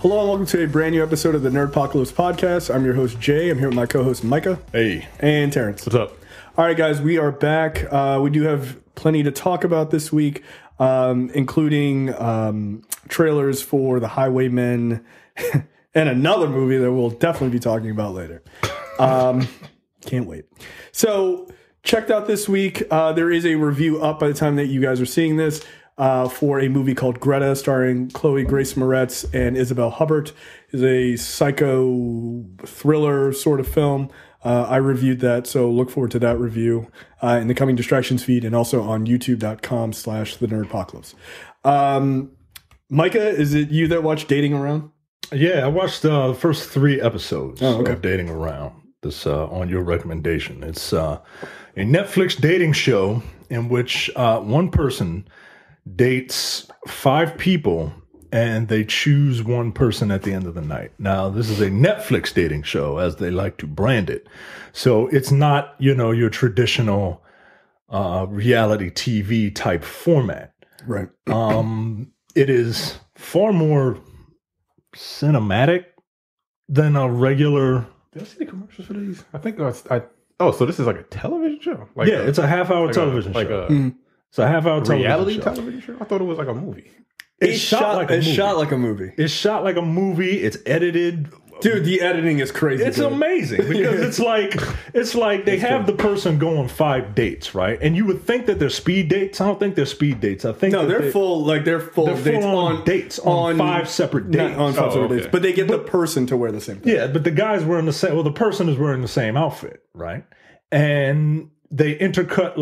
Hello and welcome to a brand new episode of the Nerdpocalypse Podcast. I'm your host, Jay. I'm here with my co-host, Micah. Hey. And Terrence. What's up? All right, guys, we are back. We do have plenty to talk about this week, including trailers for The Highwaymen and another movie that we'll definitely be talking about later. Can't wait. So, checked out this week. There is a review up by the time that you guys are seeing this for a movie called Greta, starring Chloe Grace Moretz and Isabel Huppert. It's a psycho thriller sort of film. I reviewed that, so look forward to that review in the coming distractions feed and also on youtube.com/thenerdpocalypse. Micah, is it you that watched Dating Around? Yeah, I watched the first 3 episodes okay. of Dating Around. This on your recommendation. It's a Netflix dating show in which one person dates 5 people and they choose one person at the end of the night. Now, this is a Netflix dating show, as they like to brand it. So it's not, your traditional reality TV type format. Right. It is far more cinematic than a regular. Did I see the commercials for these? I think so this is like a television show? It's a half-hour television show. It's a half-hour television show? I thought it was like a movie. It's shot like a movie. It's shot like a movie. It's edited. Dude, the editing is crazy. It's amazing because it's like they have the person go on 5 dates, right? And you would think that they're speed dates. I don't think they're speed dates. I think they're full dates on 5 separate dates. On 5 separate dates. But they get the person to wear the same thing. Yeah, but the guy's wearing the same. Well, the person is wearing the same outfit, right? And they intercut,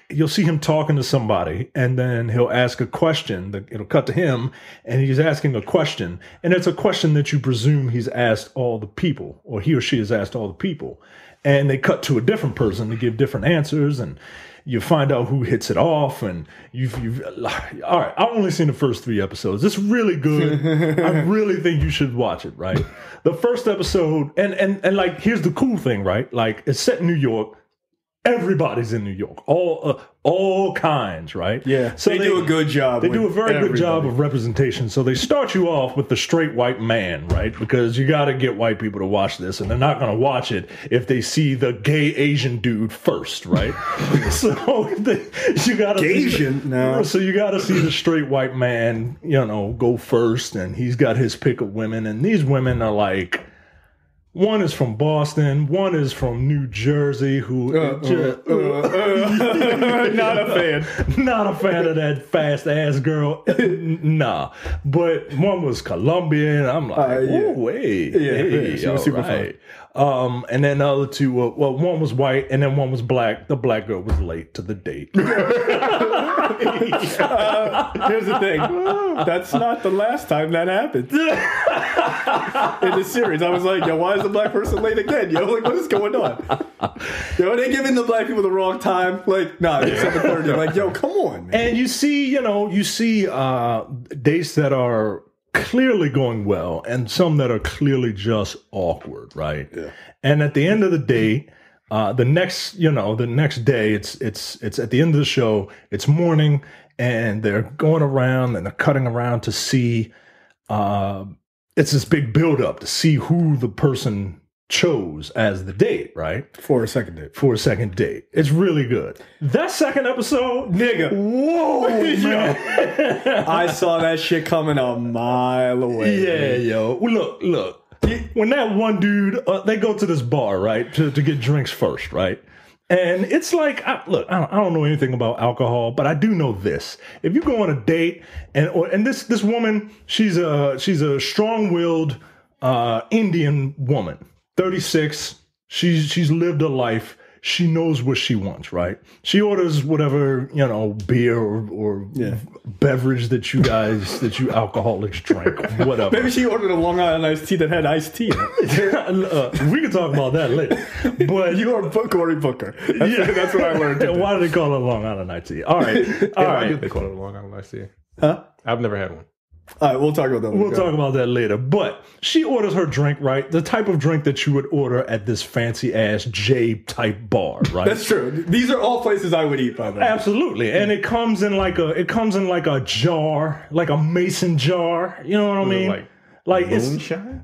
you'll see him talking to somebody, and then he'll ask a question. It'll cut to him, and he's asking a question. And it's a question that you presume he's asked all the people, or he or she has asked all the people. And they cut to a different person to give different answers, and you find out who hits it off. And all right, I've only seen the first 3 episodes. It's really good. I really think you should watch it, right? The first episode, and here's the cool thing, right? It's set in New York. Everybody's in New York, all kinds, right? Yeah, so they do a good job. They do a very good job of representation. So they start you off with the straight white man, right? Because you got to get white people to watch this, and they're not going to watch it if they see the gay Asian dude first, right? So you got to Asian now. So you got to see the straight white man, go first, and he's got his pick of women, and these women are like. One is from Boston. One is from New Jersey. Not a fan. Not a fan of that fast ass girl. Nah. But one was Colombian. I'm like, hey, she was super fun. And then the other 2, one was white, and then one was black. The black girl was late to the date. Here's the thing. That's not the last time that happened. In the series, I was like, why is the black person late again? What is going on? They giving the black people the wrong time. It's 7:30. Come on, man. And you see dates that are clearly going well and some that are clearly just awkward, right? Yeah. And at the end of the day, the next day, it's at the end of the show, it's morning, and they're going around and they're cutting around to see, it's this big buildup to see who the person chose as the date, right? For a second date. It's really good. That second episode, nigga. Whoa, man. I saw that shit coming a mile away. Yeah, yo. Look. When that one dude, they go to this bar, right, to get drinks first, right? And it's like, I don't know anything about alcohol, but I do know this. If you go on a date, and this woman, she's a strong-willed Indian woman, 36. She's lived a life. She knows what she wants, right? She orders whatever, beer or beverage that you alcoholics drink, whatever. Maybe she ordered a Long Island iced tea that had iced tea in it. We can talk about that later. But you are Cory Booker. That's what I learned. Why do they call it Long Island iced tea? All right. They call it a Long Island iced tea. Huh? I've never had one. All right, we'll talk about that later. We'll talk about that later. But she orders her drink, right? The type of drink that you would order at this fancy-ass J-type bar, right? That's true. These are all places I would eat, by the way. Absolutely. And it comes in like a jar, like a mason jar. You know what I mean? Like Moonshine?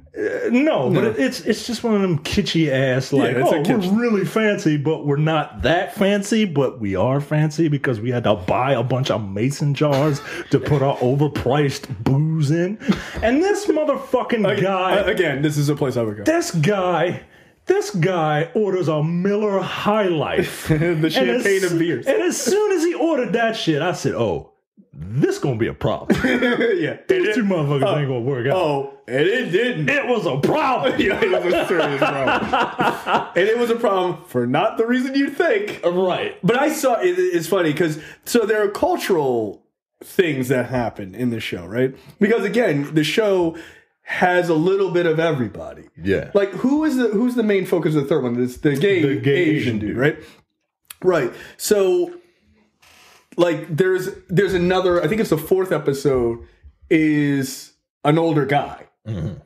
No, but it's just one of them kitschy ass like, we're really fancy, but we're not that fancy, but we are fancy because we had to buy a bunch of mason jars to put our overpriced booze in. And this motherfucking guy, again, this is a place I would go. This guy orders a Miller High Life, the champagne of beers. And as soon as he ordered that shit, I said, "Oh, this gonna be a problem." Yeah, these two motherfuckers ain't gonna work out. Oh, and it didn't. It was a problem. Yeah, it was a serious problem, and it was a problem for not the reason you'd think. Right. But I saw it's funny because there are cultural things that happen in the show, right? Because again, the show has a little bit of everybody. Yeah. Like who's the main focus of the third one? It's the gay Asian dude, right? Right. So like there's another, I think it's the fourth episode, is an older guy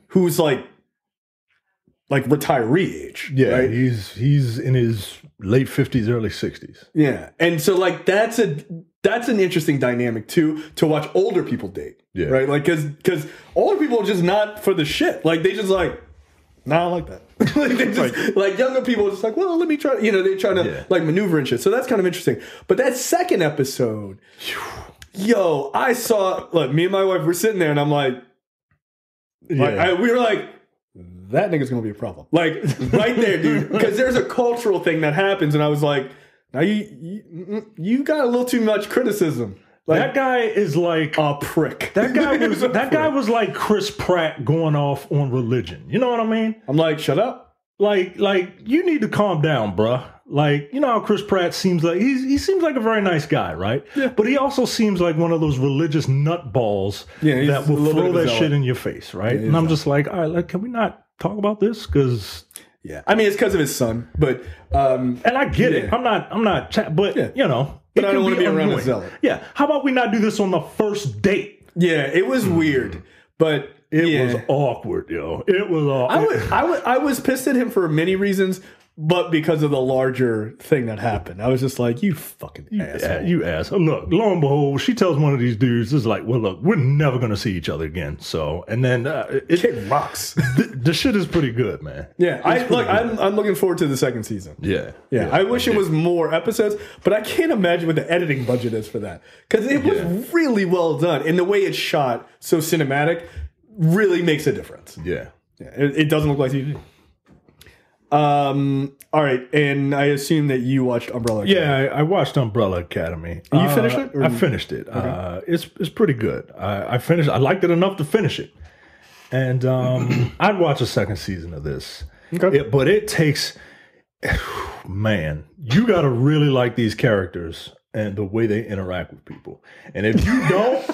who's like retiree age. Yeah, right? he's in his late 50s, early 60s. Yeah. And so like that's an interesting dynamic too, to watch older people date. Yeah. Right? Like because older people are just not for the shit. Like they just like, nah, I like that. Like they just like younger people are just like, well, let me try, they're trying to like maneuver and shit. So that's kind of interesting. But that second episode, yo, I saw, look, me and my wife were sitting there and I'm like, we were like, that nigga's gonna be a problem. Like right there, dude. Because there's a cultural thing that happens, and I was like, now you got a little too much criticism. Like, that guy is like a prick. That guy was like Chris Pratt going off on religion. You know what I mean? I'm like, shut up. Like you need to calm down, bruh. Like, you know how Chris Pratt seems like he seems like a very nice guy, right? Yeah. But he also seems like one of those religious nutballs that will throw that shit in your face, right? And I'm just like, all right, can we not talk about this? Because I mean, it's because of his son, but and I get it. I'm not, but but I don't want to be around a zealot. Yeah. How about we not do this on the first date? Yeah, it was weird, but it was awkward, yo. It was awkward. I was pissed at him for many reasons, but because of the larger thing that happened. I was just like, you fucking asshole. You asshole. Look, lo and behold, she tells one of these dudes, it's like, well, look, we're never going to see each other again. So, and then it rocks. The shit is pretty good, man. Yeah, I'm looking forward to the second season. Yeah. I wish it was more episodes, but I can't imagine what the editing budget is for that. Because it was really well done. And the way it's shot, so cinematic, really makes a difference. Yeah. It doesn't look like TV. All right, and I assume that you watched Umbrella Academy. Yeah, I watched Umbrella Academy. You finished it? I finished it. Okay. It's pretty good. I finished. I liked it enough to finish it, and I'd watch a second season of this. Okay. But it takes, man, you got to really like these characters and the way they interact with people. And if you don't.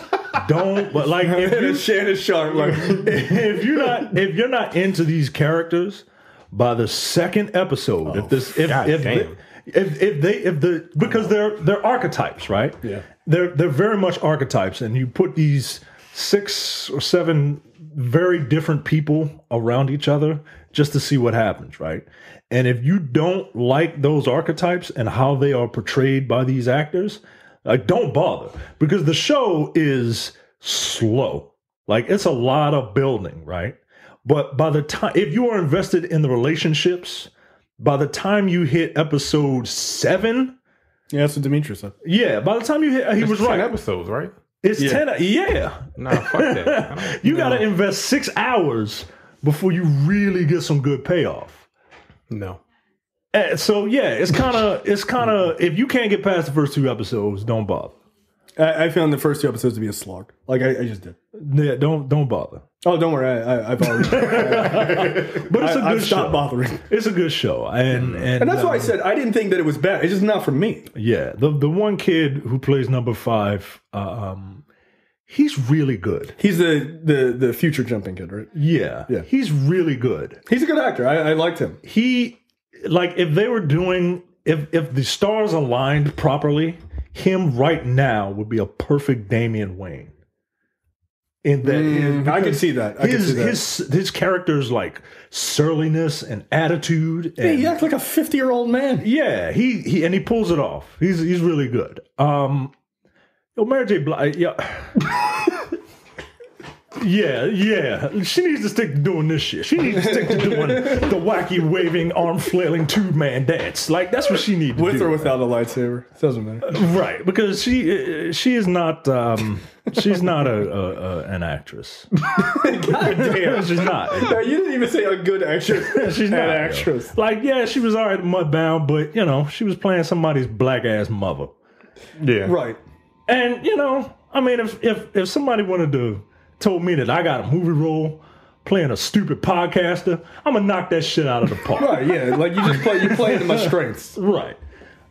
But like, if Shannon Sharp, like, if you're not into these characters. By the second episode, because they're archetypes, right? Yeah, they're very much archetypes, and you put these 6 or 7 very different people around each other just to see what happens, right? And if you don't like those archetypes and how they are portrayed by these actors, like, don't bother, because the show is slow. Like, it's a lot of building, right? But by the time, if you are invested in the relationships, by the time you hit episode 7, that's what Demetrius said. Yeah, by the time you hit, he was 10 right. Episodes, right? It's 10. Yeah. Nah, fuck that. You got to invest 6 hours before you really get some good payoff. No. So yeah, it's kind of if you can't get past the first 2 episodes, don't bother. I found the first 2 episodes to be a slog. Like I just did. Yeah, don't bother. Oh, don't worry. I've already. But it's a good show. Stopped bothering. It's a good show, and that's why I said I didn't think that it was bad. It's just not for me. Yeah, the one kid who plays number 5, he's really good. He's the future jumping kid, right? Yeah. He's really good. He's a good actor. I liked him. He, like, if they were doing, if the stars aligned properly, him right now would be a perfect Damian Wayne. In that, I can see that. His character's like surliness and attitude. And, he acts like a 50-year-old man. Yeah, he pulls it off. He's really good. Mary J. Blige. Yeah. Yeah. She needs to stick to doing this shit. She needs to stick to doing the wacky, waving, arm flailing two-man dance. Like, that's what she needs to do. With or without a lightsaber. It doesn't matter. Right, because she is not she's not an actress. God damn, she's not. No, you didn't even say a good actress. She's not an actress. Yo. Like, yeah, she was all right at Mudbound, but you know, she was playing somebody's black ass mother. Yeah. Right. And you know, I mean, if somebody wanted to told me that I got a movie role playing a stupid podcaster, I'm gonna knock that shit out of the park. Right, yeah. Like you play into my strengths. Right.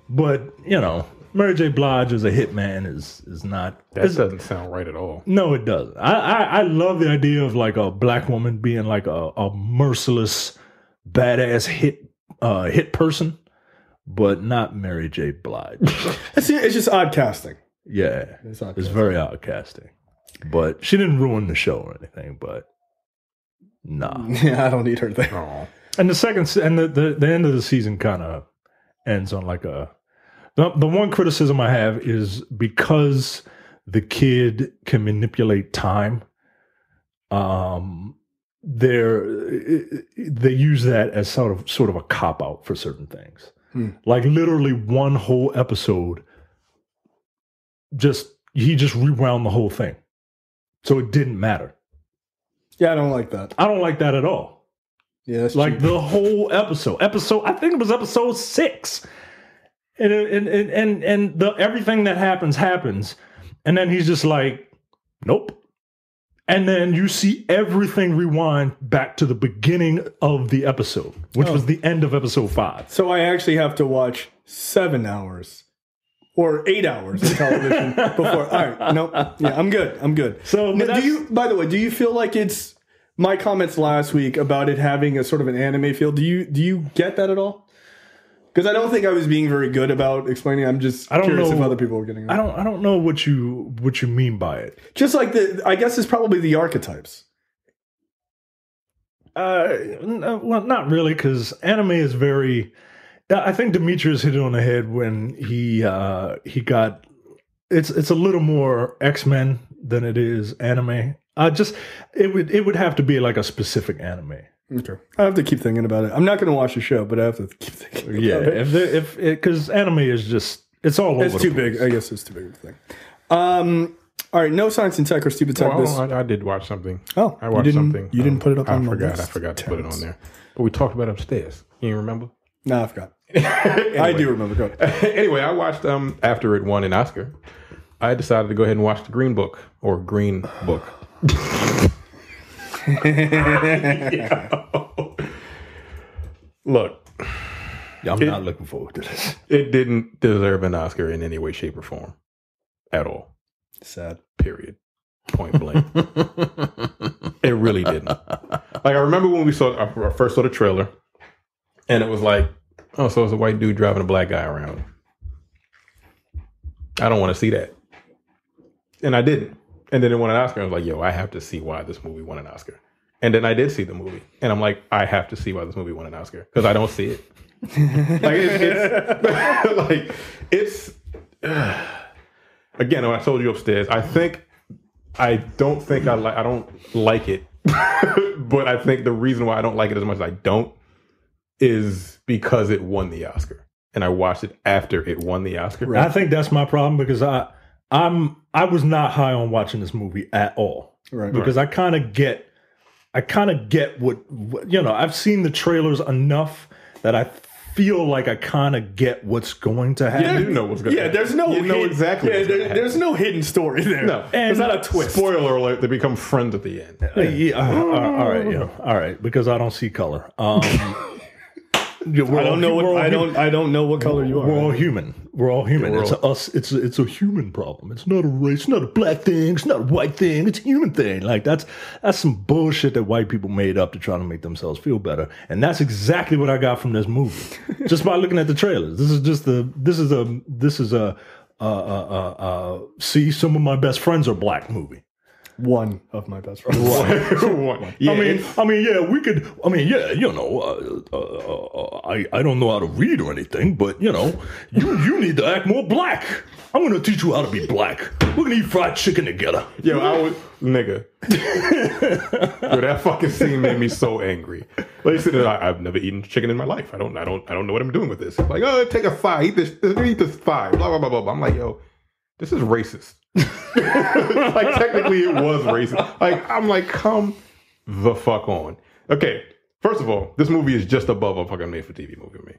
But, you know, Mary J. Blige as a hitman is not. That doesn't sound right at all. No, it doesn't. I love the idea of like a black woman being like a merciless, badass hit person, but not Mary J. Blige. It's just odd casting. Yeah. It's very odd casting. But she didn't ruin the show or anything, but nah. Yeah, I don't need her there. Oh. And the end of the season kind of ends on like the one criticism I have is because the kid can manipulate time. They use that as sort of a cop out for certain things. Like literally one whole episode, he just rewound the whole thing. So it didn't matter. Yeah, I don't like that. I don't like that at all. Yeah, that's like cheap. the whole episode. I think it was episode 6. And everything that happens. And then he's just like, nope. And then you see everything rewind back to the beginning of the episode, which was the end of episode 5. So I actually have to watch 7 hours. Or 8 hours of television before. All right, nope. Yeah, I'm good. So, now, by the way, do you feel like it's my comments last week about it having a sort of an anime feel? Do you get that at all? Because I don't think I was being very good about explaining. I'm just curious if other people were getting it. I don't know what you mean by it. Just like I guess it's probably the archetypes. Well, not really, because anime is very. I think Demetrius hit it on the head when he got. It's a little more X-Men than it is anime. It would have to be like a specific anime. Okay, I have to keep thinking about it. I'm not going to watch the show, but I have to keep thinking about it. Because anime is just it's all over. It's too big. I guess it's too big of a thing. All right, no science and tech or stupid tech. I did watch something. Oh, I watched something. You didn't put it up on the list. I forgot to put it on there. But we talked about it upstairs. You remember? No, I forgot. Anyway. I do remember. Go ahead. Anyway, I watched after it won an Oscar. I decided to go ahead and watch the Green Book or Green Book. Look, I'm not looking forward to this. It didn't deserve an Oscar in any way, shape, or form at all. Sad. Period. Point blank. It really didn't. Like I remember when we first saw the trailer, and it was like, oh, so it's a white dude driving a black guy around. I don't want to see that. And I didn't. And then it won an Oscar. I was like, yo, I have to see why this movie won an Oscar. And then I did see the movie. And I'm like, I have to see why this movie won an Oscar. Because I don't see it. Again, when I told you upstairs, I don't like it. But I think the reason why I don't like it as much as I don't is because it won the Oscar. And I watched it after it won the Oscar. Right. I think that's my problem because I was not high on watching this movie at all. Right. Because I kind of get what I've seen the trailers enough that I feel like I kind of get what's going to happen. Yeah, you know what's going to happen. There's no exactly. Yeah, there's no hidden story there. No, there's not a twist. Spoiler alert: they become friends at the end. All right, because I don't see color. I don't know what color you are. We're all human. It's a human problem. It's not a race. It's not a black thing. It's not a white thing. It's a human thing. Like that's some bullshit that white people made up to try to make themselves feel better. And that's exactly what I got from this movie. Just by looking at the trailers. This is a see, some of my best friends are black movie. One of my best friends. One. Yeah, I don't know how to read or anything, but you need to act more black. I'm going to teach you how to be black. We're gonna eat fried chicken together. Yo, I was nigga. Yo, that fucking scene made me so angry. Like, I've never eaten chicken in my life. I don't know what I'm doing with this. Like, oh, take a thigh, eat this thigh, blah blah blah blah. I'm like, yo, this is racist. Like, technically, it was racist. Like, I'm like, come the fuck on. Okay, first of all, this movie is just above a fucking made-for-TV movie to me.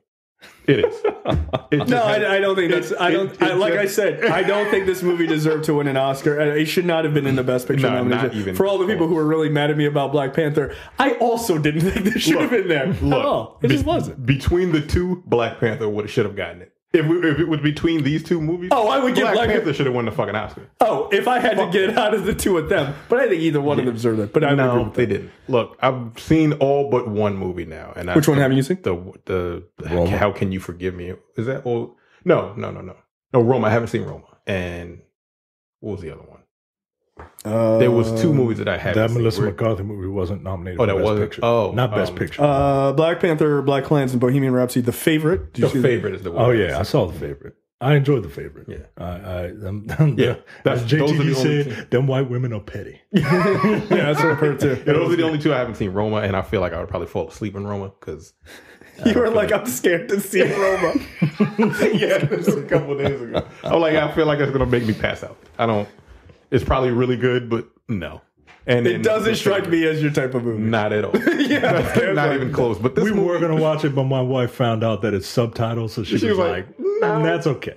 It is. I don't think that's. I said, I don't think this movie deserved to win an Oscar. It should not have been in the Best Picture nomination. For all the people who were really mad at me about Black Panther, I also didn't think this should have been there. Look, it just wasn't. Between the two, Black Panther should have gotten it. If it was between these two movies, I would give Black Panther should have won the fucking Oscar. If I had to get out of the two of them, but I think either one of them deserved it. But no, they didn't. Look, I've seen all but one movie now, and which one haven't you seen? The How Can You Forgive Me? Is that all? No, Roma. I haven't seen Roma. And what was the other one? There was two movies that I had. That Melissa McCarthy movie wasn't nominated. Oh, that wasn't. Picture. Oh, not Best Picture. Black Panther, Black Clans, and Bohemian Rhapsody. The Favorite. The Favorite is the one. Oh yeah, I saw The Favorite. I enjoyed The Favorite. Yeah, As JTD said, them white women are petty. Yeah, that's what I've heard too. Yeah, those are the only two I haven't seen. Roma, and I feel like I would probably fall asleep in Roma because you were like, I'm scared to see Roma. Yeah, this was a couple of days ago. I'm like, I feel like it's gonna make me pass out. I don't. It's probably really good, but no. And it doesn't strike me as your type of movie. Not at all. Not even close. But this we were going to watch it, but my wife found out that it's subtitles, so she was like, no. That's okay.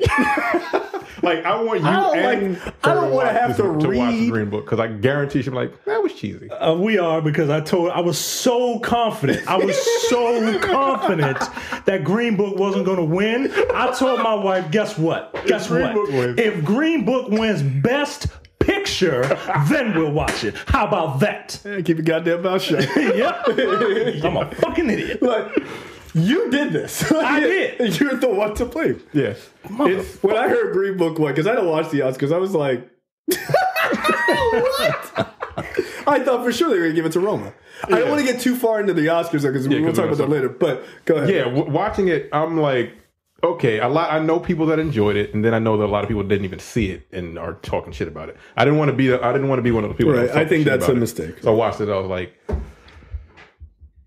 Like, I want you I don't want to have to watch the Green Book, because I guarantee she'll be like, that was cheesy. We are, because I was so confident. I was so confident that Green Book wasn't going to win. I told my wife, guess what? If Green Book wins Best Picture, then we'll watch it. How about that? Yeah, keep your goddamn mouth shut. Yep. I'm a fucking idiot. Like, you did this. I did. You're the one to blame. Yeah. When I heard Green Book won, because I don't watch the Oscars, I was like, what? I thought for sure they were going to give it to Roma. Yeah. I don't want to get too far into the Oscars, because we'll talk about that later, but go ahead. Yeah, watching it, I'm like, okay, I know people that enjoyed it, and then I know that a lot of people didn't even see it and are talking shit about it. I didn't want to be one of the people. Right, I think that's a mistake. So I watched it. I was like,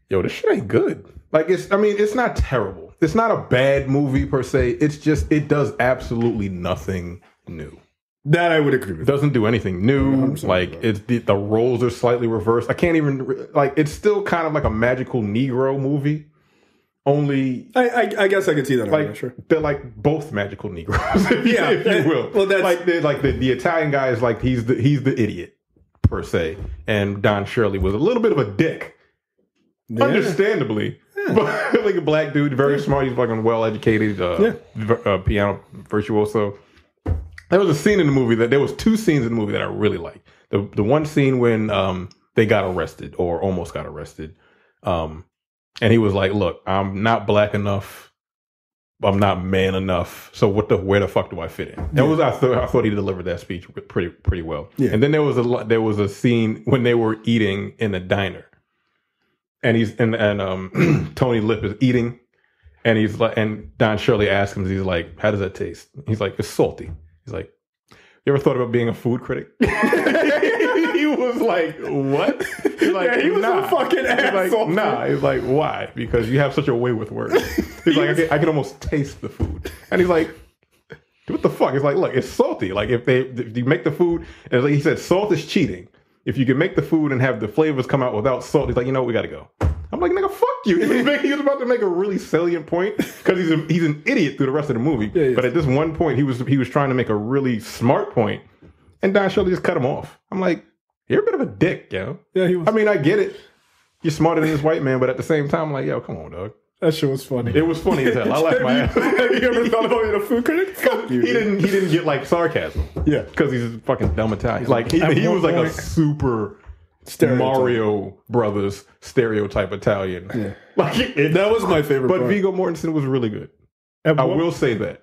"Yo, this shit ain't good." Like, it's not terrible. It's not a bad movie per se. It's just it does absolutely nothing new. That I would agree with. It doesn't do anything new. Like, it's the roles are slightly reversed. I can't even like. It's still kind of like a magical Negro movie. Only, I guess I could see that. Like, sure. They're like both magical Negroes, if you will. Well, that's like the Italian guy is like he's the idiot per se, and Don Shirley was a little bit of a dick, understandably. Yeah. But like a black dude, very smart. He's fucking well educated, piano virtuoso. There was a scene in the movie there was two scenes in the movie that I really liked. The one scene when they got arrested or almost got arrested. And he was like, "Look, I'm not black enough. I'm not man enough. So where the fuck do I fit in?" I thought he delivered that speech pretty well. Yeah. And then there was a scene when they were eating in a diner, and Tony Lip is eating, and he's like, and Don Shirley asks him, he's like, "How does that taste?" He's like, "It's salty." He's like, "You ever thought about being a food critic?" He was like, "What?" He's like, he was a fucking asshole. He's like, nah. He's like, "Why?" Because you have such a way with words. He's like, I can almost taste the food. And he's like, what the fuck? He's like, look, it's salty. Like, if you make the food, and like he said, salt is cheating. If you can make the food and have the flavors come out without salt, he's like, you know what, we got to go. I'm like, nigga, fuck you. He was about to make a really salient point because he's an idiot through the rest of the movie. Yeah, but at this one point, he was trying to make a really smart point, and Don Shirley just cut him off. I'm like, you're a bit of a dick, yo. Yeah, he was. I mean, I get it. You're smarter than this white man, but at the same time, I'm like, yo, come on, dog. That shit was funny. It was funny as hell. I laughed my ass. Have you ever thought about being a food critic? Fuck you. He didn't get like sarcasm. Yeah, because he's a fucking dumb Italian. Like he was like a super Mario Brothers stereotype Italian. Yeah. Like that was my favorite. But part. Viggo Mortensen was really good. I will say that.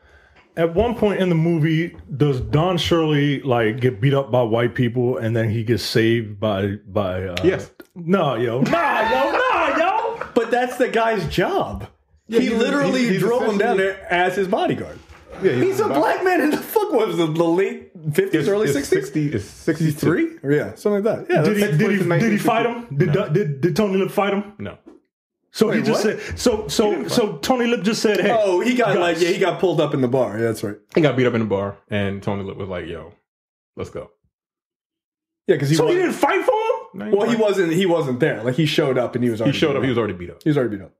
At one point in the movie, does Don Shirley like get beat up by white people and then he gets saved by yes. Nah, yo. But that's the guy's job. Yeah, he literally drove him down there as his bodyguard. Yeah, he's a black man in the fuck. What was it, the late 50s, early 60s? It's 63? Or yeah, something like that. Yeah. Did he fight him? Did Tony Lip fight him? No. So he just said. So Tony Lip just said, "Hey." Oh, he got pulled up in the bar. Yeah, that's right. He got beat up in the bar, and Tony Lip was like, "Yo, let's go." Yeah, because he didn't fight for him. No, well, he wasn't there. Like he showed up and he was already. He showed up. He was already beat up. He was already beat up.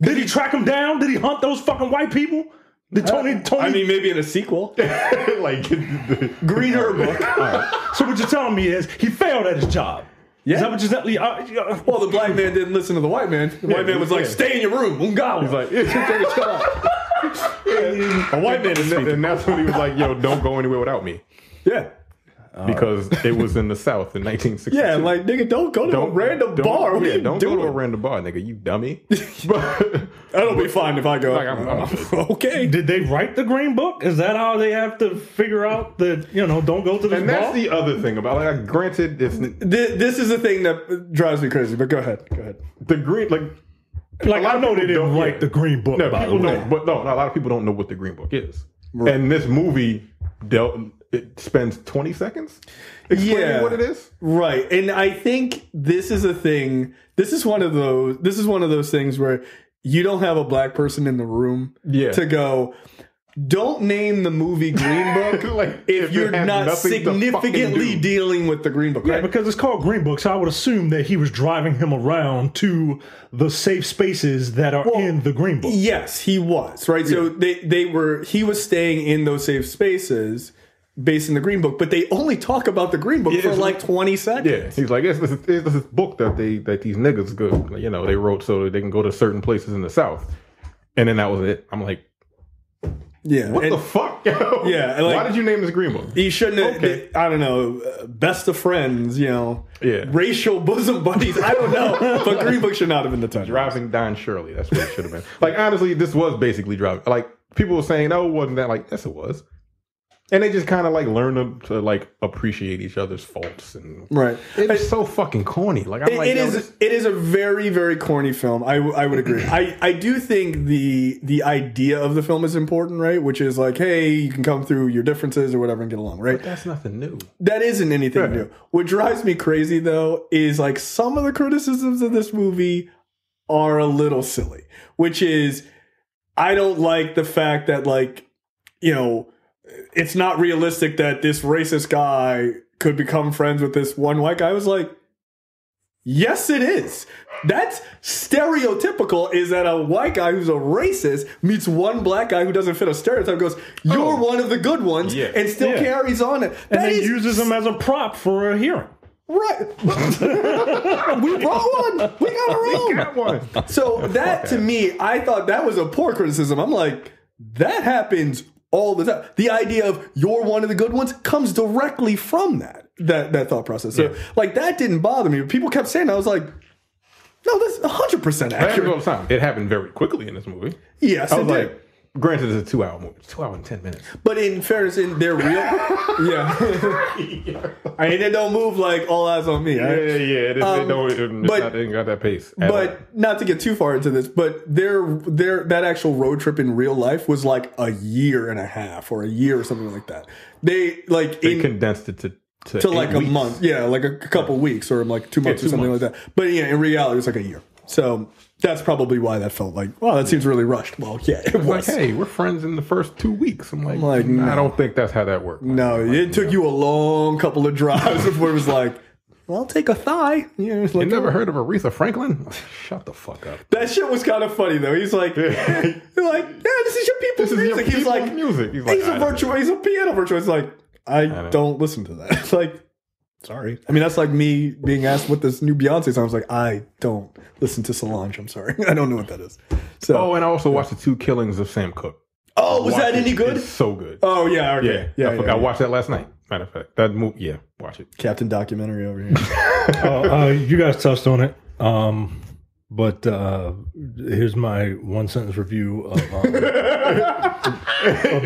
Did he track him down? Did he hunt those fucking white people? Did Tony? I mean, maybe in a sequel, like Green Herb book. Right. So what you're telling me is he failed at his job. Yeah. Is that what you're saying? Well, the black man didn't listen to the white man. The white man was like, "Stay in your room." Ungawa. He's like, a white man is speaking. and that's when he was like, "Yo, don't go anywhere without me." Yeah. Because it was in the South in 1962. Yeah, like, nigga, don't go to a random bar. What are you don't doing? go to a random bar, nigga. You dummy. But that'll be fine if I go. Like, I'm okay. Did they write the Green Book? Is that how they have to figure out that, don't go to this and bar? that's the other thing about it. Like, granted, this is the thing that drives me crazy, but go ahead. The green, like I know they didn't write the Green Book. No, people don't. But no, a lot of people don't know what the Green Book is. Right. And this movie it spends 20 seconds explaining what it is. Right. And I think this is a thing. This is one of those things where you don't have a black person in the room to go, don't name the movie Green Book like, if you're not significantly dealing with the Green Book. Yeah, right? because it's called Green Book, so I would assume that he was driving him around to the safe spaces that are in the Green Book. Yes, he was, right? Yeah. So he was staying in those safe spaces based in the Green Book, but they only talk about the Green Book for like 20 seconds. Yeah, he's like, this is book that these niggas go, they wrote so that they can go to certain places in the South. And then that was it. I'm like, yeah, what the fuck? Yo? Yeah, like, why did you name this Green Book? He shouldn't have. Okay. I don't know. Best of friends, racial bosom buddies. I don't know, but Green Book should not have been the title. Driving Don Shirley. That's what it should have been. Like, honestly, this was basically driving. Like, people were saying, "Oh, it wasn't that?" Like, yes, it was. And they just kind of like learn to like appreciate each other's faults, and right. It's so fucking corny. Like, it is a very, very corny film. I would agree. I do think the idea of the film is important, right? Which is like, hey, you can come through your differences or whatever and get along, right? But that's nothing new. That isn't anything new. What drives me crazy though is like some of the criticisms of this movie are a little silly. Which is, I don't like the fact that it's not realistic that this racist guy could become friends with this one white guy. I was like, yes, it is. That's stereotypical, is that a white guy who's a racist meets one black guy who doesn't fit a stereotype, goes, you're one of the good ones, and still carries on it. And then uses him as a prop for a hearing. Right. We brought one. We got our own. We got one. So that, to me, I thought that was a poor criticism. I'm like, that happens all the time. The idea of you're one of the good ones comes directly from that thought process. So like that didn't bother me. People kept saying that. I was like, no, that's 100% accurate. All the time. It happened very quickly in this movie. Yes, I was it like, did. Granted, it's a 2 hour movie. It's 2 hours and 10 minutes. But in fairness, in their real, I mean, it don't move like All Eyes on Me. Right? It ain't got that pace. But not to get too far into this, but that actual road trip in real life was like a year and a half or a year or something like that. They condensed it to like weeks. A month, like a couple weeks or like 2 months or something like that. But in reality, it was like a year. So that's probably why that felt like, wow, that seems really rushed. Well, yeah, it was. Like, hey, we're friends in the first 2 weeks. I'm like no. I don't think that's how that worked. No, it took you a long couple of drives before it was like, well, I'll take a thigh. You never heard of Aretha Franklin? Shut the fuck up. That shit was kind of funny though. He's like, this is your people's music. He's like, he's a virtuoso. He's a piano virtuoso. It's like, I don't listen to that. It's like, sorry. I mean, that's like me being asked what this new Beyonce song. I was like, I don't listen to Solange. I'm sorry. I don't know what that is. So, and I also watched the 2 Killings of Sam Cooke. Oh, was that any good? It's so good. Oh, yeah. Okay. Yeah. I watched that last night. Matter of fact, that movie. Yeah, watch it. Captain Documentary over here. You guys touched on it. But here's my 1-sentence review of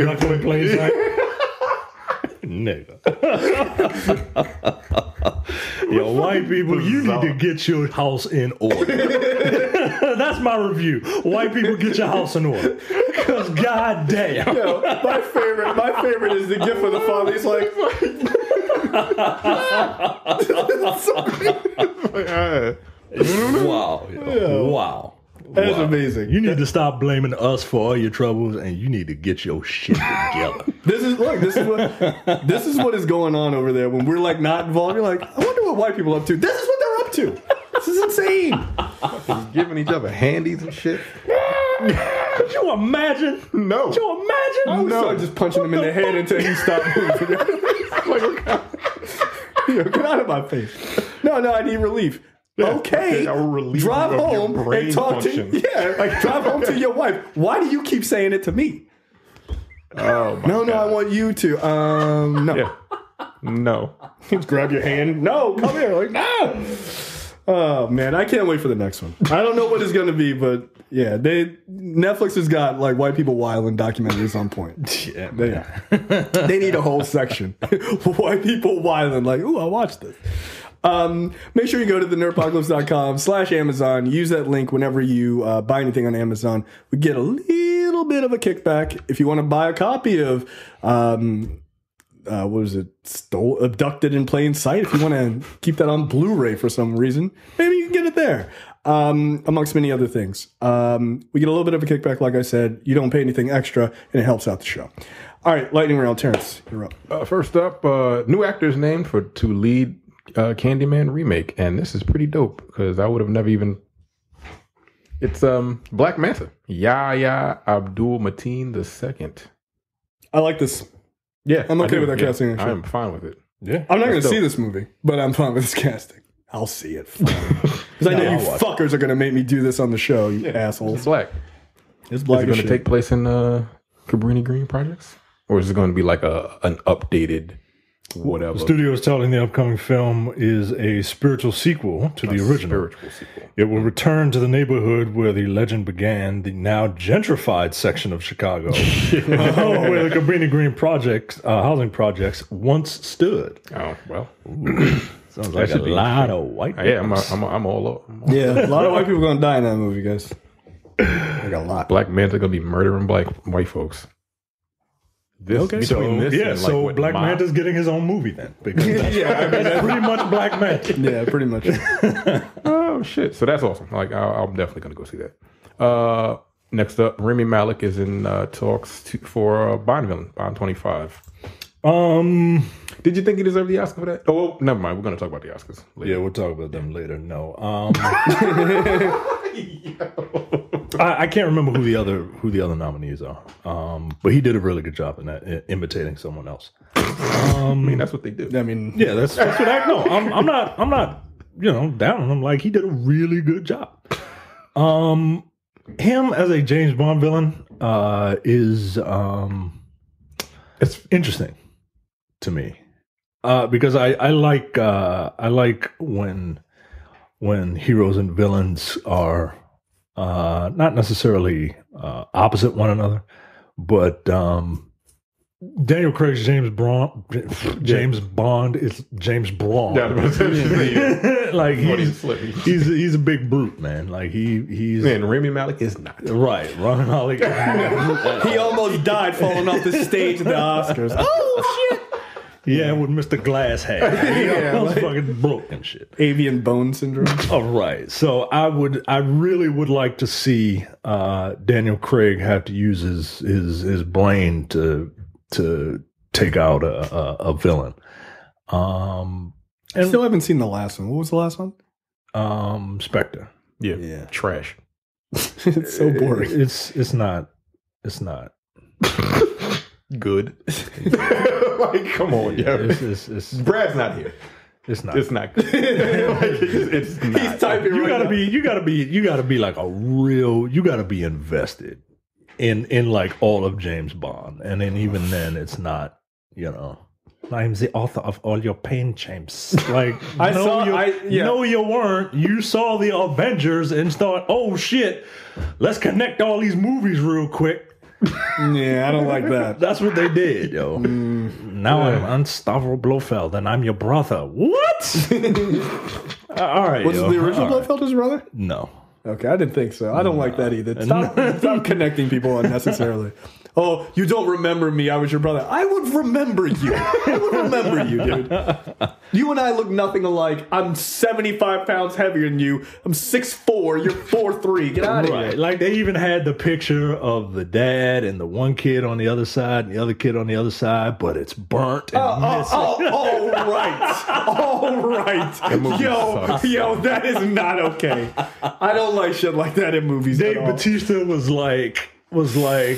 Black Plays Night. Nigga. Yo, white people, you need to get your house in order. That's my review. White people, get your house in order. Because goddamn. Yo, my favorite is the gif of the father. He's like, wow. Wow. That's amazing. You need to stop blaming us for all your troubles, and you need to get your shit together. This is what is going on over there when we're like not involved. You're like, I wonder what white people are up to. This is what they're up to. This is insane. Giving each other handies and shit. Could you imagine? No. Could you imagine? I would start just punching him in the head until he stopped moving. Get out of my face. No, I need relief. Okay, drive home and talk to drive home to your wife. Why do you keep saying it to me? Oh my God. I want you to. No, Yeah. No. Just grab your hand. No, come here. Like no. Oh man, I can't wait for the next one. I don't know what it's going to be, but yeah, Netflix has got like white people wilding documentaries on point. Yeah, they need a whole section. White people wilding. Like, ooh, I watched this. Make sure you go to the nerdpocalypse.com/Amazon. Use that link whenever you buy anything on Amazon. We get a little bit of a kickback. If you want to buy a copy of, what is it? Abducted in Plain Sight. If you want to keep that on Blu-ray for some reason, maybe you can get it there. Amongst many other things. We get a little bit of a kickback, like I said. You don't pay anything extra, and it helps out the show. All right, lightning round. Terrence, you're up. First up, new actors named to lead Candyman remake, and this is pretty dope because I would have never even. It's Black Manta, Yahya Abdul Mateen II. I like this. Yeah, I'm okay with that casting. Actually. I'm fine with it. Yeah, I'm not going to see this movie, but I'm fine with this casting. I'll see it because I know you fuckers are going to make me do this on the show. You assholes. It's black. It's black. Is it going to take place in Cabrini Green projects, or is it going to be like an updated? Whatever. The studio is telling the upcoming film is a spiritual sequel to the original. Spiritual sequel. It will return to the neighborhood where the legend began, the now gentrified section of Chicago, where the Cabrini Green housing projects once stood. Oh well, sounds like a lot of white. Yeah, I'm all up. Yeah, a lot of white people are going to die in that movie, guys. Like a lot. Black Manta going to be murdering white folks. So Black Manta's getting his own movie then, because that's pretty much Black Manta. Yeah, pretty much. Oh shit! So that's awesome. Like I'm definitely gonna go see that. Next up, Rami Malik is in talks for Bond villain, Bond 25. Did you think he deserved the Oscar for that? Oh, never mind. We're gonna talk about the Oscars later. Yeah, we'll talk about them later. No, I can't remember who the other nominees are. But he did a really good job in that, imitating someone else. I mean, that's what they do. I mean, yeah, that's what I know. I'm not down on him. Like, he did a really good job. Him as a James Bond villain is it's interesting to me because I like when heroes and villains are not necessarily opposite one another, but Daniel Craig's James Bond is James Braun. Like he's a big brute, man. Like he's Rami Malik is not. Right, Rami Malik. he almost died falling off the stage at the Oscars. Oh shit! Yeah, with Mr. Glass Hat. He almost fucking broke and shit. Avian bone syndrome. All right. So I really would like to see Daniel Craig have to use his brain to take out a villain. I still haven't seen the last one. What was the last one? Spectre. Yeah. Trash. It's so boring. It's not good. Like, come on, it's Brad's not here. It's not. It's not good. it's not. He's typing You right gotta be like you gotta be invested in like all of James Bond, and then even then it's not, I'm the author of all your pain, James. Like, no, you weren't. You saw the Avengers and thought, oh shit, let's connect all these movies real quick. Yeah, I don't like that. That's what they did, yo. Now I'm Unstoppable Blofeld, and I'm your brother. What? All right. Was the original Blofeld his brother? No. Okay, I didn't think so. I don't like that either. Stop connecting people unnecessarily. Oh, you don't remember me. I was your brother. I would remember you. I would remember you, dude. You and I look nothing alike. I'm 75 pounds heavier than you. I'm 6'4". You're 4'3". Get out of here. Like they even had the picture of the dad and the one kid on the other side and the other kid on the other side, but it's burnt and missing. All right. Yo, that is not okay. I don't like shit like that in movies. Dave Bautista was like, they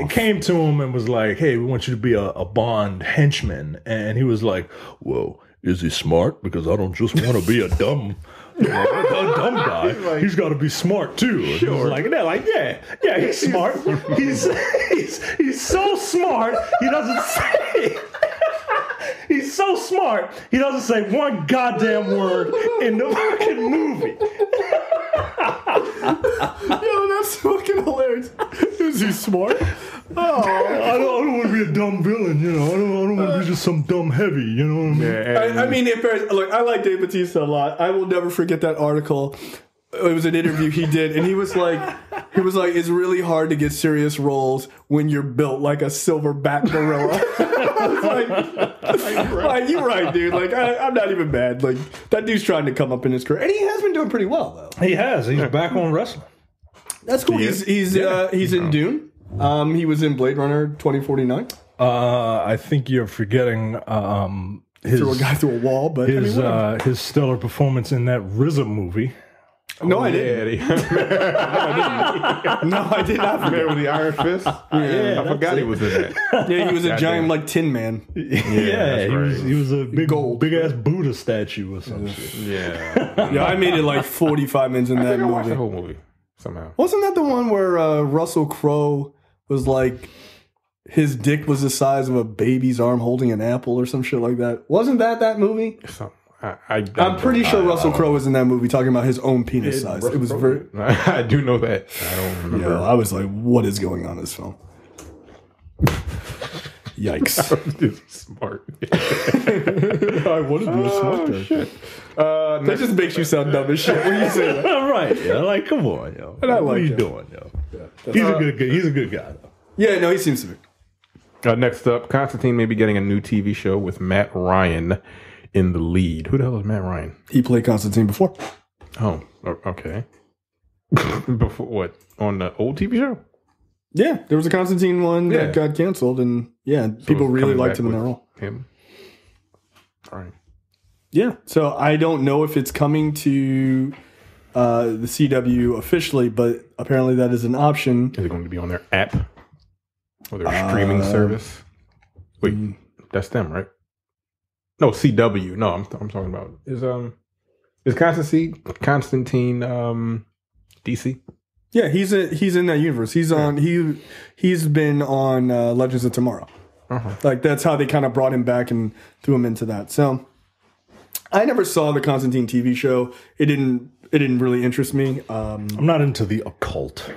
came to him and was like, hey, we want you to be a Bond henchman. And he was like, well, is he smart? Because I don't just want to be a dumb guy. He's got to be smart too. Sure. Like, they're like, yeah, he's smart. He's so smart. He doesn't say. He's so smart. He doesn't say one goddamn word in the fucking movie. Yo, that's fucking hilarious. Is he smart? Oh, I don't want to be a dumb villain, you know. I don't want to be just some dumb heavy, you know what I mean? I mean, look, I like Dave Bautista a lot. I will never forget that article. It was an interview he did, and he was like, it's really hard to get serious roles when you're built like a silverback gorilla. I was like, you're right, dude. Like, I'm not even mad. Like, that dude's trying to come up in his career, and he has been doing pretty well, though. He has. He's back on wrestling. That's cool. He's in Dune. He was in Blade Runner 2049. I think you're forgetting threw a guy through a wall, but his stellar performance in that RZA movie. No, I didn't. No, I did not. Man with the Iron Fist. Yeah, I forgot he was in that. Yeah, he was a giant like Tin Man. Yeah, he was a big ass Buddha statue or some shit. Yeah, I made it like 45 minutes in that I movie. watched the whole movie somehow. Wasn't that the one where Russell Crowe was like, his dick was the size of a baby's arm holding an apple or some shit like that? Wasn't that movie? I'm pretty sure Russell Crowe was in that movie talking about his own penis size. It was very. I do know that. I don't remember. Yeah, I was like, what is going on in this film? Yikes. Smart. I wanted to be a smart guy. That just makes you sound dumb as shit when you say that. Right. Yeah, like, come on, yo. And I like what are you it. doing, yo? Yeah, he's a good guy, though. Yeah, no, he seems to be. Next up, Constantine may be getting a new TV show with Matt Ryan in the lead. Who the hell is Matt Ryan? He played Constantine before. Oh, okay. Before what? On the old TV show? Yeah, there was a Constantine one that got canceled, and people really liked him in that role. Him. All right. Yeah, so I don't know if it's coming to the CW officially, but apparently that is an option. Is it going to be on their app or their streaming service? Wait, that's them, right? No, CW. No, I'm talking about is Constantine DC? Yeah, he's in that universe. He's on he's been on Legends of Tomorrow. Like that's how they kind of brought him back and threw him into that. So I never saw the Constantine TV show. It didn't really interest me. I'm not into the occult.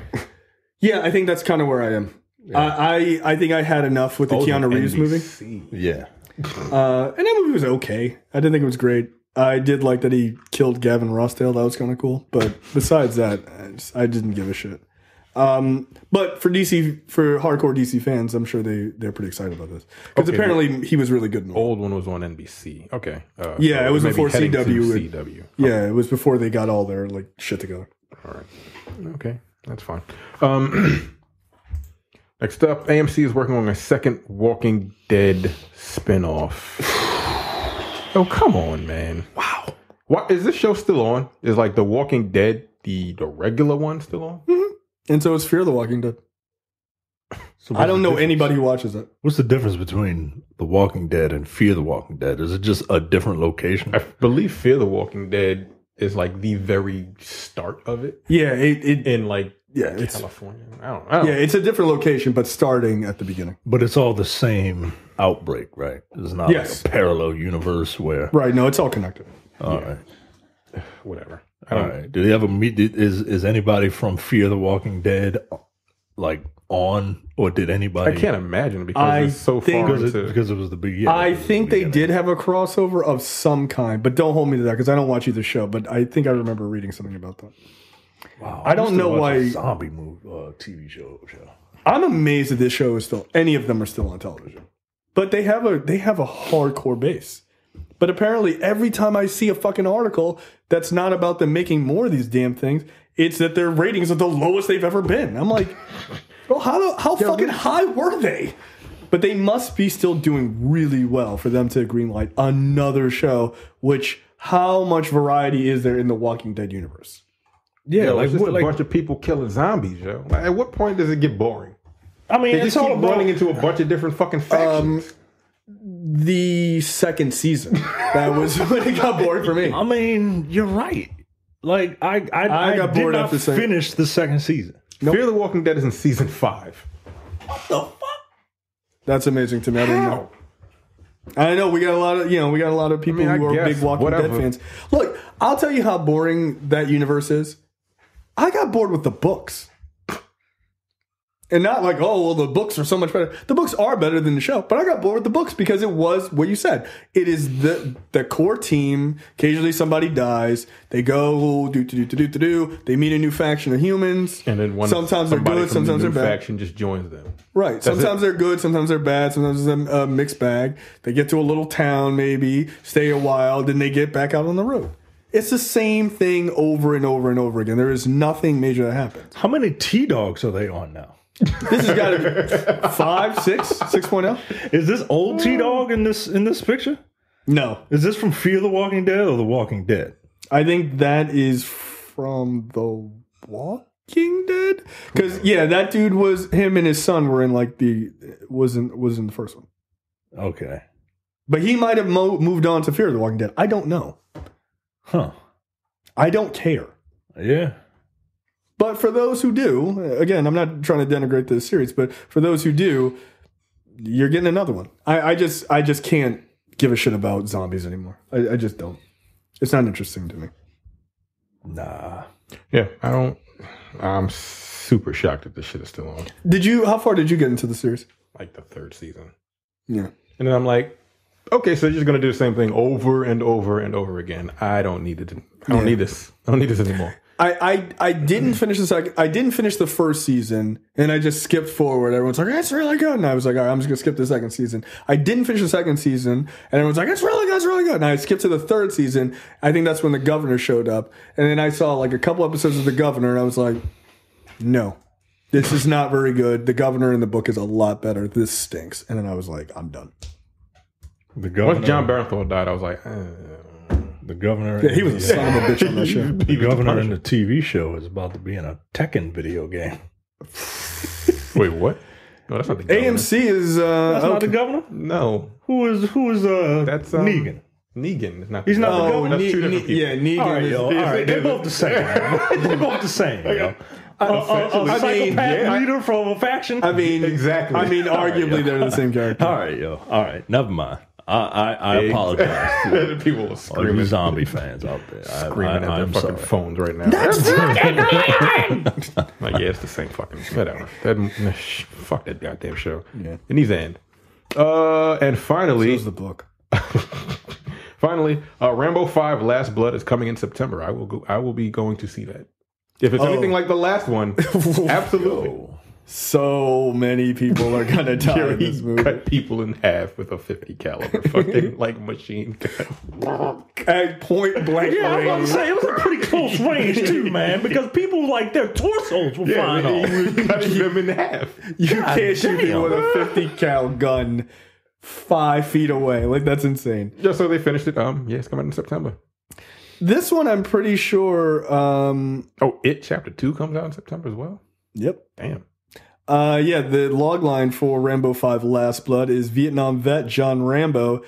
Yeah, I think that's kind of where I am. Yeah. I think I had enough with the Keanu Reeves movie. Yeah. And that movie was okay. I didn't think it was great. I did like that he killed Gavin Rossdale. That was kind of cool. But besides that, I didn't give a shit. But for hardcore DC fans, I'm sure they're pretty excited about this. Because apparently he was really good in the old one was on NBC. Okay. Yeah, it was before CW. CW. Yeah, it was before they got all their like shit together. All right. Okay, that's fine. Next up, AMC is working on a second Walking Dead spinoff. Oh, come on, man. Wow. What is this show still on? Is like The Walking Dead, the regular one still on? Mm-hmm. And so is Fear the Walking Dead. So I don't know anybody who watches it. What's the difference between The Walking Dead and Fear the Walking Dead? Is it just a different location? I believe Fear the Walking Dead is like the very start of it. Yeah, it's California. I don't know. Yeah, it's a different location, but starting at the beginning. But it's all the same outbreak, right? It's not like a parallel universe where... Right, no, it's all connected. All right. Whatever. All right. Do they ever meet... Is anybody from Fear the Walking Dead like on, or did anybody... I can't imagine because it's so far because it was the beginning. I think they did have a crossover of some kind, but don't hold me to that because I don't watch either show, but I think I remember reading something about that. Wow, I don't know why zombie movie TV show. I'm amazed that this show is still any of them are still on television. But they have a hardcore base. But apparently every time I see a fucking article that's not about them making more of these damn things, it's that their ratings are the lowest they've ever been. I'm like, bro, how fucking high were they? But they must be still doing really well for them to greenlight another show, which how much variety is there in the Walking Dead universe? Yeah, like just a bunch of people killing zombies, yo. Like, at what point does it get boring? I mean, they just keep running into a bunch of different fucking factions. The second season. That was when it got boring for me. I mean, you're right. Like, I got bored after finish the second season. Nope. Fear the Walking Dead is in season 5. What the fuck? That's amazing to me. I didn't know. I know we got a lot of people who are big Walking Dead fans. Look, I'll tell you how boring that universe is. I got bored with the books. And not like, oh, well, the books are so much better. The books are better than the show. But I got bored with the books because it was what you said. It is the core team. Occasionally somebody dies. They go, They meet a new faction of humans. And then sometimes they're good, sometimes they're bad. Faction just joins them. Right. Sometimes they're good, sometimes they're bad. Sometimes it's a mixed bag. They get to a little town maybe, stay a while, then they get back out on the road. It's the same thing over and over and over again. There is nothing major that happens. How many T-Dogs are they on now? This has got to be 5, 6, 6.0. Is this old T-Dog in this picture? No. Is this from Fear the Walking Dead or The Walking Dead? I think that is from The Walking Dead. Because that dude him and his son were in was in the first one. Okay. But he might have moved on to Fear the Walking Dead. I don't know. Huh. I don't care. Yeah. But for those who do, again, I'm not trying to denigrate this series, but for those who do, you're getting another one. I just can't give a shit about zombies anymore. I just don't. It's not interesting to me. Nah. Yeah, I don't. I'm super shocked that this shit is still on. How far did you get into the series? Like the 3rd season. Yeah. And then I'm like, okay, so you're just going to do the same thing over and over and over again. I don't need it. I don't need this. I don't need this anymore. I didn't finish the second. I didn't finish the first season, and I just skipped forward. Everyone's like, "It's really good," and I was like, "All right, I'm just gonna skip the second season." I didn't finish the second season, and everyone's like, "It's really good, it's really good." And I skipped to the 3rd season. I think that's when the governor showed up, and then I saw like a couple episodes of the governor, and I was like, "No, this is not very good. The governor in the book is a lot better. This stinks." And then I was like, "I'm done." The governor. Once John Bernthal died, I was like, The governor. Yeah, he was a son of a bitch on that show. The governor in the TV show is about to be in a Tekken video game. Wait, what? No, that's not the governor. AMC is. That's not the governor? No. Who is that's Negan? Negan is not. He's not the governor. That's 2 different people. Yeah, Negan. All right, is, yo. All right, they're both the same. They're both the same. Yo. A psychopath leader from a faction. I mean, exactly. I mean, arguably they're the same character. All right, yo. All right, never mind. I apologize to people are screaming. all you zombie fans out there. Screaming at their fucking phones right now. That's Like, yeah, it's the same fucking whatever. Fuck that goddamn show. Yeah. It needs to end. And finally, the book. Finally, Rambo 5: Last Blood is coming in September. I will be going to see that. If it's anything like the last one, absolutely. So many people are gonna die in this movie. Cut people in half with a 50 caliber fucking like machine gun. At point blank. Yeah, I was about to say, it was a pretty close range too, man, because people, like, their torsos were flying off. Cutting them in half. You can't shoot people with a 50 cal gun 5 feet away. Like, that's insane. Just so they finished it. Yeah, it's coming in September. This one, I'm pretty sure. It Chapter 2 comes out in September as well. Yep. Damn. Yeah, the log line for Rambo 5 Last Blood is Vietnam vet John Rambo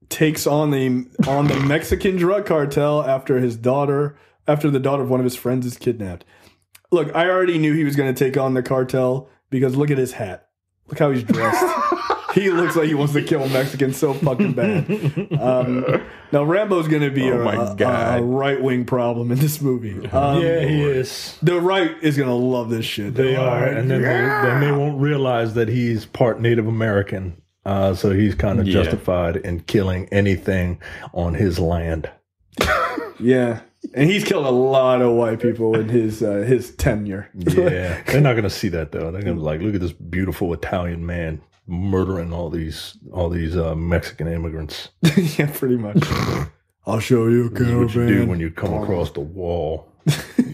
takes on the Mexican drug cartel after the daughter of one of his friends is kidnapped. Look, I already knew he was going to take on the cartel because look at his hat. Look how he's dressed. He looks like he wants to kill Mexicans so fucking bad. Now, Rambo's going to be a right-wing problem in this movie. Yeah, he is. The right is going to love this shit. They are, and then they won't realize that he's part Native American, so he's kind of justified in killing anything on his land. Yeah. And he's killed a lot of white people in his tenure. Yeah, they're not gonna see that though. They're gonna be like, look at this beautiful Italian man murdering all these Mexican immigrants. Yeah, pretty much. I'll show you a This is what you do caravan. when you come across the wall.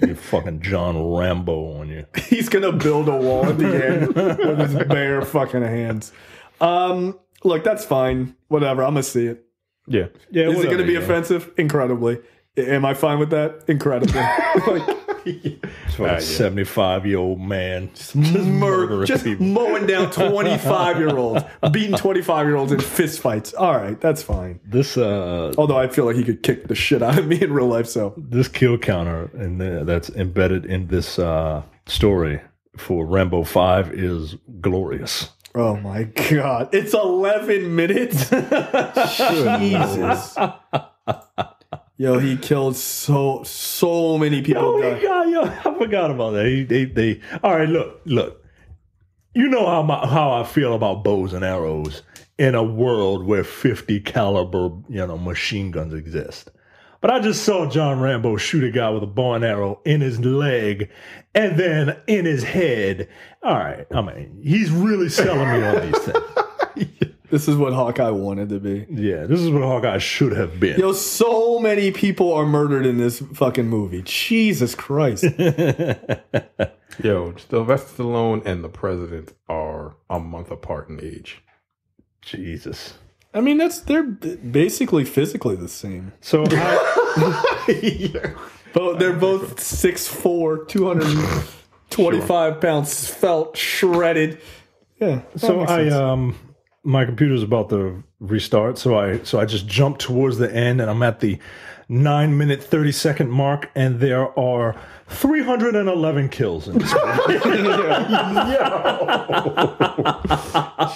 You fucking John Rambo on you. He's gonna build a wall at the end with his bare fucking hands. Look, that's fine. Whatever. I'm gonna see it. Yeah. Yeah, Is it gonna be offensive? Incredibly. Am I fine with that? Incredibly. Like, It's like a 75-year-old man just murdering just people. mowing down 25-year-olds, beating 25-year-olds in fist fights. All right, that's fine. This Although I feel like he could kick the shit out of me in real life. So this kill counter and that's embedded in this story for Rambo 5 is glorious. oh my god, it's 11 minutes. Jesus. Yo, he killed so many people. I forgot about that. They all right. Look. You know how I feel about bows and arrows in a world where 50 caliber machine guns exist. But I just saw John Rambo shoot a guy with a bow and arrow in his leg and then in his head. All right, I mean, he's really selling me on these things. This is what Hawkeye wanted to be. Yeah, this is what Hawkeye should have been. Yo, so many people are murdered in this fucking movie. Jesus Christ. Yo, Sylvester Stallone and the president are a month apart in age. Jesus. I mean, they're basically physically the same. So But they're both 6'4", 225 pounds, felt shredded. Yeah. My computer's about to restart, so I just jumped towards the end, and I'm at the 9-minute 30-second mark, and there are 311 kills in this movie.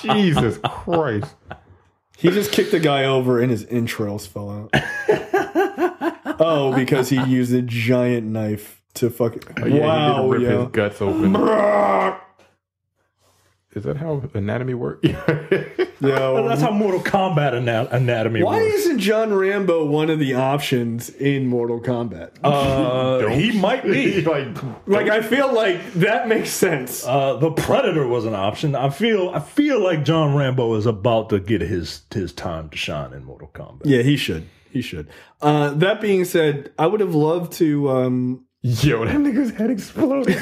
Jesus Christ. He just kicked a guy over and his entrails fell out. Oh, because he used a giant knife to fucking... Wow, he did rip yo. his guts open. Is that how anatomy works? Yo. That's how Mortal Kombat anatomy Why works. isn't John Rambo one of the options in Mortal Kombat? He might be. Like, I feel like that makes sense. The Predator was an option. I feel like John Rambo is about to get his time to shine in Mortal Kombat. Yeah, he should. He should. That being said, I would have loved to... Yo, that nigga's head exploded.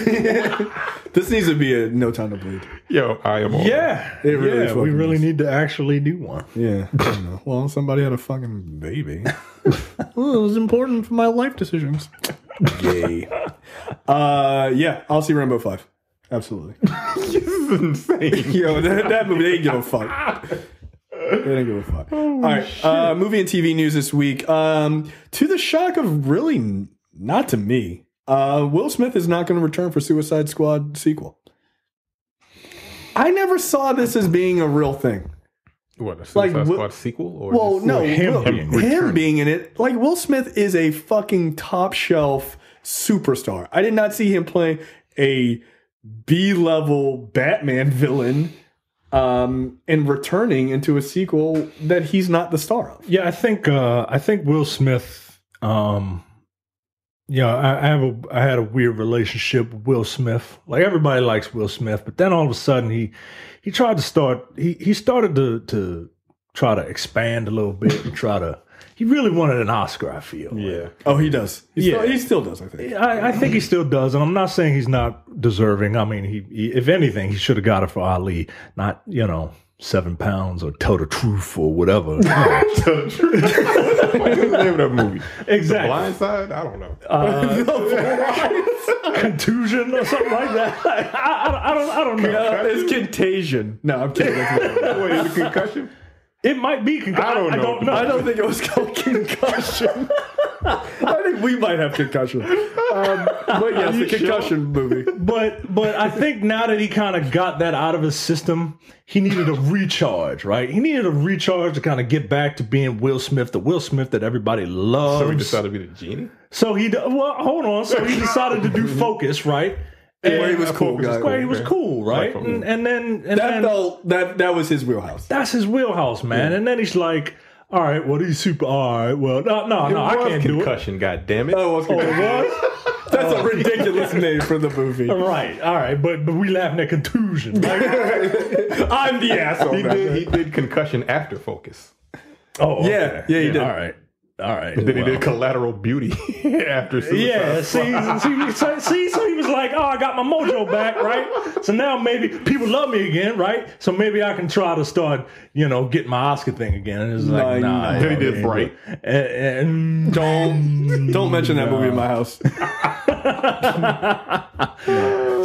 This needs to be a No Time to Bleed. Yo, I am all Yeah, It really we fucking really is. need to actually do one. Yeah. I don't know. Well, somebody had a fucking baby. Well, it was important for my life decisions. Gay. Yeah, I'll see Rambo 5. Absolutely. This is insane. Yo, that movie, they didn't give a fuck. They didn't give a fuck. All right. Movie and TV news this week. To the shock of really not to me, Will Smith is not going to return for Suicide Squad sequel. I never saw this as being a real thing. What, a Suicide Squad sequel? Or Well, just no, him being in it. Like, Will Smith is a fucking top shelf superstar. I did not see him play a B-level Batman villain and returning into a sequel that he's not the star of. Yeah, I think Will Smith. I had a weird relationship with Will Smith. Like, everybody likes Will Smith, but then all of a sudden he tried to start. He started to try to expand a little bit and he really wanted an Oscar, I feel. Yeah. Oh, he does. Yeah. He still does, I think. I think he still does, and I'm not saying he's not deserving. I mean, he if anything, he should have got it for Ali, not 7 pounds or Tell the Truth or whatever. What's the name of that movie? Exactly. The Blind Side? I don't know. Contusion or something like that. I don't know. It's Contagion. No, I'm kidding. Wait, is it Concussion? It might be concussion. I don't know. I don't think it was called Concussion. I think we might have Concussion. But yes, the Concussion movie. But I think now that he kind of got that out of his system, he needed a recharge, right? He needed a recharge to kind of get back to being Will Smith, the Will Smith that everybody loves. So he decided to be the genie? So hold on. So he decided to do Focus, right? Where he was cool, Focus is guy. Where he was cool, right? Like, And then That was his wheelhouse. that's his wheelhouse, man. And then he's like, All right, well, these super. All right, well, no, I can't do it. Concussion, goddammit. Oh, it was? That's a ridiculous name for the movie. Right, all right, but we laughing at contusion. Right? I'm the asshole. He did concussion after Focus. Oh, okay. Yeah, he did. All right. Then he did Collateral Beauty after Suicide Yeah, see, so he was like, oh, I got my mojo back, right? So now maybe people love me again, right? So maybe I can try to start, getting my Oscar thing again. And it's like, nah. Then he did Bright. And Don't mention that movie in my house.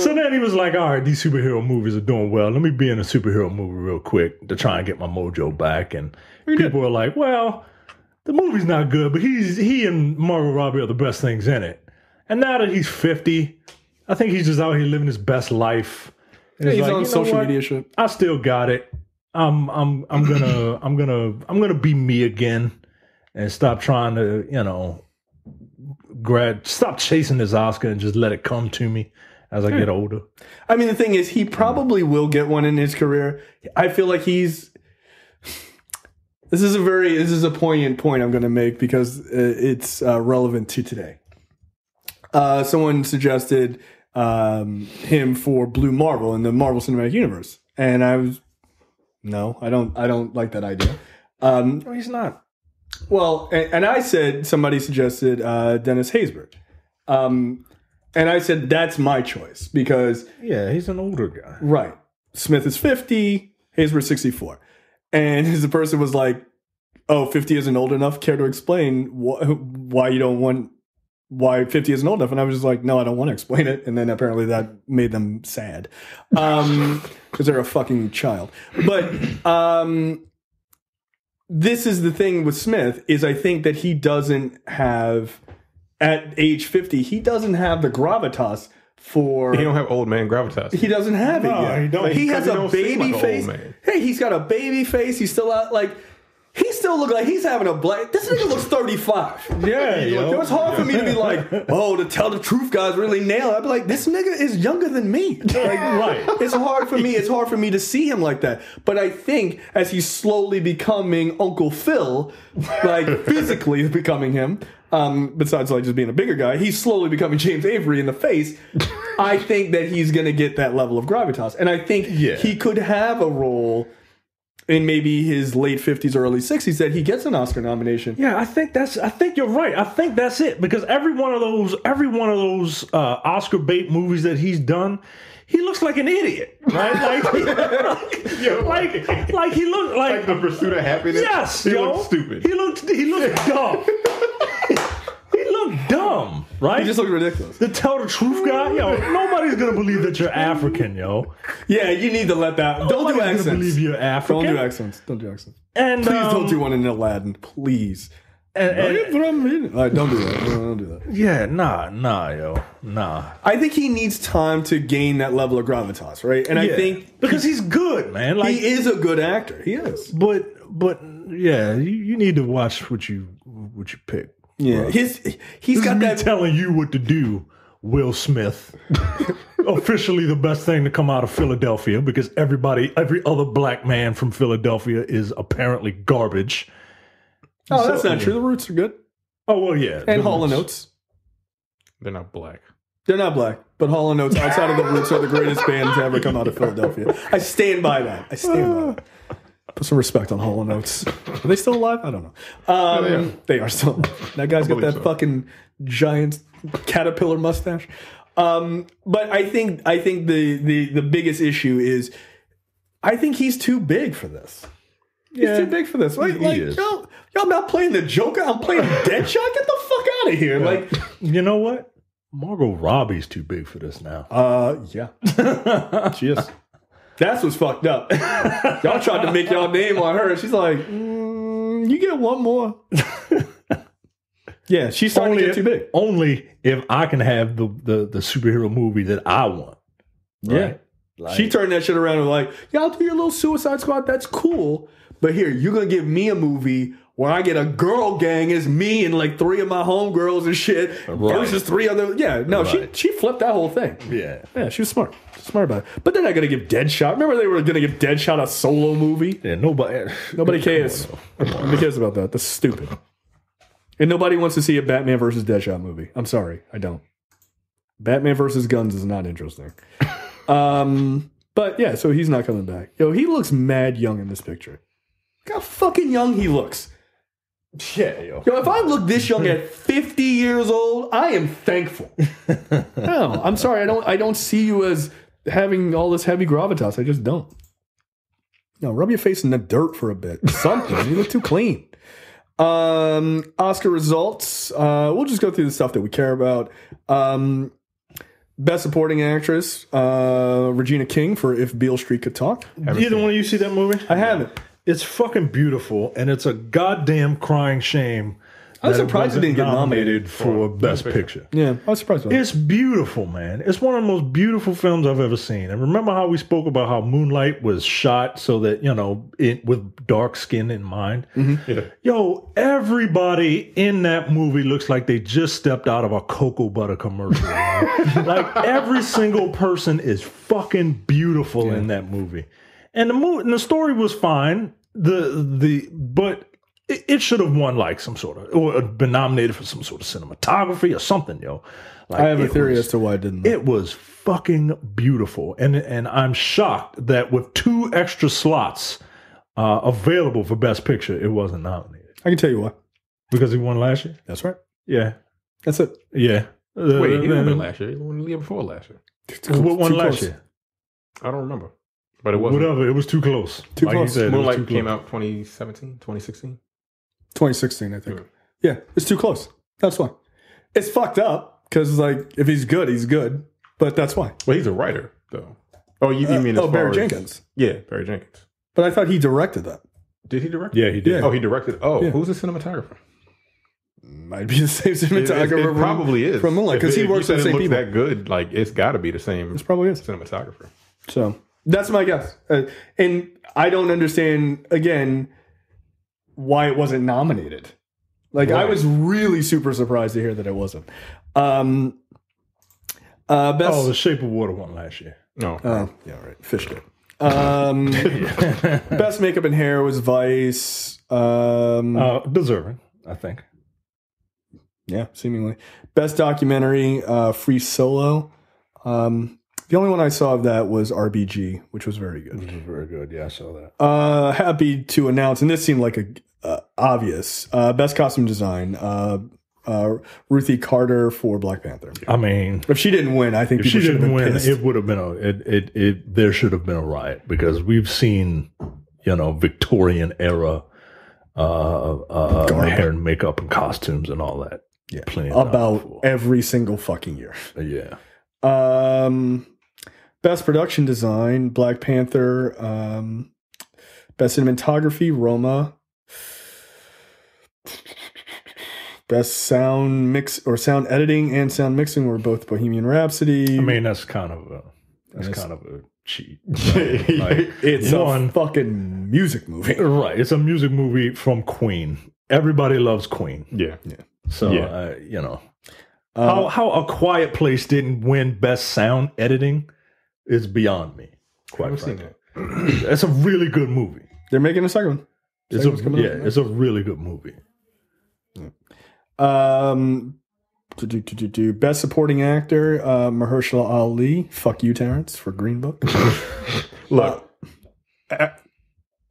So then he was like, all right, these superhero movies are doing well. Let me be in a superhero movie real quick to try and get my mojo back. And people were like, well, the movie's not good, but he and Margot Robbie are the best things in it. And now that he's 50, I think he's just out here living his best life. And Yeah, he's like, on social media shit. I still got it. I'm gonna be me again and stop trying to, stop chasing this Oscar and just let it come to me as I get older. I mean, the thing is, he probably will get one in his career. I feel like This is a poignant point I'm going to make because it's relevant to today. Someone suggested him for Blue Marvel in the Marvel Cinematic Universe, and I was, no, I don't like that idea. No, he's not. Well, and I said somebody suggested Dennis Haysbert, and I said that's my choice because He's an older guy, right? Smith is 50, Haysbert 64. And the person was like, oh, 50 isn't old enough. Care to explain why you don't want, why 50 isn't old enough? And I was just like, no, I don't want to explain it. And then apparently that made them sad. Because they're a fucking child. But this is the thing with Smith, is I think that he doesn't have, at age 50, he doesn't have the gravitas for... He don't have old man gravitas. He doesn't have it yet. He don't. He has a don't seem baby like an face. old man. Hey, he's got a baby face. He's still out, like... He still look like he's having a black... This nigga looks 35. Yeah, It was hard for me to be like, oh, to tell the truth, guys, really nail it. I'd be like, this nigga is younger than me. Like, Right. It's hard for me. It's hard for me to see him like that. But I think as he's slowly becoming Uncle Phil, like physically becoming him, besides like just being a bigger guy, he's slowly becoming James Avery in the face. I think that he's going to get that level of gravitas. And I think he could have a role in maybe his late 50s or early 60s that he gets an Oscar nomination. Yeah, I think you're right. I think that's it, because every one of those Oscar bait movies that he's done, he looks like an idiot, right? Like he looked like The Pursuit of Happiness. Yes, he looked stupid. He looked dumb. He looked dumb, right? He just looked ridiculous. The tell the truth guy, nobody's gonna believe that you're African, yo. Yeah, you need to let that. Don't do Nobody's accents. gonna believe you're African. Don't do accents. Don't do accents. And Please don't do one in Aladdin. Please. Don't do that. Don't do that. Yeah, nah, yo, nah. I think he needs time to gain that level of gravitas, right? And I think because he's good, man. Like, he is a good actor. He is. but yeah, you need to watch what you pick. Yeah, bro. he's This got is me that. telling you what to do, Will Smith. Officially the best thing to come out of Philadelphia, because every other black man from Philadelphia is apparently garbage. Oh, that's not true. The Roots are good, Oh, well, yeah. and Hall and Oates. They're not black. They're not black, but Hall and Oates, outside of the Roots, are the greatest band to ever come out of Philadelphia. I stand by that. I stand by that. Put some respect on Hall and Oates. Are they still alive? I don't know. They are still alive. That guy's got that fucking giant caterpillar mustache. But I think the biggest issue is I think he's too big for this. He's too big for this. Like y'all not playing the Joker. I'm playing Deadshot. Get the fuck out of here. Yeah. Like, you know what? Margot Robbie's too big for this now. Yeah. She is. That's what's fucked up. Y'all tried to make y'all name on her. She's like, you get one more. Yeah, she's starting to get too big. Only if I can have the superhero movie that I want. Right? Yeah. She turned that shit around and was like, y'all do your little Suicide Squad. That's cool. But here, you're going to give me a movie When I get a girl gang, it's me and like 3 of my homegirls and shit versus 3 other. Yeah, no, she flipped that whole thing. Yeah, she was smart. Smart about it. But they're not going to give Deadshot. Remember they were going to give Deadshot a solo movie? Yeah, nobody cares. Nobody cares about that. That's stupid. And nobody wants to see a Batman versus Deadshot movie. I'm sorry, I don't. Batman versus guns is not interesting. But yeah, so he's not coming back. Yo, he looks mad young in this picture. Look how fucking young he looks. Yeah, yo. Yo, if I look this young at 50 years old, I am thankful. No, I'm sorry. I don't see you as having all this heavy gravitas. I just don't. No, rub your face in the dirt for a bit. Something. You look too clean. Oscar results. We'll just go through the stuff that we care about. Best Supporting Actress, Regina King for If Beale Street Could Talk. Either one of you see that movie? I haven't. It's fucking beautiful, and it's a goddamn crying shame. I'm surprised it didn't get nominated for Best Picture. Yeah, I was surprised about it. It's beautiful, man. It's one of the most beautiful films I've ever seen. And remember how we spoke about how Moonlight was shot so that, with dark skin in mind? Mm-hmm. Yeah. Yo, everybody in that movie looks like they just stepped out of a cocoa butter commercial. Like, every single person is fucking beautiful in that movie. And the story was fine. But it should have won like some sort of, or been nominated for some sort of cinematography or something, yo. Like, I have a theory as to why it didn't. It was fucking beautiful, and I'm shocked that with 2 extra slots available for Best Picture, it wasn't nominated. I can tell you why. Because he won last year. That's right. Yeah, that's it. Yeah. Wait, he didn't win last year. He won the year before last year. What won last year? I don't remember. But it wasn't. Whatever. It was too close. Too close. Moonlight came out 2017, 2016. 2016, I think. Yeah, it's too close. That's why. It's fucked up because, like, if he's good, he's good. But that's why. Well, he's a writer, though. Oh, you mean as Barry Jenkins? Yeah, Barry Jenkins. But I thought he directed that. Did he direct? Yeah, he did. Yeah. Oh, he directed. Oh, who's the cinematographer? Might be the same cinematographer. It probably is from Moonlight because he works with the same people. That good, like it's got to be the same. It probably is cinematographer. So that's my guess, and I don't understand again why it wasn't nominated. Like I was really super surprised to hear that it wasn't. Best. The Shape of Water won last year. No. Yeah, right. Fish did. Best makeup and hair was Vice. Deserving, I think. Yeah, seemingly. Best documentary, Free Solo. The only one I saw of that was RBG, which was very good. Which was very good. Yeah, I saw that. Happy to announce, and this seemed like a obvious. Best costume design, Ruthie Carter for Black Panther. I mean, if she didn't win, I think if she didn't win, pissed. it would have been there should have been a riot because we've seen, Victorian era hair and makeup and costumes and all that. Yeah, about every single fucking year. Yeah. Best production design, Black Panther. Best cinematography, Roma. Best sound mix or sound editing and sound mixing were both Bohemian Rhapsody. I mean, that's kind of a cheat. Like, it's a fucking music movie, right? It's a music movie from Queen. Everybody loves Queen. Yeah. So how A Quiet Place didn't win Best Sound Editing is beyond me. Quite frankly, it's a really good movie. They're making a second one. It's a really good movie. Best supporting actor, Mahershala Ali. Fuck you, Terrence, for Green Book. Look,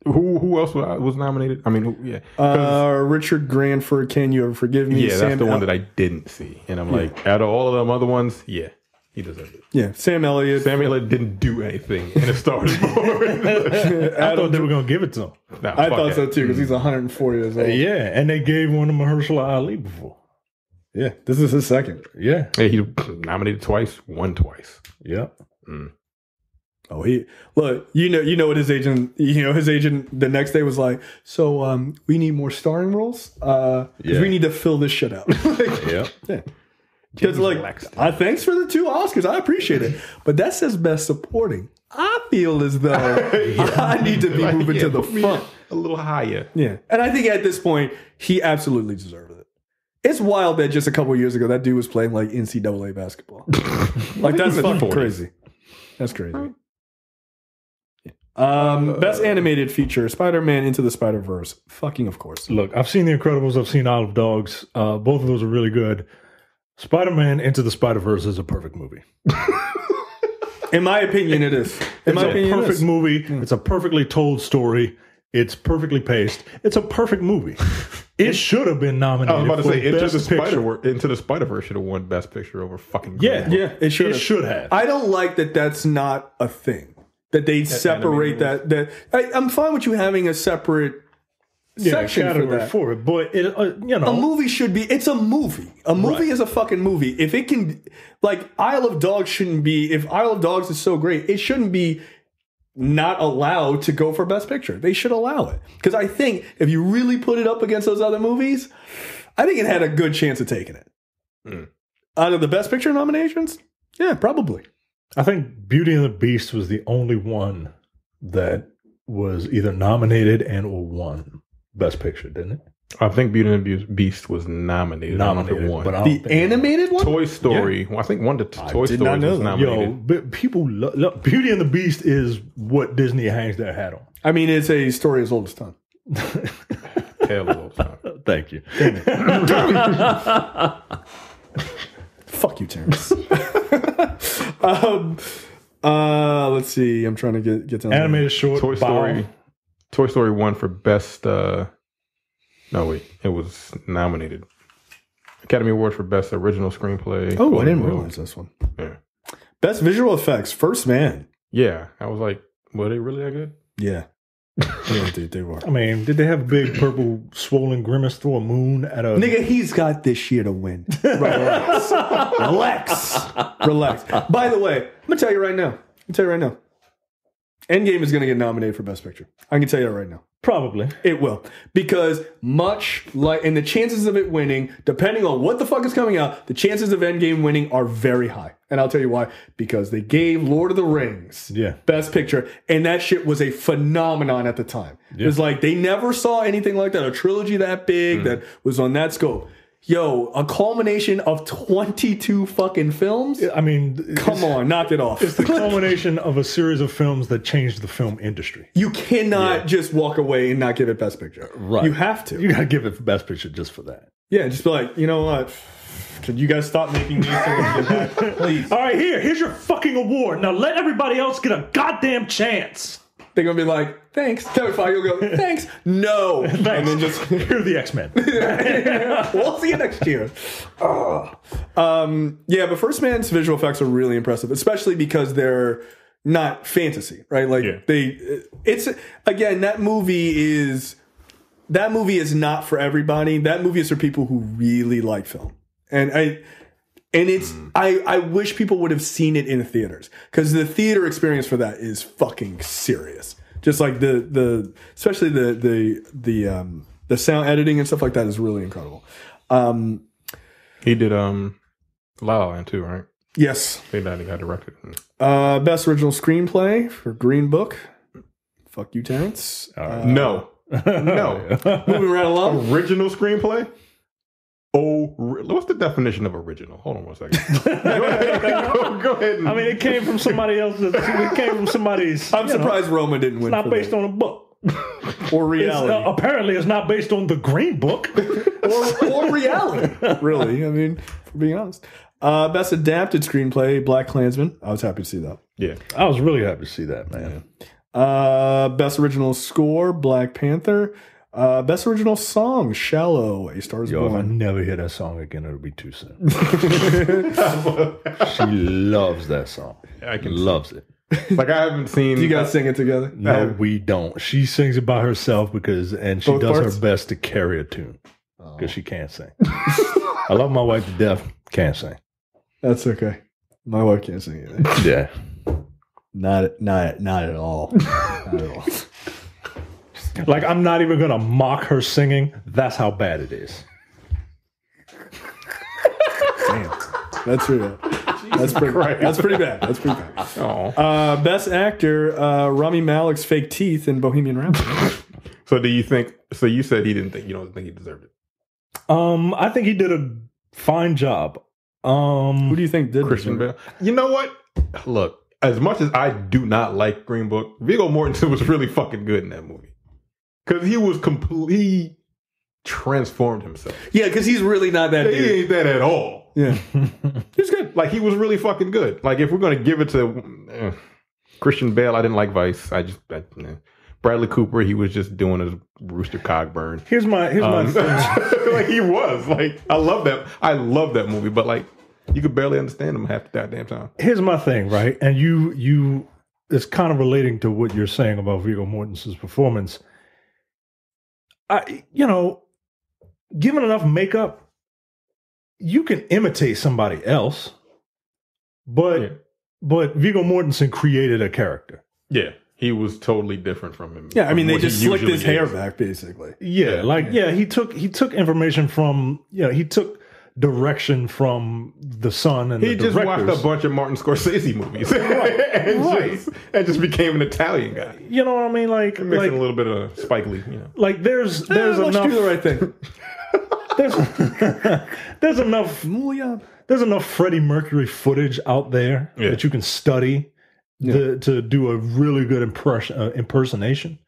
who else was nominated? I mean, Richard Grant for Can You Ever Forgive Me? Yeah, that's the one that I didn't see, and I'm like, out of all of them other ones, he deserved it. Yeah, Sam Elliott. Sam Elliott didn't do anything in a Star Wars. I thought they were going to give it to him. Nah, I thought so too because he's 104 years old. Yeah, and they gave one to Mahershala Ali before. Yeah, this is his second. Yeah, he nominated twice, won twice. Yeah. Oh, you know what his agent. His agent the next day was like, so we need more starring roles because we need to fill this shit out. Yeah. Because thanks for the 2 Oscars, I appreciate it. But that says best supporting. I feel as though I need to be moving to the front. A little higher. Yeah. And I think at this point, he absolutely deserved it. It's wild that just a couple of years ago, that dude was playing like NCAA basketball. Like, that's fucking crazy. That's crazy. Best animated feature, Spider-Man Into the Spider-Verse. Fucking of course. Look, I've seen The Incredibles. I've seen Isle of Dogs. Both of those are really good. Spider-Man Into the Spider-Verse is a perfect movie. In my opinion, it is. It's a perfect movie. It's a perfectly told story. It's perfectly paced. It's a perfect movie. It should have been nominated. I was about to say, Into the Spider-Verse should have won Best Picture over fucking Green Book. It should have. I don't like that that's not a thing. That they separate that. I'm fine with you having a separate section for it. But, a movie should be, it's a movie. A movie is a fucking movie. If it can, like, Isle of Dogs shouldn't be, if Isle of Dogs is so great, it shouldn't be not allowed to go for Best Picture. They should allow it. Because I think if you really put it up against those other movies, I think it had a good chance of taking it. Out of the Best Picture nominations? Yeah, probably. I think Beauty and the Beast was the only one that was either nominated and or won Best Picture, didn't it? I think Beauty and the Beast was nominated one. But the animated one? Toy Story. Yeah. Well, I think one of the Toy Stories was nominated. Yo, people love Beauty and the Beast is what Disney hangs their hat on. I mean, it's a story as old as time. Tale as old as time. Thank you. Fuck you, Terrence. Let's see. I'm trying to get down animated short. Toy Story won for best. No, wait. It was nominated. Academy Award for best original screenplay. Oh, I didn't realize this one. Yeah. Best visual effects. First Man. Yeah, I was like, were they really that good? Yeah. Yeah, dude, they were. I mean, did they have a big purple swollen grimace through a moon at a... Nigga, he's got this year to win. Relax. Relax. By the way, I'm going to tell you right now. Endgame is going to get nominated for Best Picture. I can tell you that right now. Probably. It will. Because much like... And the chances of it winning, depending on what the fuck is coming out, the chances of Endgame winning are very high. And I'll tell you why. Because they gave Lord of the Rings Best Picture, and that shit was a phenomenon at the time. Yeah. It was like, they never saw anything like that. A trilogy that big that was on that scope. Yo, a culmination of 22 fucking films? I mean... Come on, knock it off. It's the culmination of a series of films that changed the film industry. You cannot just walk away and not give it Best Picture. Right. You have to. You gotta give it Best Picture just for that. Yeah, just be like, you know what? Could you guys stop making these things? Please. All right, here's your fucking award. Now let everybody else get a goddamn chance. They're going to be like, thanks. Kevin Feige will go, thanks. No. Thanks. And then just... Here are the X-Men. We'll see you next year. Yeah, but First Man's visual effects are really impressive, especially because they're not fantasy, right? Like, it's... Again, that movie is not for everybody. That movie is for people who really like film. I wish people would have seen it in theaters, because the theater experience for that is fucking serious. Just like especially the sound editing and stuff like that is really incredible. He did La La Land too, right? Yes. He got directed. Best original screenplay for Green Book. Fuck you, Terrence. No. Moving right along. Original screenplay. What's the definition of original? Hold on one second. Go ahead. I mean, it came from somebody else's. It came from somebody's. I'm surprised Roma didn't win. It's not based on a book or reality. Apparently, it's not based on the Green Book or reality. Really, I mean, for being honest. Best adapted screenplay, Black Klansman. I was happy to see that. Yeah, I was really happy to see that, man. Best original score, Black Panther. Best original song, Shallow, A Star Is Born. If I never hear that song again, it'll be too soon. She loves that song. Loves it. Like, I haven't seen... Do you guys sing it together? No, we don't. She sings it by herself and she does her best to carry a tune because she can't sing. I love my wife to death. Can't sing. That's okay. My wife can't sing either. Yeah. Not at all. Not at all. Like, I'm not even going to mock her singing. That's how bad it is. Damn. That's real. That's pretty bad. That's pretty bad. Oh. Best actor, Rami Malek's fake teeth in Bohemian Rhapsody. So do you think? So you said you don't think he deserved it. I think he did a fine job. Who do you think did Christian Bale? You know what? Look, as much as I do not like Green Book, Viggo Mortensen was really fucking good in that movie because he transformed himself. Yeah, because he's really not that. He ain't that at all. Yeah, he's good. Like he was really fucking good. Like if we're gonna give it to Christian Bale, I didn't like Vice. Bradley Cooper, he was just doing his Rooster Cogburn. Here's my thing. Like he was like, I love that movie, but like you could barely understand him half the goddamn time. Here's my thing, right? And you it's kind of relating to what you're saying about Viggo Mortensen's performance. Given enough makeup, you can imitate somebody else, but Viggo Mortensen created a character. Yeah. He was totally different from him. Yeah, I mean, they just slicked his hair back, basically. Yeah, he took information from, he took direction from the son and he the just directors. watched a bunch of Martin Scorsese movies and just became an Italian guy. You know what I mean? Like mixing a little bit of Spike Lee. You know, like there's let's enough. do the right thing. There's enough Freddie Mercury footage out there that you can study. To do a really good impersonation.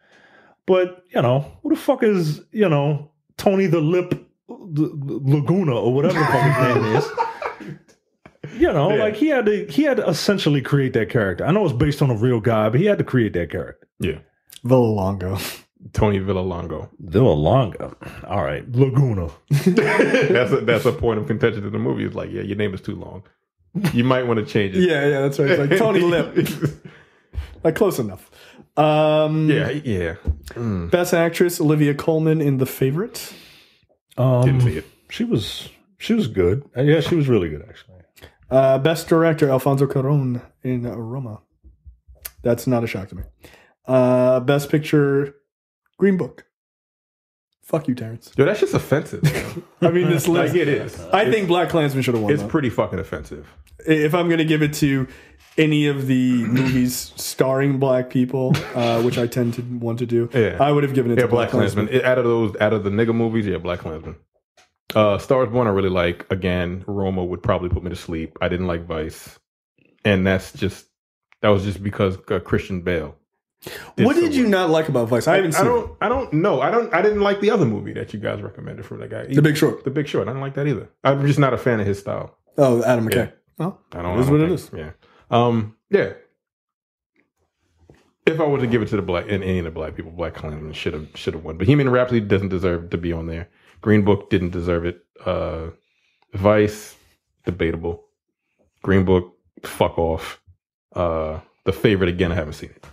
But, who the fuck is, Tony the Laguna or whatever the fuck his name is? Like he had to essentially create that character. I know it's based on a real guy, but he had to create that character. Yeah. Villalongo. Tony Villalongo. All right. Laguna. That's a point of contention in the movie. It's like, yeah, your name is too long. You might want to change it. Yeah, that's right. It's like Tony Lip. Like close enough. Yeah. Best actress, Olivia Colman in The Favorite. Didn't see it. She was good. Yeah, she was really good actually. Best director, Alfonso Cuarón in Roma. That's not a shock to me. Best picture, Green Book. Fuck you, Terrence. Yo, that's just offensive. I mean, this list. Like it is. I think Black Klansman should have won. It's pretty fucking offensive. If I'm going to give it to any of the movies starring black people, which I tend to want to do, I would have given it to Black Klansman. Out of the nigga movies, Black Klansman. Star is Born, I really like. Again, Roma would probably put me to sleep. I didn't like Vice, and that was just because Christian Bale. What did you not like about Vice? I haven't seen it. I don't know. I didn't like the other movie that you guys recommended from that guy. The Big Short. The Big Short. I didn't like that either. I'm just not a fan of his style. Oh, Adam McKay. Yeah. Well, it is. Yeah. Yeah. If I were to give it to any of the black people, Black Klansman should have won. Bohemian Rhapsody doesn't deserve to be on there. Green Book didn't deserve it. Vice, debatable. Green Book, fuck off. The Favorite, again, I haven't seen it.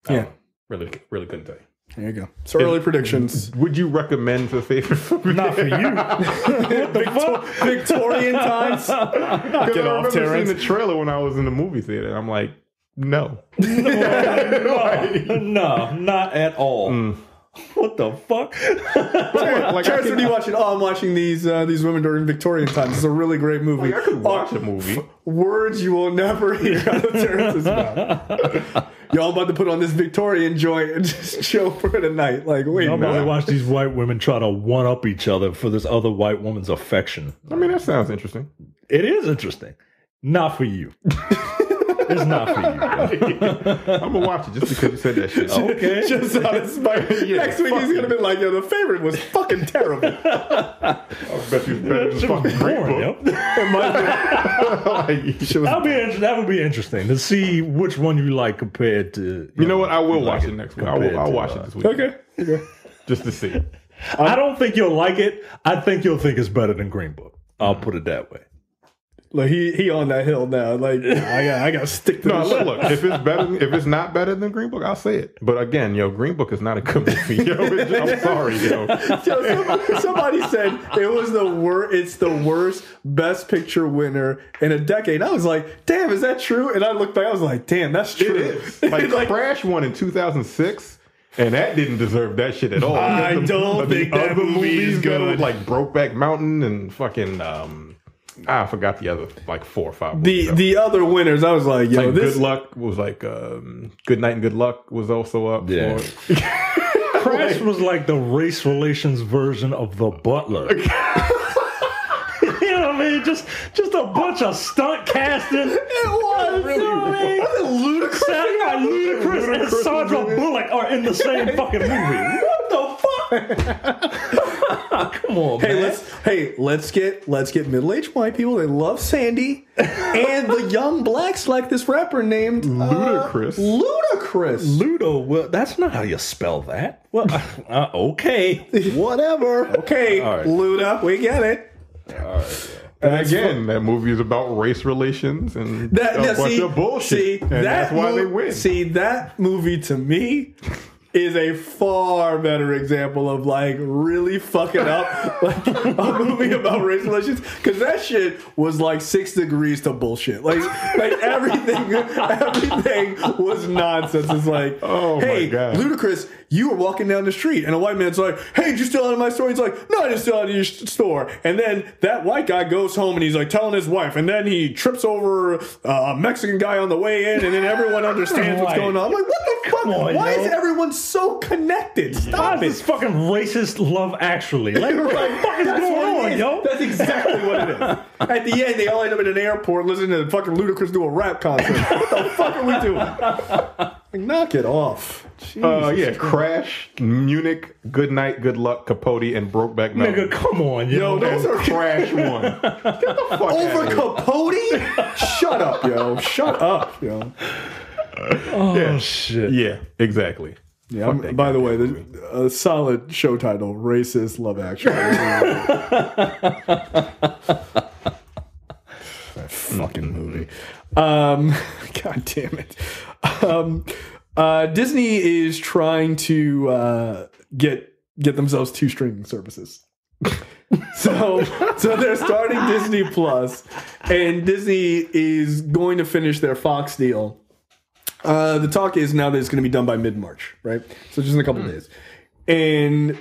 Yeah. Really couldn't tell you. There you go. So early predictions. Would you recommend The Favorite? Not for you. What the fuck? Victorian times? Knock it I off, remember Terrence. seeing the trailer when I was in the movie theater. I'm like, no. No, not at all. What the fuck? Terrence, what are you watching? Oh, I'm watching these women during Victorian times. It's a really great movie. Like, I could watch a movie. Words you will never hear out of Terrence is about. Y'all about to put on this Victorian joint and just chill for the night. Like, wait, I'm about to watch these white women try to one-up each other for this other white woman's affection. I mean, that sounds interesting. It is interesting. Not for you. It's not for you. I'm gonna watch it just because you said that shit. Okay. Just on his spine. Next week he's gonna be like, yo, The Favorite was fucking terrible. I bet you better than fucking Green Book. That would be interesting to see which one you like compared to. You know what? I will watch it next week. I'll watch it this week. Okay. Just to see. I don't think you'll like it. I think you'll think it's better than Green Book. I'll put it that way. Like he on that hill now. Like I got to stick to this. Look. If it's not better than Green Book, I'll say it. But again, Green Book is not a good movie. I'm sorry, Somebody said it was the worst. It's the worst Best Picture winner in a decade. I was like, damn, is that true? And I looked back. I was like, damn, that's true. It is. Like Crash won in 2006. And that didn't deserve that shit at all. I don't think that movie is good. Like Brokeback Mountain and fucking I forgot the other like 4 or 5. The other winners, I was like, yo, like this Good Luck was like Good Night and Good Luck was also up. Yeah. For Crash was like the race relations version of The Butler. You know what I mean? Just a bunch of stunt casting. it was Really? was it Ludacris? Ludacris and Sandra Bullock are in the same fucking movie. What the fuck? Come on, man. Let's get middle-aged white people. They love Sandy and the young blacks like this rapper named Ludacris. Ludacris. Ludo, well, that's not how you spell that. Well, okay. Whatever. Okay, All right. Luda, we get it. All right. And again, that movie is about race relations and a bunch of bullshit. And that's why they win. See, that movie to me is a far better example of like really fucking up like a movie about race relations, because that shit was like 6 degrees to bullshit. Like everything was nonsense. It's like, Oh, hey, my God. Ludacris, you were walking down the street and a white man's like, hey, did you steal out of my store? He's like, no, I didn't steal out of your store. And then that white guy goes home and he's like telling his wife, and then he trips over a Mexican guy on the way in, and then everyone understands what's going on. I'm like, what the fuck? Why is everyone so connected? Stop Why is this fucking racist Love Actually? Like, what the fuck is going on, yo? That's exactly what it is. At the end, they all end up in an airport listening to fucking Ludacris do a rap concert. What the fuck are we doing? Like, knock it off. Yeah, Crash, Munich, Good Night, Good Luck, Capote, and Brokeback Mountain. Nigga, come on, yo. Those are Crash one. Get the fuck over out of Capote? Shut up, yo. Shut up, yo. Oh, shit. Yeah, exactly. Yeah, by the way, a solid show title, Racist Love Actually. That fucking movie. God damn it. Disney is trying to get themselves 2 streaming services. So they're starting Disney Plus, and Disney is going to finish their Fox deal. The talk is now that it's going to be done by mid-March, right? So just in a couple days. And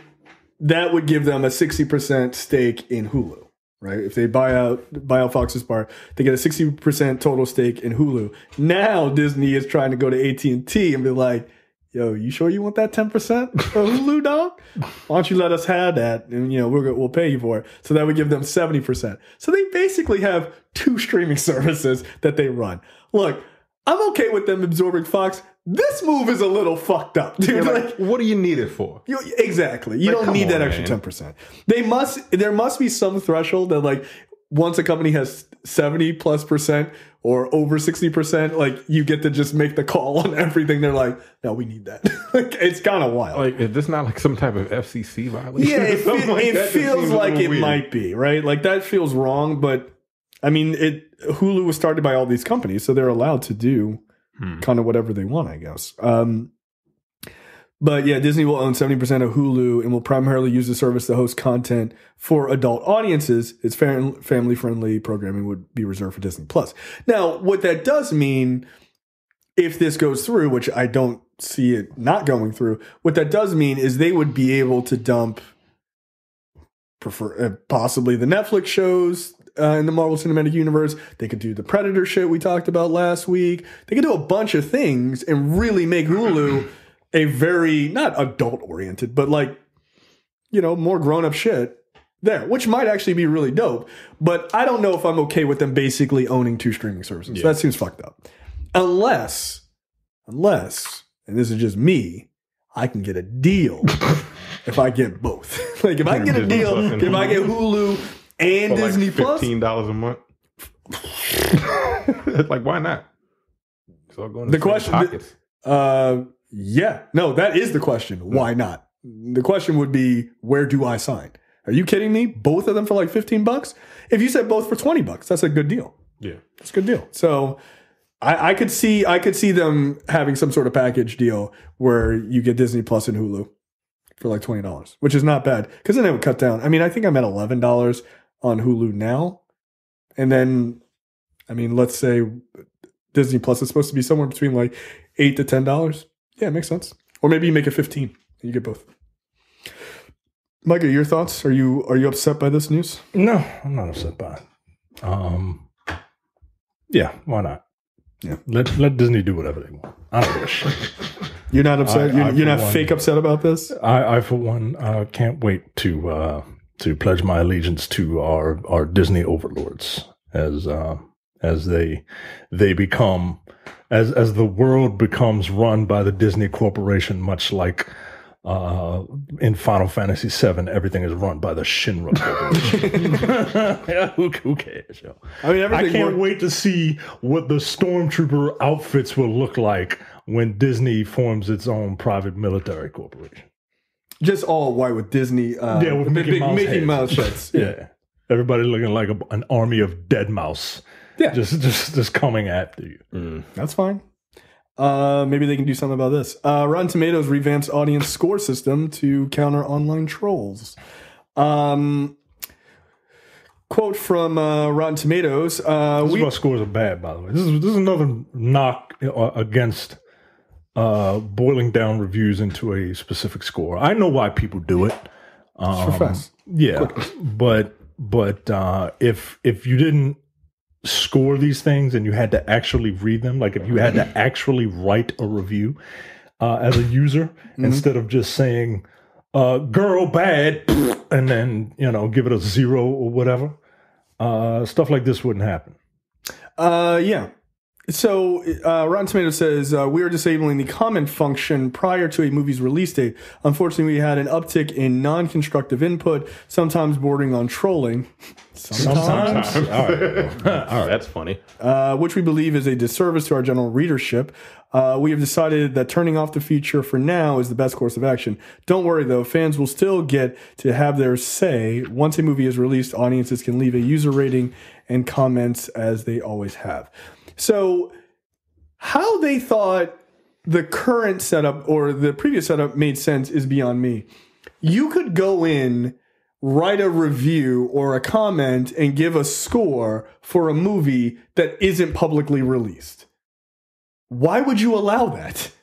that would give them a 60% stake in Hulu, right? If they buy out Fox's part, they get a 60% total stake in Hulu. Now Disney is trying to go to AT&T and be like, yo, you sure you want that 10% of Hulu, dog? Why don't you let us have that? And, we'll pay you for it. So that would give them 70%. So they basically have 2 streaming services that they run. Look, I'm okay with them absorbing Fox. This move is a little fucked up, dude. Like, what do you need it for? Exactly. You don't need that extra 10%. There must be some threshold that, like, once a company has 70+% or over 60%, like, you get to just make the call on everything. They're like, no, we need that. Like, it's kind of wild. Like, is this not like some type of FCC violation? Yeah, it feels like it weird. might be, right? Like, that feels wrong, but I mean, Hulu was started by all these companies, so they're allowed to do kind of whatever they want, I guess. But yeah, Disney will own 70% of Hulu and will primarily use the service to host content for adult audiences. Its family-friendly programming would be reserved for Disney Plus. Now, what that does mean, if this goes through, which I don't see it not going through, what that does mean is they would be able to dump possibly the Netflix shows in the Marvel Cinematic Universe. They could do the Predator shit we talked about last week. They could do a bunch of things and really make Hulu a very, not adult oriented, but like, more grown up shit there, which might actually be really dope. But I don't know if I'm okay with them basically owning 2 streaming services. Yeah. That seems fucked up. Unless, and this is just me, I can get a deal if I get both. Like, if I get a deal, if I get Hulu and for Disney like Plus, $15 a month. Like, why not? It's all going to the question. pockets. Yeah, no, that is the question. Why not? The question would be, where do I sign? Are you kidding me? Both of them for like $15? If you said both for $20, that's a good deal. Yeah, that's a good deal. So I could see them having some sort of package deal where you get Disney Plus and Hulu for like $20, which is not bad, because then it would cut down. I mean, I think I'm at $11 on Hulu now, and then, I mean, let's say Disney Plus is supposed to be somewhere between like $8 to $10. Yeah, it makes sense. Or maybe you make it 15 and you get both. Micah, your thoughts? Are you upset by this news? No, I'm not upset by it. Yeah, why not? Yeah. Let Disney do whatever they want. I don't give a shit. You're not upset? You're not fake upset about this? I for one, can't wait to pledge my allegiance to our Disney overlords as they become, as the world becomes run by the Disney Corporation, much like in Final Fantasy VII, everything is run by the Shinra Corporation. Who cares, yo? I mean, I can't wait to see what the Stormtrooper outfits will look like when Disney forms its own private military corporation. Just all white with Disney. With Mickey Mouse heads. Yeah. Everybody looking like an army of dead mouse. Yeah. Just coming after you. That's fine. Maybe they can do something about this. Rotten Tomatoes revamps audience score system to counter online trolls. Quote from Rotten Tomatoes. This is why scores are bad, by the way. This is another knock against boiling down reviews into a specific score. I know why people do it. For fast. Yeah, but if you didn't score these things and you had to actually read them, like if you had to actually write a review as a user instead of just saying girl bad and then give it a 0 or whatever, stuff like this wouldn't happen. Yeah. So Rotten Tomatoes says we are disabling the comment function prior to a movie's release date. Unfortunately, we had an uptick in non-constructive input, sometimes bordering on trolling. Sometimes. All right. That's funny. Which we believe is a disservice to our general readership. We have decided that turning off the feature for now is the best course of action. Don't worry, though. Fans will still get to have their say. Once a movie is released, audiences can leave a user rating and comments as they always have. So how they thought the current setup or the previous setup made sense is beyond me. You could go in, write a review or a comment, and give a score for a movie that isn't publicly released. Why would you allow that?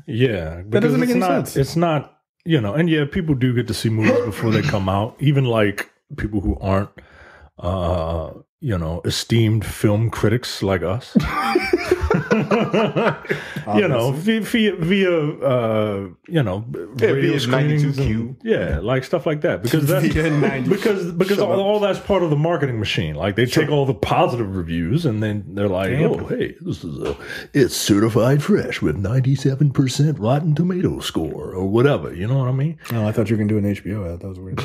Yeah. That doesn't make any sense. It's not, and yeah, people do get to see movies before they come out, even like people who aren't, esteemed film critics like us. Via radio screenings and, like stuff like that, because that's because all that's part of the marketing machine. Like they take all the positive reviews and then they're like, oh, hey, it's certified fresh with 97% Rotten Tomato score or whatever. You know what I mean? Oh, I thought you were gonna do an HBO ad. That was weird.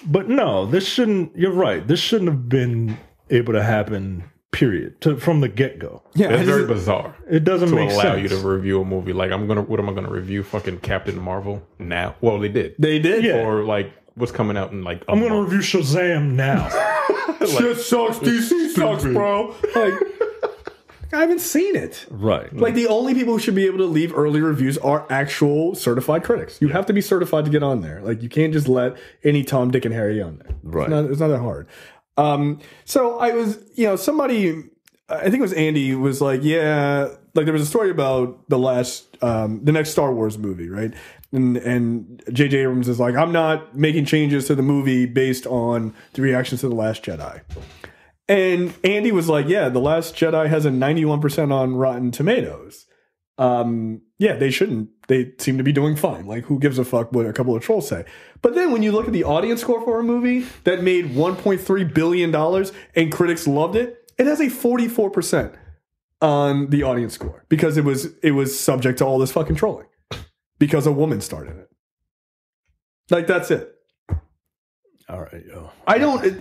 But no, this shouldn't. You're right. This shouldn't have been able to happen. Period. From the get go. Yeah, it's very bizarre. It doesn't make sense to allow you to review a movie. Like what am I gonna review? Fucking Captain Marvel now? Well, they did. Yeah. Or like what's coming out in like I'm gonna review Shazam now. Shit sucks. DC sucks, bro. Like, I haven't seen it. Right. Like the only people who should be able to leave early reviews are actual certified critics. You have to be certified to get on there. Like you can't just let any Tom, Dick, and Harry on there. Right. It's not that hard. So I was, somebody, I think it was Andy, was like, yeah, like there was a story about the next Star Wars movie, right? And J.J. Abrams is like, I'm not making changes to the movie based on the reactions to The Last Jedi. And Andy was like, yeah, The Last Jedi has a 91% on Rotten Tomatoes. Yeah, they shouldn't. They seem to be doing fine. Like, who gives a fuck what a couple of trolls say? But then when you look at the audience score for a movie that made $1.3 billion and critics loved it, it has a 44% on the audience score because it was subject to all this fucking trolling because a woman started it. Like, that's it. All right, yo.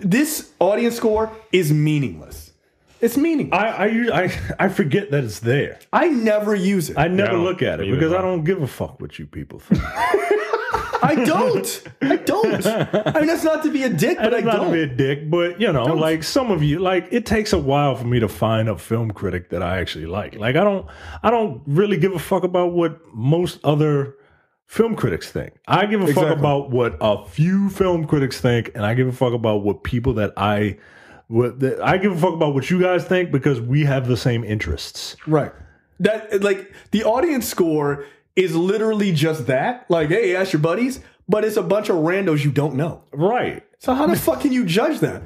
This audience score is meaningless. It's meaningless. I forget that it's there. I never use it. I never look at it because I don't give a fuck what you people think. I don't. I mean, that's not to be a dick, but I don't. Not to be a dick, but like some of you, like it takes a while for me to find a film critic that I actually like. Like I don't really give a fuck about what most other film critics think. I give a fuck about what a few film critics think, and I give a fuck about what people that I give a fuck about what you guys think because we have the same interests. Right. That, like, the audience score is literally just that. Like, hey, ask your buddies. but it's a bunch of randos you don't know. Right. So how the fuck can you judge that?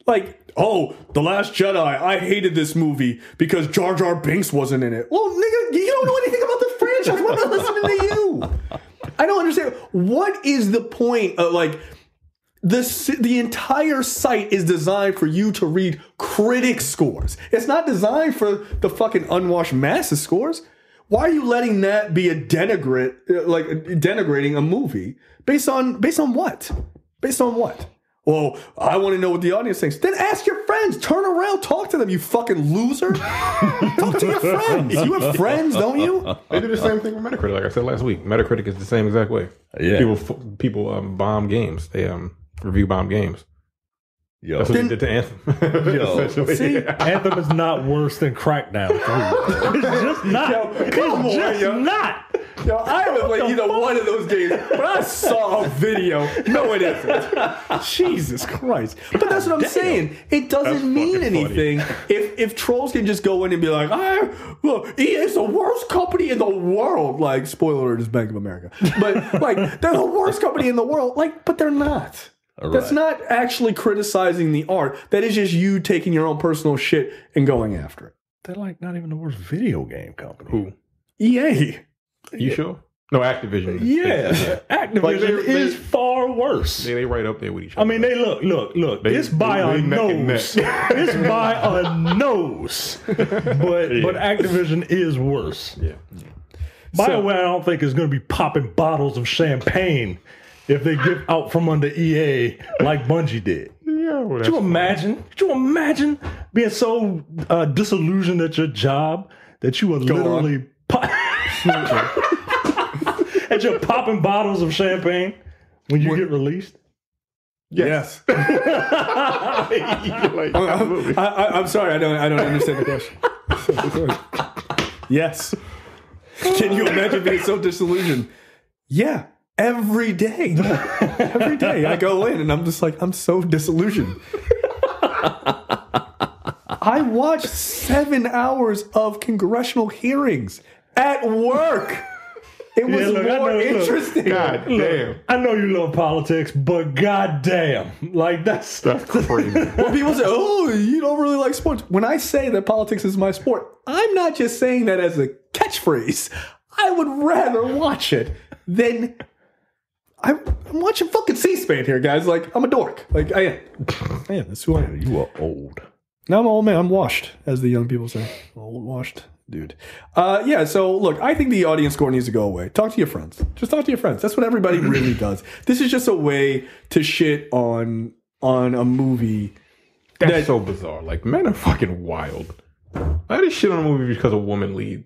Like, oh, The Last Jedi, I hated this movie because Jar Jar Binks wasn't in it. Well, nigga, you don't know anything about the franchise. Why am I listening to you? I don't understand. What is the point of, like, the entire site is designed for you to read critic scores. It's not designed for the fucking unwashed masses scores. Why are you letting that be denigrating a movie based on what? Based on what? Well, I want to know what the audience thinks. Then ask your friends. Turn around. Talk to them, you fucking loser. Talk to your friends. You have friends, don't you? They do the same thing with Metacritic. Like I said last week, Metacritic is the same exact way. Yeah. People bomb games. They review bomb games. Yo. That's what they did to Anthem. Yo. See, Anthem is not worse than Crackdown 3. It's just not. It's just not. Yo, I haven't played either one of those games, but I saw a video. No, it isn't. Jesus Christ. But that's what I'm saying. It doesn't mean anything if trolls can just go in and be like, EA is the worst company in the world. Like, spoiler alert is Bank of America. But, like, they're the worst company in the world. Like, but they're not. Right. That's not actually criticizing the art. That is just you taking your own personal shit and going after it. They're like not even the worst video game company. Who? EA. You sure? No, Activision. Yeah, Activision is far worse. They right up there with each other. I mean, they look. It's by a nose. It's by a nose. But Activision is worse. Yeah. BioWare, I don't think is going to be popping bottles of champagne if they get out from under EA like Bungie did. Yeah, well, Could you imagine being so disillusioned at your job that you were literally and you're popping bottles of champagne when you get released? Yes. I'm sorry, I don't understand the question. Yes. Can you imagine being so disillusioned? Yeah. Every day. Every day I go in and I'm just like, I'm so disillusioned. I watched 7 hours of congressional hearings at work. It was more interesting. God damn. I know you love politics, but god damn. Like, that's crazy. When people say, oh, you don't really like sports. When I say that politics is my sport, I'm not just saying that as a catchphrase. I would rather watch it than... I'm watching fucking C-SPAN here, guys. Like, I'm a dork. Like, I am. That's who I am. You are old. No, I'm an old man. I'm washed, as the young people say. Old, washed dude. Yeah, so, look, I think the audience score needs to go away. Talk to your friends. Just talk to your friends. That's what everybody really does. This is just a way to shit on a movie. That's so bizarre. Like, men are fucking wild. I just shit on a movie because a woman lead.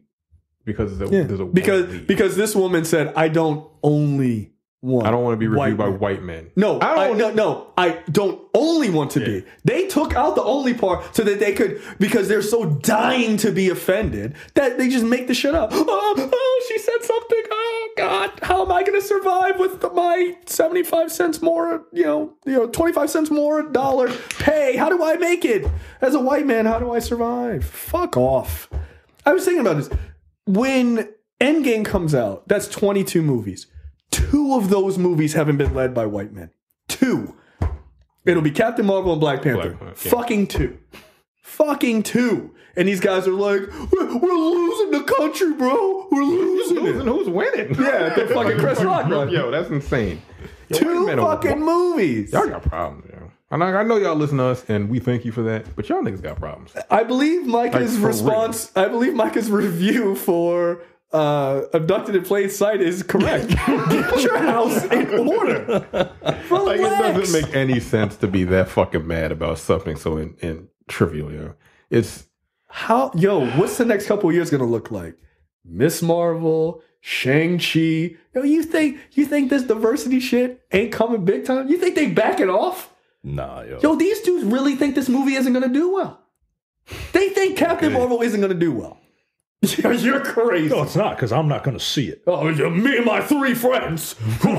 Because there's a woman lead. Because this woman said, I don't want to be reviewed by white men. No, I don't only want to be. They took out the only part so that they could, because they're so dying to be offended, that they just make the shit up. Oh, she said something. Oh, God, how am I going to survive with my 75 cents more, 25 cents more dollar pay? How do I make it? As a white man, how do I survive? Fuck off. I was thinking about this. When Endgame comes out, that's 22 movies. 2 of those movies haven't been led by white men. 2. It'll be Captain Marvel and Black Panther. Fucking 2. Fucking 2. And these guys are like, we're losing the country, bro. We're losing it. Who's winning? Yeah, they're fucking Chris Rock. Yo, that's insane. 2 fucking movies. Y'all got problems, yo. I know y'all listen to us, and we thank you for that, but y'all niggas got problems. I believe Micah's review for... abducted in plain sight is correct. Get your house in order. Like, it doesn't make any sense to be that fucking mad about something so in trivial. It's what's the next couple of years gonna look like? Miss Marvel, Shang-Chi. You think this diversity shit ain't coming big time? You think they back it off? Nah, yo. These dudes really think this movie isn't gonna do well. They think Captain Marvel isn't gonna do well. You're crazy. No, it's not, because I'm not going to see it. Oh, me and my 3 friends. We're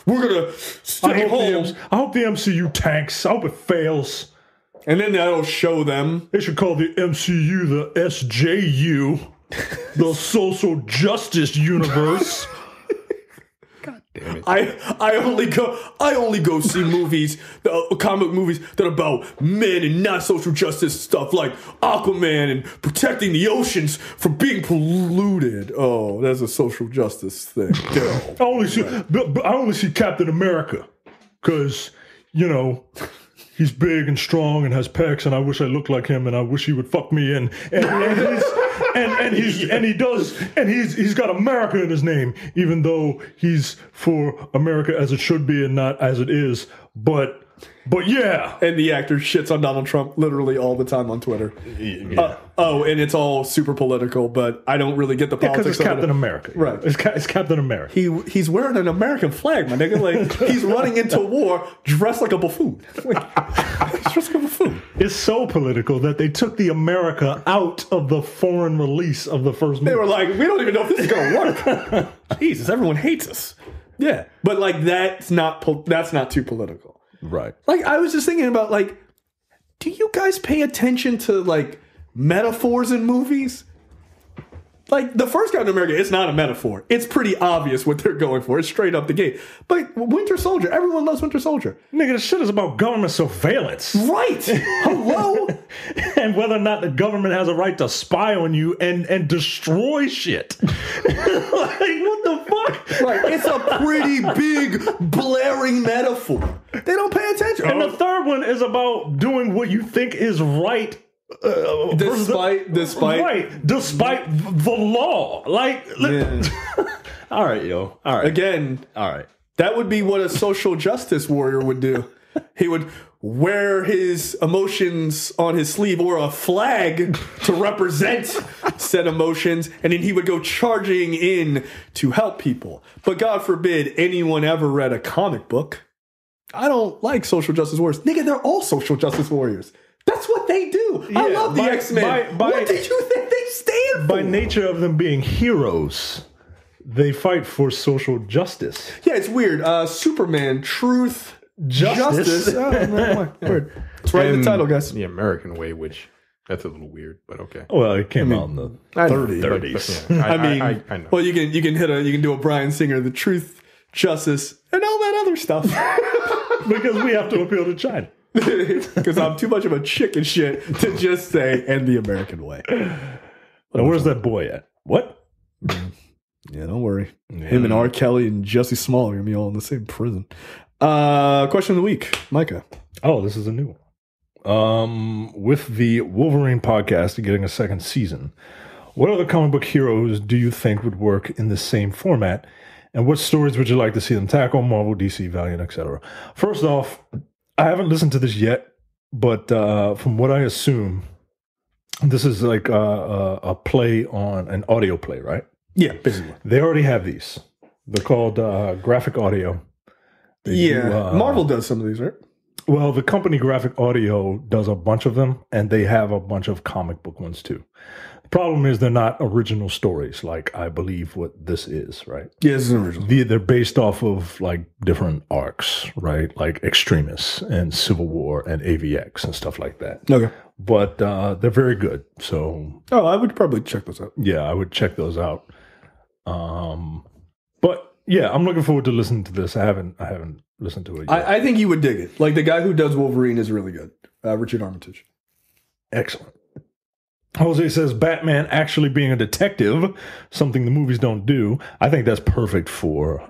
going to stay home. I hope the MCU tanks. I hope it fails. And then that'll show them. They should call the MCU the SJU. The Social Justice Universe. God damn it. I only go see movies, comic movies that are about men and not social justice stuff like Aquaman and protecting the oceans from being polluted. Oh, that's a social justice thing. I only see Captain America because, you know, he's big and strong and has pecs, and I wish I looked like him, and I wish he would fuck me. And he's got America in his name, even though he's for America as it should be and not as it is. But yeah. And the actor shits on Donald Trump literally all the time on Twitter. Yeah. And it's all super political, but I don't really get the politics. Because it's Captain America. Right. It's Captain America. He's wearing an American flag, my nigga. Like, he's running into war dressed like a buffoon. He's dressed like a buffoon. It's so political that they took the America out of the foreign release of the first movie. They were like, we don't even know if this is going to work. Jesus, everyone hates us. Yeah. But, like, that's not too political. Right. Like, I was just thinking about, like, do you guys pay attention to, like, metaphors in movies? Like, the first Captain America, it's not a metaphor. It's pretty obvious what they're going for. It's straight up the gate. But Winter Soldier, everyone loves Winter Soldier. Nigga, this shit is about government surveillance. Right. Hello? And whether or not the government has a right to spy on you and destroy shit. Like, what the fuck? Right. It's a pretty big, blaring metaphor. They don't pay attention. And the third one is about doing what you think is right. Despite the law. Like, yeah. All right, yo. All right. Again, all right. That would be what a social justice warrior would do. He would wear his emotions on his sleeve or a flag to represent said emotions, and then he would go charging in to help people. But God forbid anyone ever read a comic book. I don't like social justice warriors. Nigga, they're all social justice warriors. That's what they do. Yeah, I love the X-Men. What did you think they stand for? By nature of them being heroes, they fight for social justice. Yeah, it's weird. Superman, truth, justice. Oh, man, weird. It's right in the title, guys. The American way, which that's a little weird, but okay. Well, it came out in the 30s. Yeah, I know. Well, you can do a Bryan Singer, the truth, justice, and all that other stuff. Because we have to appeal to China. Because I'm too much of a chicken shit to just say, and the American way. Now, where's that boy at? What? Yeah, don't worry. Yeah. Him and R. Kelly and Jussie Smollett are going to be all in the same prison. Question of the week, Micah. Oh, this is a new one. With the Wolverine podcast getting a second season, what other comic book heroes do you think would work in the same format? And what stories would you like to see them tackle? Marvel, DC, Valiant, etc. First off, I haven't listened to this yet, but from what I assume, this is like a play on an audio play, right? Yeah, basically. They already have these. They're called graphic audio. Marvel does some of these, right? Well, the company Graphic Audio does a bunch of them, and they have a bunch of comic book ones too. The problem is they're not original stories, like I believe what this is, right? Yeah, this is original. They're based off of like different arcs, right? Like Extremis and Civil War and AVX and stuff like that. Okay. But they're very good. So I would probably check those out. Yeah, I would check those out. But yeah, I'm looking forward to listening to this. I haven't listened to it yet. I think you would dig it. Like the guy who does Wolverine is really good. Richard Armitage. Excellent. Jose says Batman actually being a detective, something the movies don't do. I think that's perfect for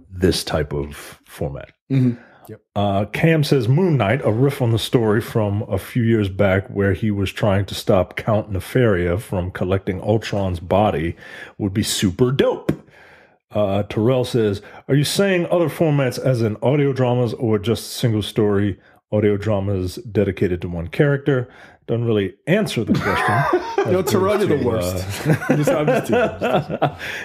this type of format. Mm-hmm. Yep. Cam says Moon Knight, a riff on the story from a few years back where he was trying to stop Count Nefaria from collecting Ultron's body, would be super dope. Terrell says, are you saying other formats as in audio dramas or just single story audio dramas dedicated to one character? Doesn't really answer the question. No, Terrell, you're the worst.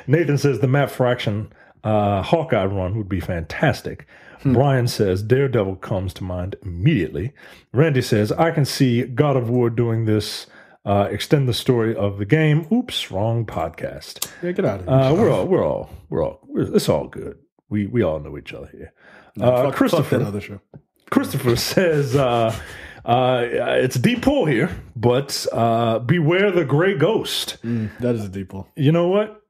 Nathan says the Matt Fraction Hawkeye run would be fantastic. Brian says Daredevil comes to mind immediately. Randy says I can see God of War doing this. Extend the story of the game. Oops, wrong podcast. Yeah, get out of here. We're all. It's all good. We all know each other here. Christopher, another show. Christopher says it's a deep pull here, but beware the gray ghost. That is a deep pull. You know what?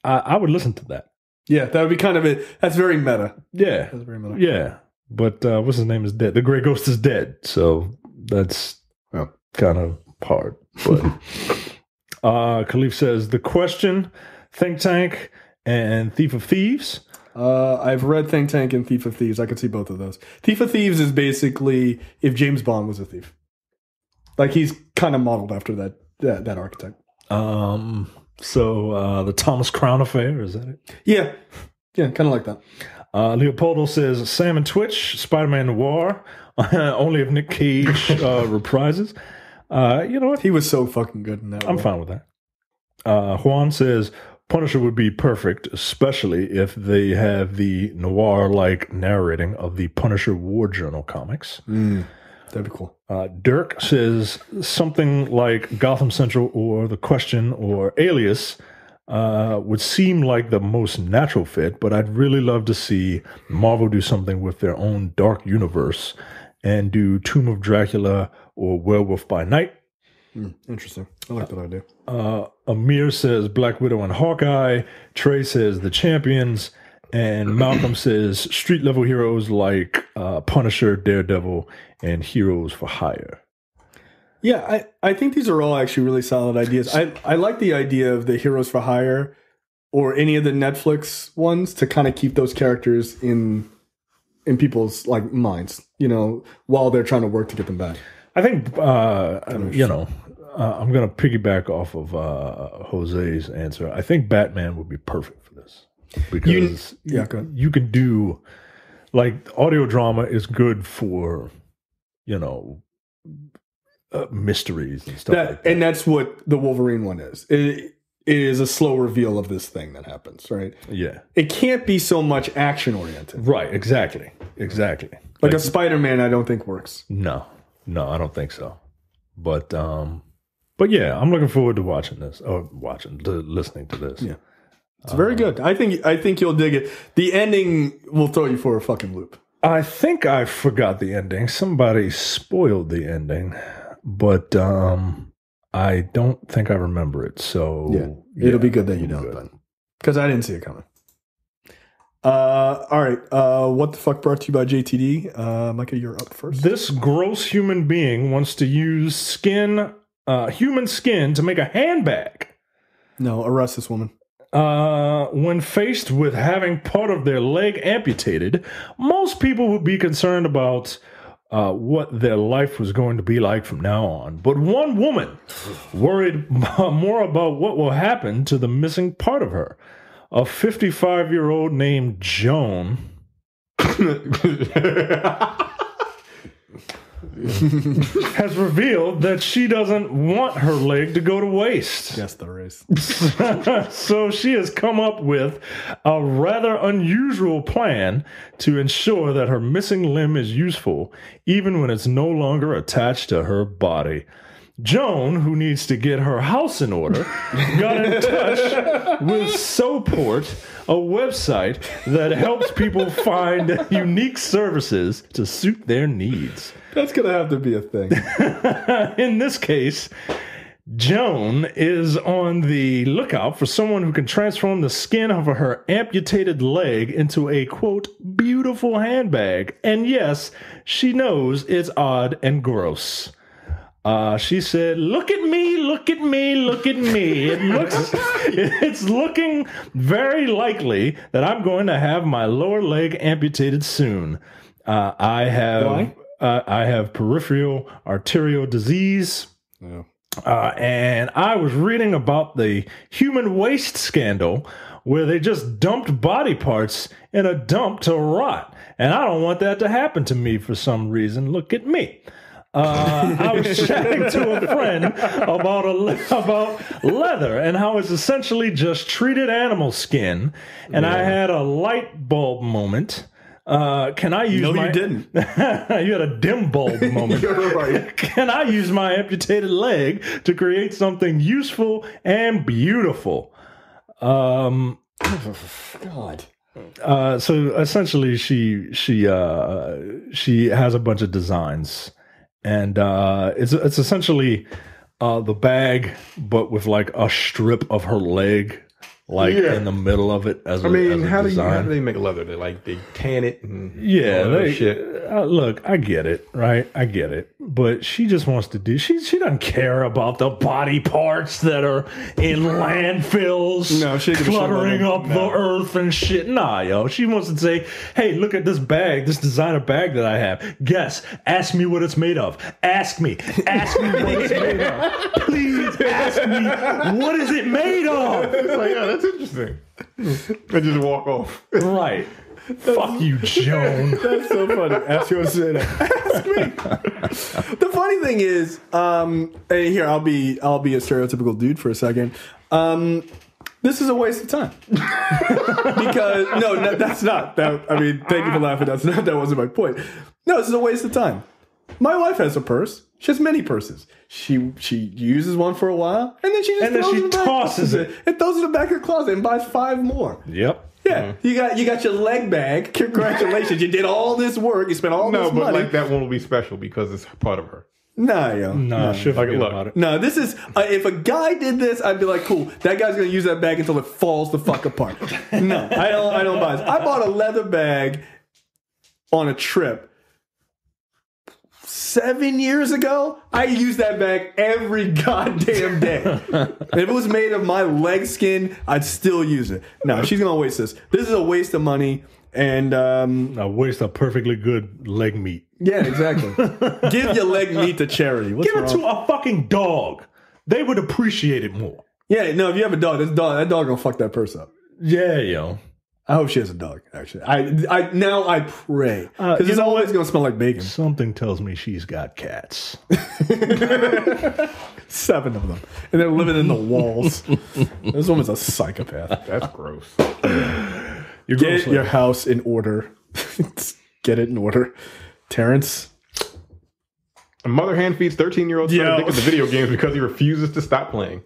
I would listen to that. Yeah, that would be kind of it. That's very meta. Yeah. That's very meta. Yeah. But what's his name is dead. The Grey Ghost is dead. So that's kind of hard. But Khalif says, The Question, Think Tank, and Thief of Thieves. I've read Think Tank and Thief of Thieves. I could see both of those. Thief of Thieves is basically if James Bond was a thief. Like, he's kind of modeled after that archetype. So the Thomas Crown Affair, is that it? Yeah, kind of like that. Leopoldo says, Sam and Twitch, Spider-Man Noir, only if Nick Cage reprises. You know what? He was so fucking good in that. I'm fine with that. Juan says, Punisher would be perfect, especially if they have the noir-like narrating of the Punisher War Journal comics. That'd be cool. Dirk says something like Gotham Central or The Question or Alias would seem like the most natural fit, but I'd really love to see Marvel do something with their own dark universe and do Tomb of Dracula or Werewolf by Night. Interesting. I like that idea. Amir says Black Widow and Hawkeye. Trey says The Champions. And Malcolm says street level heroes like Punisher, Daredevil, and Heroes for Hire. Yeah, I think these are all actually really solid ideas. I like the idea of the Heroes for Hire or any of the Netflix ones to kind of keep those characters in people's like minds, you know, while they're trying to work to get them back. I think, you know, I'm going to piggyback off of Jose's answer. I think Batman would be perfect for this. Because you can do, like, audio drama is good for, you know, mysteries and stuff like that. And that's what the Wolverine one is. It is a slow reveal of this thing that happens, right? Yeah. It can't be so much action-oriented. Right, exactly. Like a Spider-Man, I don't think works. No, I don't think so. But yeah, I'm looking forward to listening to this. Yeah. It's very good. I think you'll dig it. The ending will throw you for a fucking loop. I think I forgot the ending. Somebody spoiled the ending, but I don't think I remember it. So it'll be good that you don't, but because I didn't see it coming. All right. What the fuck brought to you by JTD? Micah, you're up first. This gross human being wants to use human skin to make a handbag. No, arrest this woman. When faced with having part of their leg amputated, most people would be concerned about what their life was going to be like from now on. But one woman worried more about what will happen to the missing part of her. A 55-year-old named Joan has revealed that she doesn't want her leg to go to waste. Yes, there is. So she has come up with a rather unusual plan to ensure that her missing limb is useful, even when it's no longer attached to her body. Joan, who needs to get her house in order, got in touch with Soport, a website that helps people find unique services to suit their needs. That's going to have to be a thing. In this case, Joan is on the lookout for someone who can transform the skin of her amputated leg into a, quote, beautiful handbag. And yes, she knows it's odd and gross. She said, look at me, look at me, look at me. It's looking very likely that I'm going to have my lower leg amputated soon. I have peripheral arterial disease. Yeah. And I was reading about the human waste scandal where they just dumped body parts in a dump to rot. And I don't want that to happen to me for some reason. Look at me. I was chatting to a friend about leather and how it's essentially just treated animal skin, and I had a light bulb moment. Can I use you didn't. You had a dim bulb moment. You're right. Can I use my amputated leg to create something useful and beautiful? God. So essentially, she has a bunch of designs. And it's essentially the bag, but with like a strip of her leg, like in the middle of it. As how do they make leather? They tan it and shit. Look, I get it, right? I get it, but she just wants to do. She doesn't care about the body parts that are in landfills, cluttering up the earth and shit. Nah, yo, she wants to say, "Hey, look at this bag, this designer bag that I have. Guess, ask me what it's made of. Ask me what it's made of. Please ask me what is it made of." It's like, oh, that's interesting. And just walk off. Right. Fuck you, Joan. That's so funny. Ask you what to say that. Ask me. The funny thing is, and here I'll be a stereotypical dude for a second. This is a waste of time. Because no, that's not. Thank you for laughing. That wasn't my point. No, this is a waste of time. My wife has a purse. She has many purses. She uses one for a while, and then she tosses it and throws it in the back of her closet and buys 5 more. Yep. Yeah, you got your leg bag. Congratulations, you did all this work. You spent all this money. No, but like that one will be special because it's part of her. Nah, yo. No, about it. No, this is if a guy did this, I'd be like, cool. That guy's gonna use that bag until it falls the fuck apart. No, I don't buy this. I bought a leather bag on a trip 7 years ago. I use that bag every goddamn day. If it was made of my leg skin, I'd still use it. No, she's gonna waste this. This is a waste of money and a waste of perfectly good leg meat. Yeah, exactly. Give your leg meat to charity. Give it to a fucking dog. They would appreciate it more. Yeah, no, if you have a dog, that dog gonna fuck that purse up. Yeah, yo. I hope she has a dog, actually. I pray. Because it's always going to smell like bacon. Something tells me she's got cats. 7 of them. And they're living in the walls. This woman's a psychopath. That's gross. Get your house in order. Get it in order. Terrence? A mother hand feeds 13-year-old son addicted to video games because he refuses to stop playing.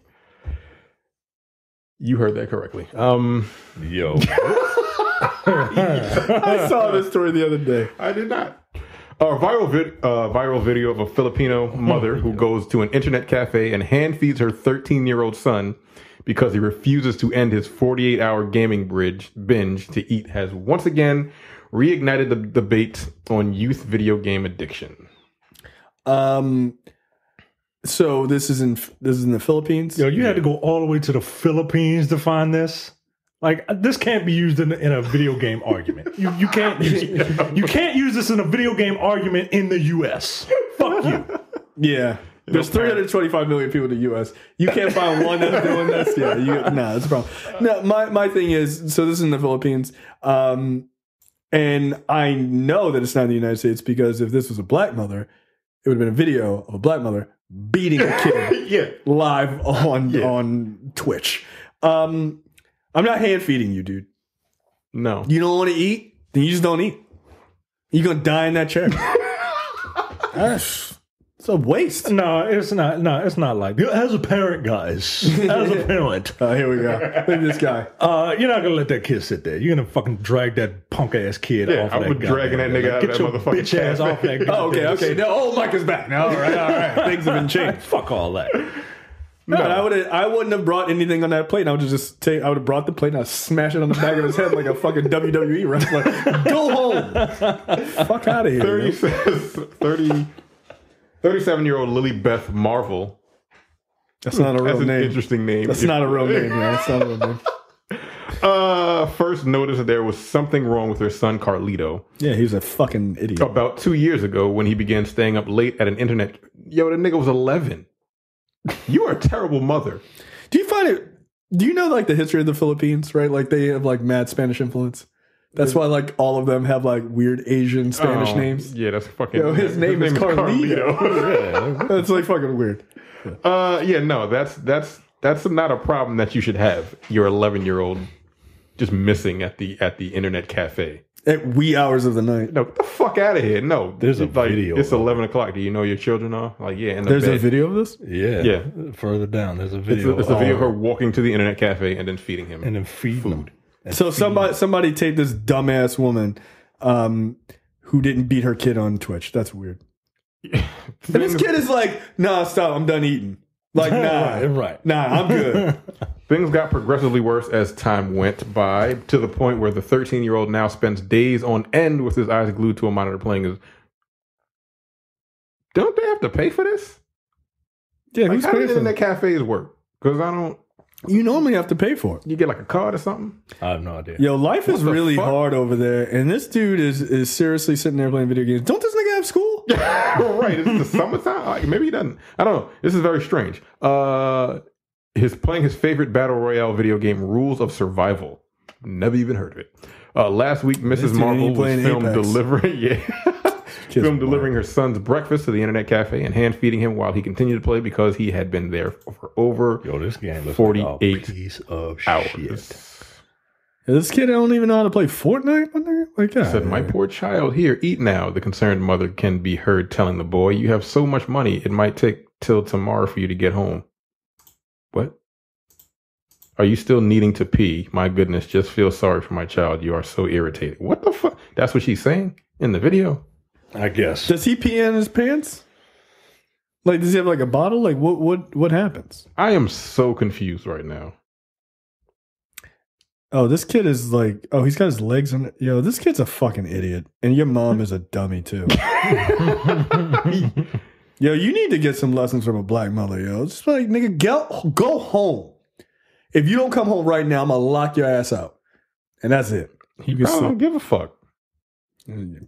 You heard that correctly. Yo. I saw this story the other day. I did not. A viral video of a Filipino mother who goes to an internet cafe and hand feeds her 13-year-old son because he refuses to end his 48-hour gaming binge to eat has once again reignited the debate on youth video game addiction. So this is in the Philippines. Yo, you had to go all the way to the Philippines to find this. Like, this can't be used in a video game argument. You can't use this in a video game argument in the U.S. Fuck you. Yeah. There's 325 million people in the U.S. You can't find one that's doing this. Yeah, that's a problem. No, my thing is, so this is in the Philippines, and I know that it's not in the United States because if this was a black mother, it would have been a video of a black mother beating a kid live on Twitch. I'm not hand feeding you, dude. No. You don't want to eat? Then you just don't eat. You're going to die in that chair. It's a waste. No, it's not. No, it's not like that. As a parent, guys. As a parent. Oh, here we go. Look at this guy. You're not going to let that kid sit there. You're going to fucking drag that punk-ass kid off that guy. I'm dragging that nigga out of that motherfucking bitch ass off that guy. Oh, okay. No, old Mike is back. All right. Things have been changed. Fuck all that. No, I wouldn't have brought anything on that plate. I would have brought the plate and I'd smash it on the back of his head like a fucking WWE wrestler. Go home. Fuck out of here. 37-year-old Lily Beth Marvel. That's not a real name. That's an interesting name. That's not a real name. That's not a real name. First noticed that there was something wrong with her son Carlito. Yeah, he was a fucking idiot. About 2 years ago when he began staying up late at an internet. Yo, the nigga was 11. You are a terrible mother. Do you know like the history of the Philippines, right? Like they have like mad Spanish influence. That's why like all of them have like weird Asian Spanish names. Yeah, that's fucking. His name is Carlito. Yeah, that's like fucking weird. No, that's not a problem that you should have. Your 11-year-old just missing at the internet cafe at wee hours of the night. No, get the fuck out of here. No, there's a video. It's 11 o'clock. Do you know your children are? Like, yeah, in the there's bed. A video of this? Yeah. Further down, there's a video. It's a video of her walking to the internet cafe and then feeding him. And then feeding him. So somebody taped this dumbass woman who didn't beat her kid on Twitch. That's weird. And this kid is like, nah, stop. I'm done eating. Like, nah, I'm good. Things got progressively worse as time went by, to the point where the 13-year-old now spends days on end with his eyes glued to a monitor playing his... Don't they have to pay for this? Yeah, like, who's how paying do for internet cafes work? Because I don't... You normally have to pay for it. You get like a card or something? I have no idea. Yo, life is really fuck? hard over there, and this dude is seriously sitting there playing video games. Don't this nigga have school? Right, is it the summertime? Like, maybe he doesn't. I don't know. This is very strange. He's playing his favorite battle royale video game, Rules of Survival. Never even heard of it. Last week, Mrs. Marvel was filmed delivering her son's breakfast to the internet cafe and hand feeding him while he continued to play because he had been there for over this game looks 48 like a piece of hours. Shit. This kid don't even know how to play Fortnite. Like that. Said, "My poor child, here, eat now." The concerned mother can be heard telling the boy, "You have so much money, it might take till tomorrow for you to get home." What? Are you still needing to pee? My goodness, just feel sorry for my child. You are so irritated. What the fuck? That's what she's saying in the video? I guess. Does he pee in his pants? Like, does he have like a bottle? Like, what happens? I am so confused right now. Oh, this kid is like, oh, he's got his legs on. Yo, this kid's a fucking idiot, and your mom is a dummy too. Yo, you need to get some lessons from a black mother. Yo, just like, nigga, go home. If you don't come home right now, I'm gonna lock your ass out, and that's it. I don't give a fuck.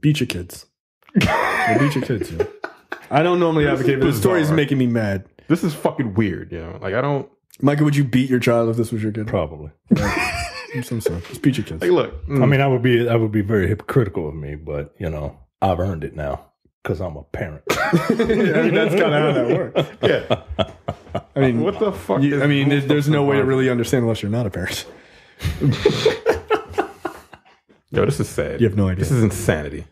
Beat your kids. Beat your kids. Yo. I don't normally advocate, but this story is making me mad. This is fucking weird, you know. Like, I don't. Michael, would you beat your child if this was your kid? Probably. I'm so sorry. Just beat your kids. Like, look. I mean, I would be very hypocritical of me, but you know, I've earned it now because I'm a parent. I mean, that's kind of how that works. Yeah. I mean, what the fuck? There's no way to really understand unless you're not a parent. Yo, this is sad. You have no idea. This is insanity.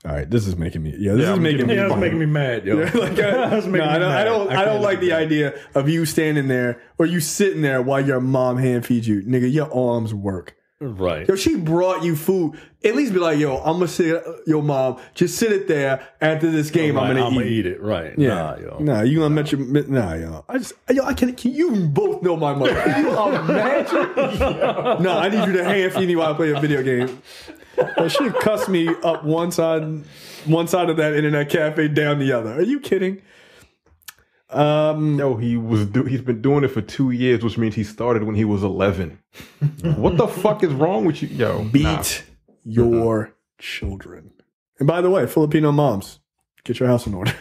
All right, this is making me. Yeah, this is making me. Yeah, it's making me mad, yo. Yeah, like, I don't like the idea of you standing there or you sitting there while your mom hand feeds you, nigga. Your arms work. Right. Yo, she brought you food. At least be like, yo, I'm gonna sit. Yo, mom, just sit it there. After this game, Right, I'm gonna eat it. Right. Yeah. Nah, you gonna met your. Nah, yo. I can't. You both know my mother. Can you imagine? No, I need you to hand feed me while I play a video game. Well, she cussed me up one side of that internet cafe, down the other. Are you kidding? No, he's been doing it for 2 years, which means he started when he was 11. What the fuck is wrong with you? Yo, beat your children. And by the way, Filipino moms, get your house in order.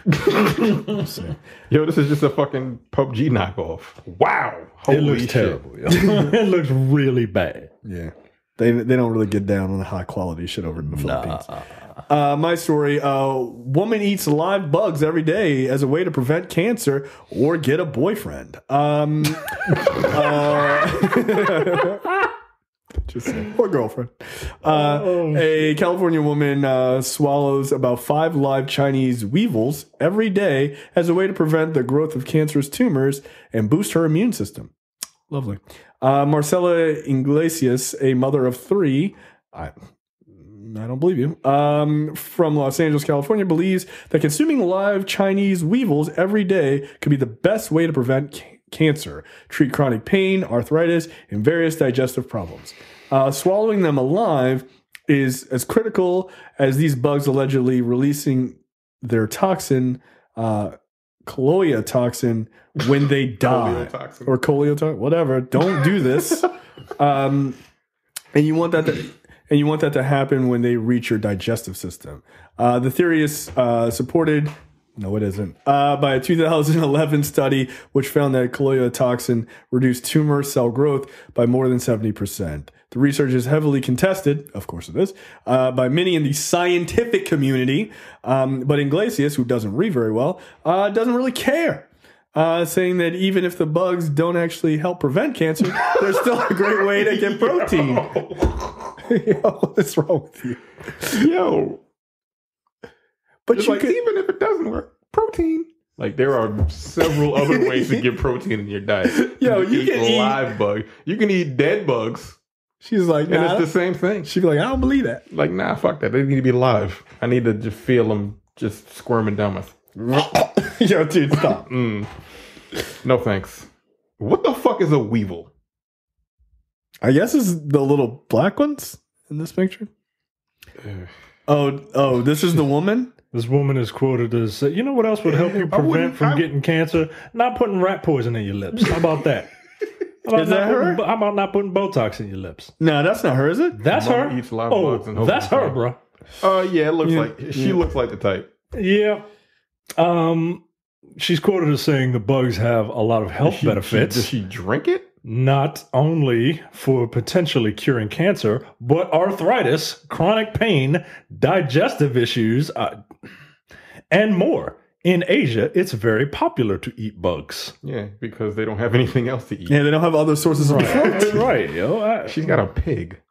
Yo, this is just a fucking PUBG knockoff. Wow. Holy it looks shit. terrible. Yo. It looks really bad. Yeah. They don't really get down on the high quality shit over in the Philippines. My story, woman eats live bugs every day as a way to prevent cancer or get a boyfriend. Just saying. Or girlfriend. A California woman swallows about 5 live Chinese weevils every day as a way to prevent the growth of cancerous tumors and boost her immune system. Lovely. Marcela Iglesias, a mother of 3, I don't believe you, from Los Angeles, California, believes that consuming live Chinese weevils every day could be the best way to prevent cancer, treat chronic pain, arthritis, and various digestive problems. Swallowing them alive is as critical as these bugs allegedly releasing their toxin, colloia toxin, when they die. Or coliotoxin, whatever. Don't do this. And you want that to happen when they reach your digestive system. The theory is supported. No, it isn't. By a 2011 study, which found that colloia toxin reduced tumor cell growth by more than 70%. The research is heavily contested, of course it is, by many in the scientific community. But Iglesias, who doesn't read very well, doesn't really care. Saying that even if the bugs don't actually help prevent cancer, they're still a great way to get protein. Yo, what's wrong with you? Yo. But you could, even if it doesn't work, protein. Like, there are several other ways to get protein in your diet. Yo, you can eat live bugs. You can eat dead bugs. She's like, nah, and it's the same thing. She'd be like, I don't believe that. Like, nah, fuck that. They need to be live. I need to just feel them just squirming down my Yo, dude, stop. No thanks. What the fuck is a weevil? I guess it's the little black ones in this picture. Oh, this is the woman? This woman is quoted as, you know what else would help you prevent from getting cancer? Not putting rat poison in your lips. How about that? Is that her? How about not putting Botox in your lips? No, that's not her, is it? That's her. Eats live bugs and That's her, bro. Yeah, it looks like she looks like the type. Yeah. She's quoted as saying the bugs have a lot of health benefits. Does she drink it? Not only for potentially curing cancer, but arthritis, chronic pain, digestive issues, and more. In Asia, it's very popular to eat bugs. Yeah, because they don't have anything else to eat. Yeah, they don't have other sources of protein. Right, yo. She's got a pig.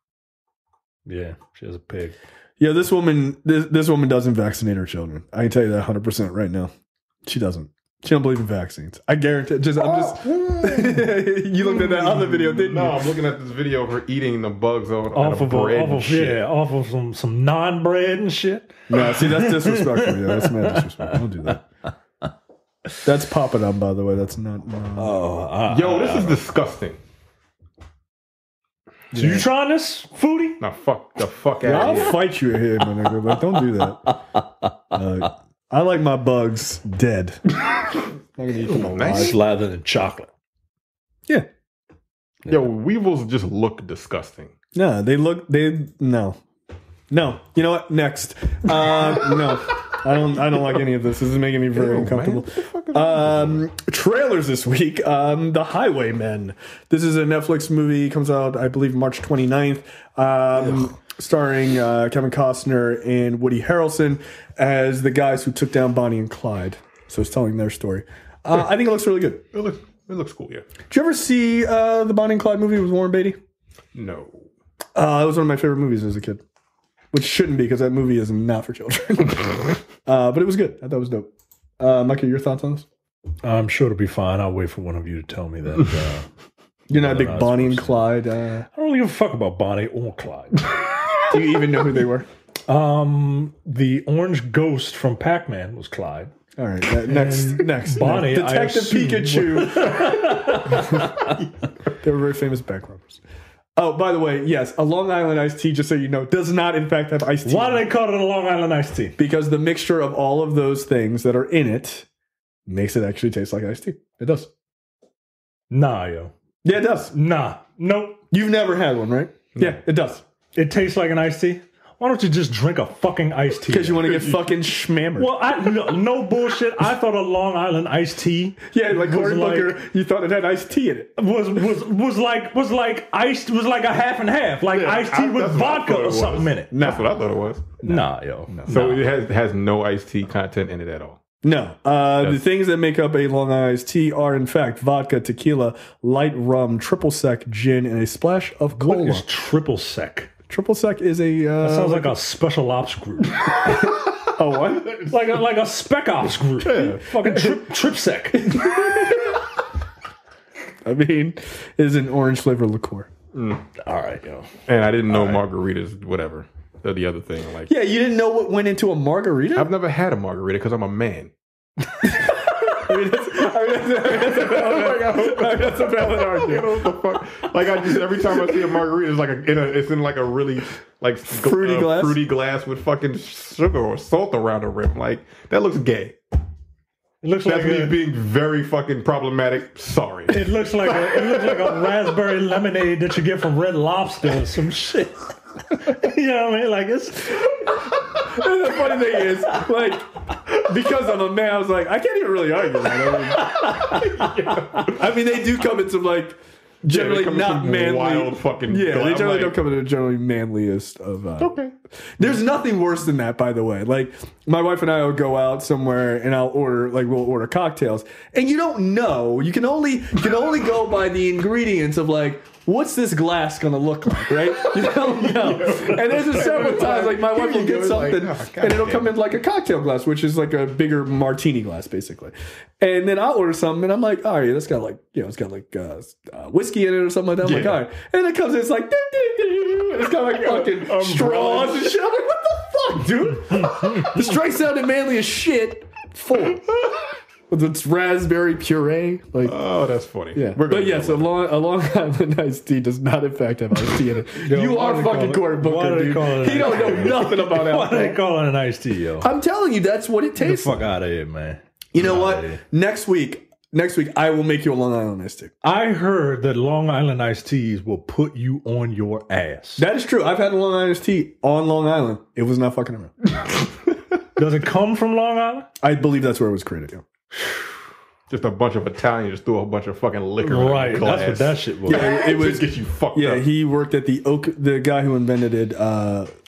Yeah, she has a pig. Yeah, this woman doesn't vaccinate her children. I can tell you that 100% right now. She doesn't. She don't believe in vaccines. I guarantee. You looked at that other video, didn't you? No, I'm looking at this video of her eating the bugs off of some non bread and shit. No, see, that's disrespectful. Yeah, that's mad disrespectful. Don't do that. That's Papadum, by the way. That's not. Yo, this is disgusting. So you trying this, foodie? Now, fuck the fuck Yeah, out of I'll here. fight you here, my nigga. But don't do that. I like my bugs dead. I'm not gonna eat them alive. Nice. Slathered in chocolate. Yeah. Yo, weevils just look disgusting. No, no. You know what? Next. No. I don't like any of this. This is making me very uncomfortable. Trailers this week. The Highwaymen. This is a Netflix movie. Comes out, I believe, March 29th. Starring Kevin Costner and Woody Harrelson as the guys who took down Bonnie and Clyde. So it's telling their story. I think it looks really good. It looks cool, yeah. Did you ever see the Bonnie and Clyde movie with Warren Beatty? No. It was one of my favorite movies as a kid. Which shouldn't be, because that movie is not for children. But it was good. I thought it was dope. Micah, your thoughts on this? I'm sure it'll be fine. I'll wait for one of you to tell me that. You're not a big Bonnie and Clyde. I don't give a fuck about Bonnie or Clyde. Do you even know who they were? The orange ghost from Pac-Man was Clyde. All right, next. Bonnie, Detective Pikachu. They were very famous bank robbers. Oh, by the way, yes, a Long Island iced tea, just so you know, does not in fact have iced tea. Why do they call it a Long Island iced tea? Because the mixture of all of those things that are in it makes it actually taste like iced tea. It does. Nah, yo. Yeah, it does. Nah. Nope. You've never had one, right? No. Yeah, it does. It tastes like an iced tea? Why don't you just drink a fucking iced tea? Because you want to get fucking schmammered. Well, no bullshit. I thought a Long Island iced tea. Yeah, like Cory Booker, you thought it had iced tea in it. Was like a half and half, like iced tea with vodka or something in it. That's what I thought it was. Nah, yo. No. So it has no iced tea content in it at all. No. The things that make up a Long Island iced tea are, in fact, vodka, tequila, light rum, triple sec, gin, and a splash of cola. What is triple sec? Triple sec is a... that sounds like a special ops group. Oh, what? like a spec ops group. Yeah. Fucking trip sec. I mean, it is an orange flavor liqueur. All right, yo. And I didn't know margaritas, whatever. The other thing. Like, yeah, you didn't know what went into a margarita? I've never had a margarita because I'm a man. That's a valid argument. What the fuck? Like, every time I see a margarita, it's in like a really like fruity glass with fucking sugar or salt around the rim. Like, that looks gay. It looks That's like me being very fucking problematic. Sorry. It looks like a raspberry lemonade that you get from Red Lobster or some shit. You know what I mean? Like, it's... And the funny thing is, like, because I'm a man, I was like, I can't even really argue that. I mean, they do come in some, like, generally not manly. Wild fucking... Yeah, they generally don't come in the generally manliest of... Okay. There's nothing worse than that, by the way. Like, my wife and I will go out somewhere and we'll order cocktails. And you don't know. You can only go by the ingredients of, like, what's this glass going to look like, right? You don't know. And there's just several times, like, my wife will get something, and it'll come in like a cocktail glass, which is like a bigger martini glass, basically. And then I'll order something, and I'm like, all right, that's got like, it's got like whiskey in it or something like that. I'm like, all right. And then it comes in, it's like, it's got like fucking straws and shit. I'm like, what the fuck, dude? This drink sounded manly as shit. Full. with its raspberry puree. Like, oh, that's funny. yeah. But yes, a Long Island iced tea does not, in fact, have iced tea in it. You are fucking Cory Booker, dude. He don't know nothing about alcohol. Why do they call it an iced tea, yo? I'm telling you, that's what it tastes. Get the fuck out of here, man. You know what? Next week, I will make you a Long Island iced tea. I heard that Long Island iced teas will put you on your ass. That is true. I've had a Long Island iced tea on Long Island. It was not fucking around. Does it come from Long Island? I believe that's where it was created. Yeah. Just a bunch of Italians just threw a bunch of fucking liquor right, in glass. That's what that shit was. Yeah, it was just get you fucked up. Yeah, he worked at the guy who invented it.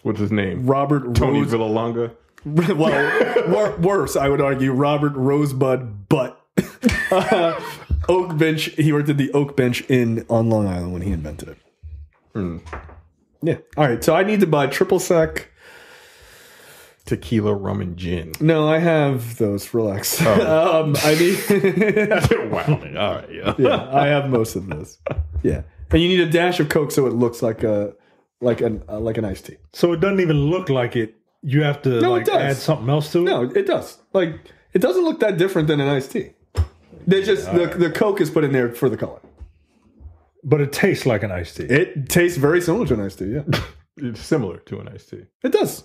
What's his name? Robert Tony Rose. Villalonga. Well, worse, I would argue. Robert Rosebud Butt. Oak Bench. He worked at the Oak Bench Inn on Long Island when he invented it. Yeah. All right. So I need to buy triple sec. Tequila, rum, and gin. No, I have those. Relax. Oh. I need. Wow. All right. Yeah. Yeah, I have most of those. Yeah, and you need a dash of Coke so it looks like an iced tea. So it doesn't even look like it. You have to add something else to it. No, it does. Like it doesn't look that different than an iced tea. They just the Coke is put in there for the color. But it tastes like an iced tea. It tastes very similar to an iced tea. Yeah, It's similar to an iced tea. it does.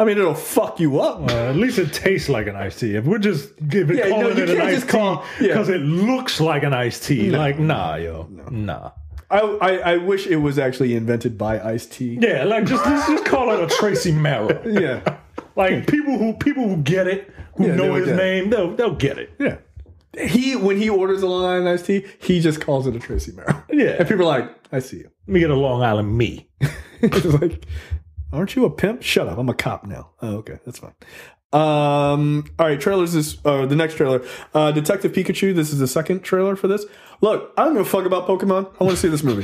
I mean, it'll fuck you up. At least it tastes like an iced tea. If we're just calling it an iced tea because it looks like an iced tea, nah, yo, nah. I wish it was actually invented by iced tea. Yeah, let's just call it a Tracy Merrill. Yeah, like people who get it, who know his name, they'll get it. Yeah. When he orders a Long Island iced tea, he just calls it a Tracy Merrill. Yeah, and people are like, "I see you." Let me get a Long Island me. It's like, aren't you a pimp? Shut up, I'm a cop now. Oh, okay, that's fine. All right, trailers is the next trailer. Detective Pikachu. This is the second trailer for this. Look, I don't give a fuck about Pokemon. I want to see this movie.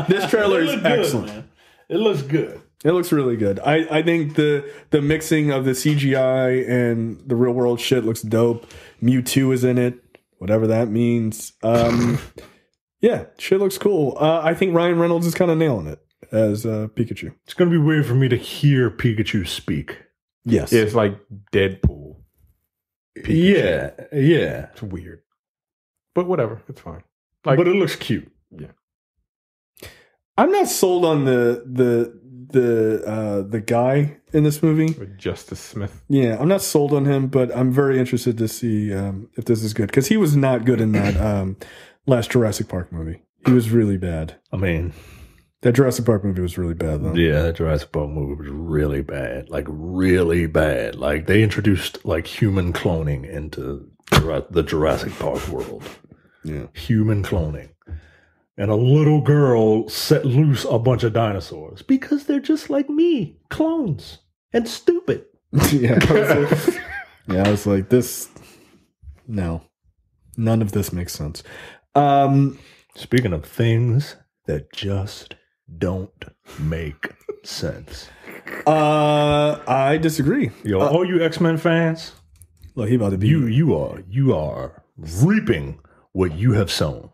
This trailer is excellent. Man. It looks good. It looks really good. I think the mixing of the CGI and the real world shit looks dope. Mewtwo is in it, whatever that means. Yeah, shit looks cool. I think Ryan Reynolds is kind of nailing it as Pikachu. It's going to be weird for me to hear Pikachu speak. Yes. It's like Deadpool. Pikachu. Yeah. It's weird. But whatever. It's fine. But it looks cute. Yeah. I'm not sold on the guy in this movie. With Justice Smith. Yeah, I'm not sold on him, but I'm very interested to see if this is good. Because he was not good in that last Jurassic Park movie. He was really bad. I mean... That Jurassic Park movie was really bad, though. Yeah, that Jurassic Park movie was really bad. Like, really bad. Like, they introduced, like, human cloning into the Jurassic Park world. Yeah. Human cloning. And a little girl set loose a bunch of dinosaurs. Because they're just like me. Clones. And stupid. Yeah. I was like, this... No. None of this makes sense. Speaking of things that just... don't make sense. I disagree. Yo, all you X-Men fans, look, he about to be you are reaping what you have sown.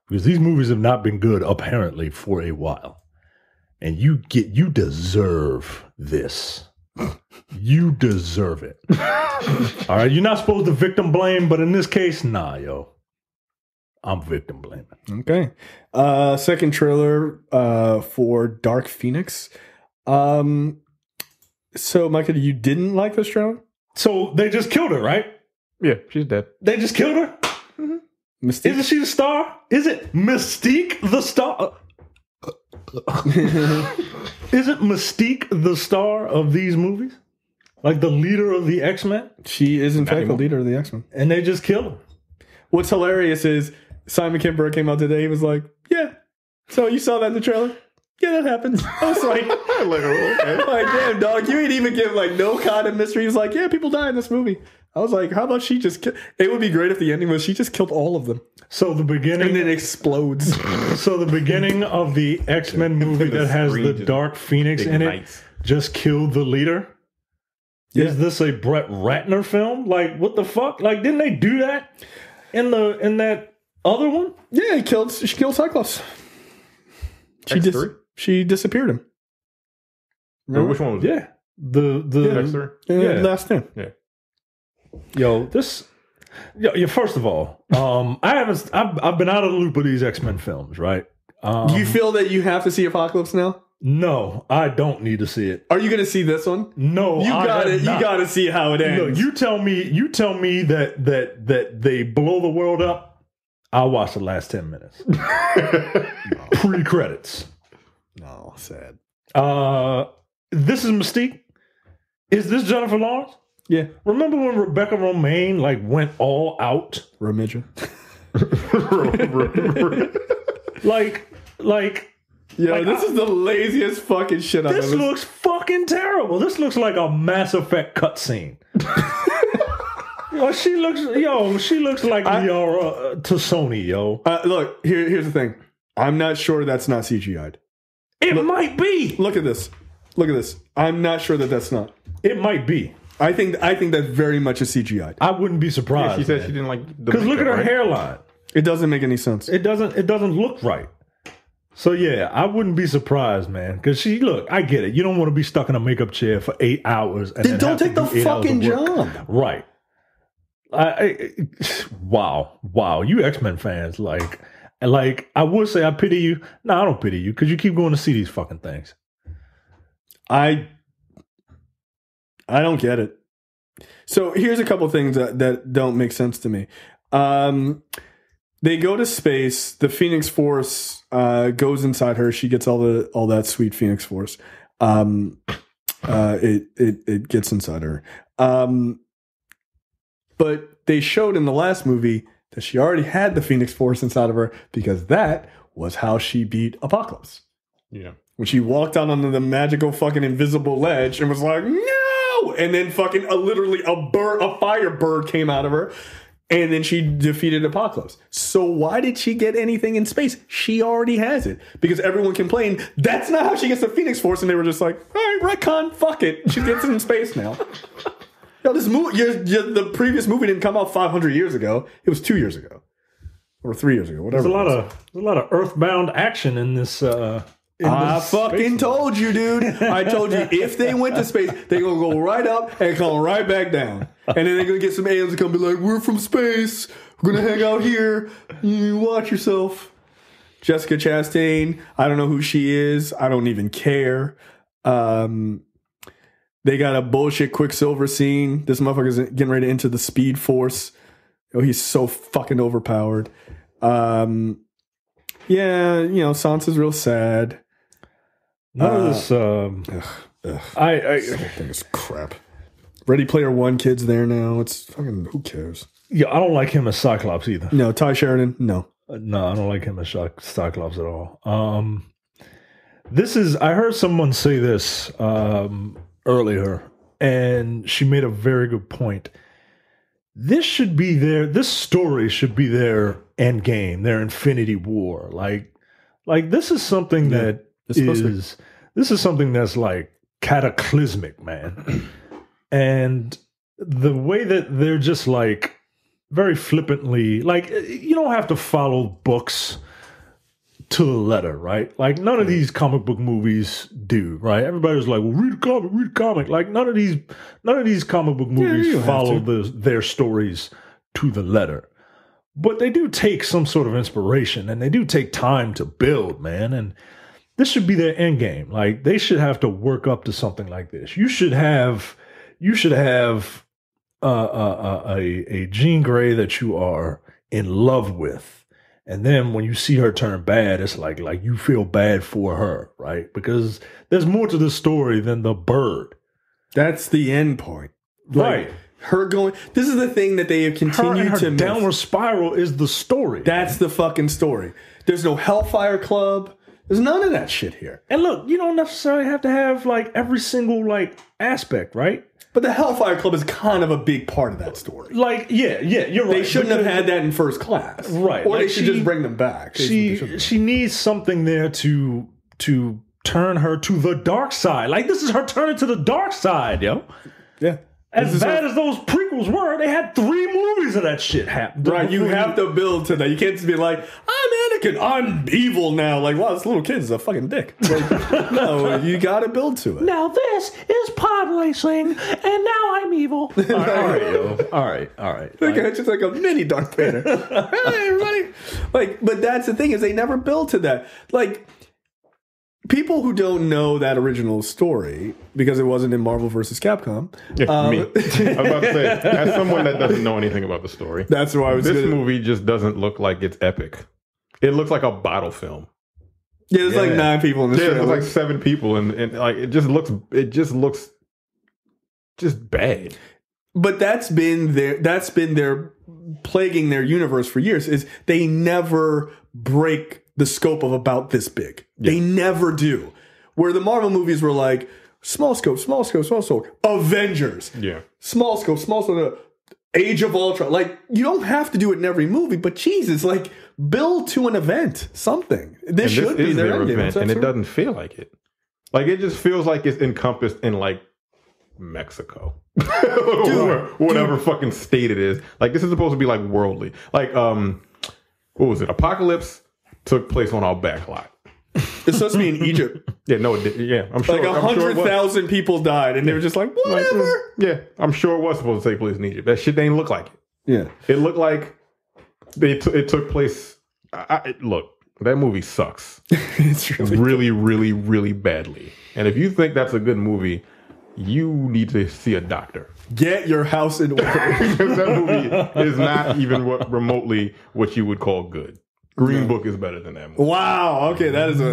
Because these movies have not been good apparently for a while. And you deserve this. You deserve it. All right, you're not supposed to victim blame, but in this case, nah, yo. I'm victim blaming. Okay. Second trailer for Dark Phoenix. So, Micah, you didn't like this trailer? So they just killed her, right? Yeah, she's dead. They just killed her? Mm-hmm. Mystique? Isn't she the star? Is it Mystique the star? Isn't Mystique the star of these movies? Like the leader of the X-Men? She is, in fact, the leader of the X-Men. And they just killed her. What's hilarious is Simon Kinberg came out today. He was like, yeah. So you saw that in the trailer? Yeah, that happened. I was like, like, damn, dog, you ain't even give like no kind of mystery. He was like, yeah, people die in this movie. I was like, how about she just it would be great if the ending was she just killed all of them. So the beginning... And it explodes. So the beginning of the X-Men movie that has the Dark Phoenix in it just killed the leader? Yeah. Is this a Brett Ratner film? Like, what the fuck? Like, didn't they do that in that other one? Yeah, she killed Cyclops. She disappeared him. Remember? Which one was it? Yeah. The Dexter? Last name. Yeah. Yo, this Yeah, first of all, I've been out of the loop of these X-Men films, right? Do you feel that you have to see Apocalypse now? No, I don't need to see it. Are you going to see this one? No, you got it. You got to see how it ends. Look, you tell me that they blow the world up. I'll watch the last 10 minutes. Pre-credits. No, sad. This is Mystique. Is this Jennifer Lawrence? Yeah. Remember when Rebecca Romaine went all out? Remidja. Yo, this is the laziest fucking shit I've ever seen. This looks fucking terrible. This looks like a Mass Effect cutscene. She looks like Liara to Sony, yo. Look, here's the thing. I'm not sure that's not CGI'd. It might be. Look at this. I'm not sure that's not. It might be. I think that very much is CGI'd. I wouldn't be surprised. Yeah, she said she didn't like the because look at her hairline. It doesn't make any sense. It doesn't look right. So yeah, I wouldn't be surprised, man. Because I get it. You don't want to be stuck in a makeup chair for 8 hours. And then don't take the fucking job. Right. Wow. You X-Men fans, like I would say I pity you. No, I don't pity you because you keep going to see these fucking things. I don't get it. So here's a couple things that don't make sense to me. They go to space. The Phoenix Force goes inside her. She gets all that sweet Phoenix Force. It gets inside her. But they showed in the last movie that she already had the Phoenix Force inside of her because that was how she beat Apocalypse. Yeah. When she walked out onto the magical fucking invisible ledge and was like, no! And then fucking literally a fire bird came out of her. And then she defeated Apocalypse. So why did she get anything in space? She already has it. Because everyone complained, that's not how she gets the Phoenix Force. And they were just like, all right, retcon, fuck it. She gets it in space now. Yo, this movie, the previous movie didn't come out 500 years ago. It was 2 years ago. Or 3 years ago, whatever. There's a lot of earthbound action in this. I fucking told you, dude. I told you, if they went to space, they're going to go right up and come right back down. And then they're going to get some aliens to come be like, we're from space. We're going to hang out here. You watch yourself. Jessica Chastain. I don't know who she is. I don't even care. They got a bullshit Quicksilver scene. This motherfucker's getting ready to enter the Speed Force. Oh, he's so fucking overpowered. Yeah, Sansa's real sad. None of this. I think it's crap. Ready Player One kid's there now. It's fucking, who cares? Yeah, I don't like him as Cyclops either. No, Ty Sheridan, no. No, I don't like him as Cyclops at all. I heard someone say this earlier, and she made a very good point. This story should be their end game, their Infinity War. Like this is something this is something that's like cataclysmic, man. And the way that they're just like very flippantly, like, you don't have to follow books to the letter, right? Like, none of these comic book movies do, right? Everybody's like, well, read a comic. Like, none of these comic book movies follow their stories to the letter. But they do take some sort of inspiration, and they do take time to build, man. And this should be their end game. Like, they should have to work up to something like this. You should have a Jean Grey that you are in love with. And then when you see her turn bad, it's like you feel bad for her, right? Because there's more to the story than the bird. That's the end point. Right. This is the thing that they have continued to miss. Downward spiral is the story. That's the fucking story. There's no Hellfire Club. There's none of that shit here. And look, you don't necessarily have to have like every single like aspect, right? But the Hellfire Club is kind of a big part of that story. Like, yeah, you're right. They shouldn't have had that in First Class. Right. Or they should just bring them back. She needs something there to turn her to the dark side. Like, this is her turning to the dark side, yo. Yeah. As bad as those prequels prequels were, they had 3 movies of that shit happen. Right, you have to build to that. You can't just be like, I'm Anakin, I'm evil now. Like, wow, this little kid is a fucking dick. Like, no, you got to build to it. Now this is pod racing, and now I'm evil. All right, yo. All right. Like, it's just like a mini Darth Vader. Hey, everybody. Like, but that's the thing is they never build to that. Like, people who don't know that original story because it wasn't in Marvel vs. Capcom. Me. I was about to say, as someone that doesn't know anything about the story, that's why I was. This movie just doesn't look like it's epic. It looks like a bottle film. Yeah, there's like 9 people in this. Yeah, there's like 7 people, and like it just looks just bad. But that's been their plaguing their universe for years. Is they never break the scope of about this big. Yeah. They never do. Where the Marvel movies were like small scope, Avengers. Yeah. Small scope, Age of Ultron. Like, you don't have to do it in every movie, but Jesus, like, build to an event, something. This should be their event, and it doesn't feel like it. Like, it just feels like it's encompassed in, like, Mexico. Or whatever fucking state it is. Like, this is supposed to be, like, worldly. Like, what was it? Apocalypse took place on our back lot. It's supposed to be in Egypt. Yeah, no, it did. Yeah, I'm sure. Like 100,000 people died, and they were just like, whatever. Yeah, I'm sure it was supposed to take place in Egypt. That shit didn't look like it. Yeah, it looked like it took place. Look, that movie sucks. It's really, really, really badly. And if you think that's a good movie, you need to see a doctor. Get your house in order. Because that movie is not even remotely what you would call good. Green Book is better than that movie. Wow. Okay, that's a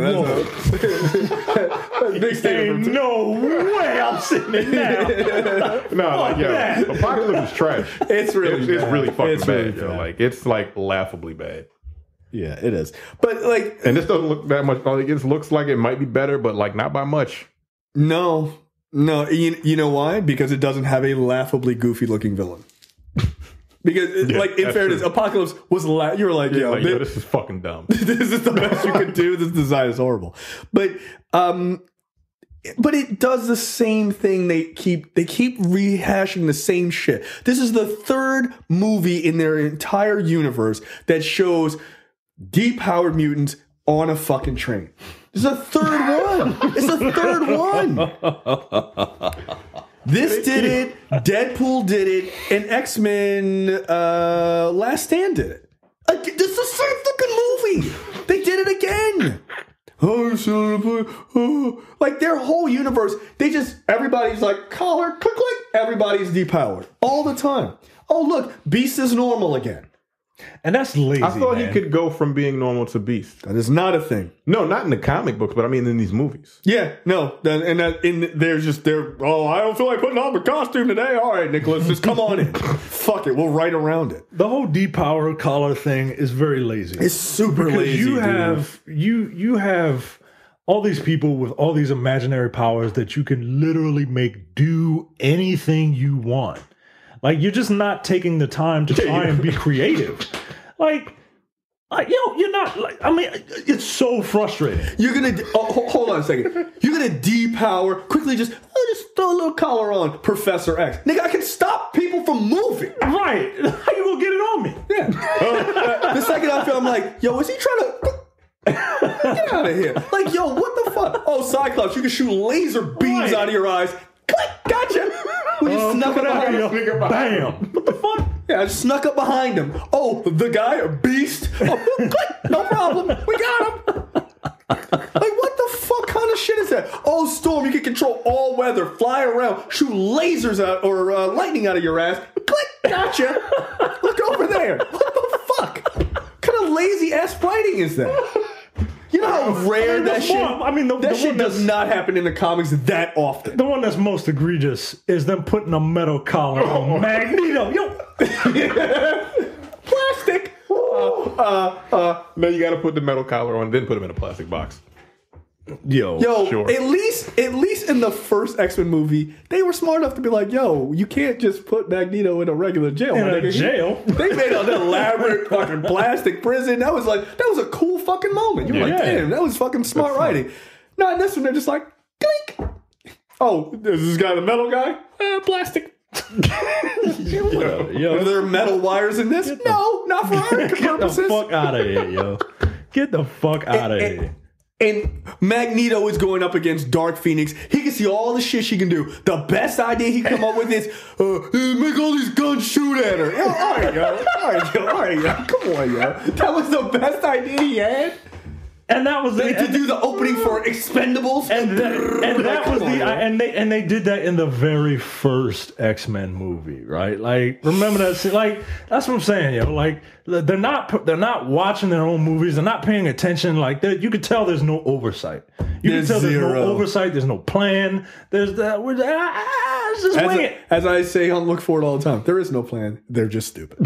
big statement. Ain't no way I'm sitting in now. No, like, yo, Apocalypse is trash. It's really fucking bad, yo. Like, it's like laughably bad. Yeah, it is. But like, and this doesn't look that much. Like, it looks like it might be better, but like not by much. No. You know why? Because it doesn't have a laughably goofy looking villain. Because, like, in fairness, true. Apocalypse was you were like, yo, this is fucking dumb. This is the best you could do. This design is horrible. But it does the same thing. They keep rehashing the same shit. This is the 3rd movie in their entire universe that shows depowered mutants on a fucking train. This is the 3rd one. It's the 3rd one. This did it, Deadpool did it, and X-Men Last Stand did it. This is the same fucking movie. They did it again. Like, their whole universe, everybody's like, collar, click, click, everybody's depowered. All the time. Oh, look, Beast is normal again. And that's lazy. I thought he could go from being normal to Beast. That is not a thing. No, not in the comic books, but I mean in these movies. Yeah, no. I don't feel like putting on the costume today. All right, Nicholas, just come on in. Fuck it, we'll write around it. The whole depower collar thing is very lazy. It's super lazy. You have all these people with all these imaginary powers that you can literally make do anything you want. Like, you're just not taking the time to try and be creative. Like, you're not, like, I mean, it's so frustrating. You're going to, hold on a second. You're going to depower, quickly just throw a little collar on Professor X. Nigga, I can stop people from moving. Right. How you going to get it on me? Yeah. The second I feel, I'm like, yo, is he trying to... Get out of here. Like, yo, what the fuck? Oh, Cyclops, you can shoot laser beams out of your eyes. Click, gotcha. We just snuck up behind him. Bam. What the fuck? Yeah, I snuck up behind him. Oh, the guy, a beast. Oh, click, no problem. We got him. Like, what the fuck kind of shit is that? Oh, Storm, you can control all weather, fly around, shoot lasers out or lightning out of your ass. Click, gotcha. Look over there. What the fuck? What kind of lazy ass writing is that? You know how rare that shit. That shit does not happen in the comics that often. The one that's most egregious is them putting a metal collar on Magneto. Yo, plastic. No, you got to put the metal collar on, then put him in a plastic box. Yo, sure. At least in the first X-Men movie, they were smart enough to be like, yo, you can't just put Magneto in a regular jail. They made an elaborate fucking plastic prison. That was a cool fucking moment. You were like, damn, that was fucking smart writing. No, in this one, they're just like, clink. Oh, is this guy the metal guy? Plastic. Yo. Are there metal wires in this? No, not for art purposes. Get the fuck out of here, yo. Get the fuck out of here. And Magneto is going up against Dark Phoenix. He can see all the shit she can do. The best idea he come up with is make all these guns shoot at her. Yo, all right, yo. Come on, yo. That was the best idea he had. And that was to do the opening for Expendables, and that was and they did that in the very first X-Men movie, right? Like, remember that? Like, that's what I'm saying, yo. Like, they're not watching their own movies. They're not paying attention. Like, you could tell there's no oversight. There's no oversight. There's no plan. There's that. Just wing it. As I say on Look For It all the time, there is no plan. They're just stupid.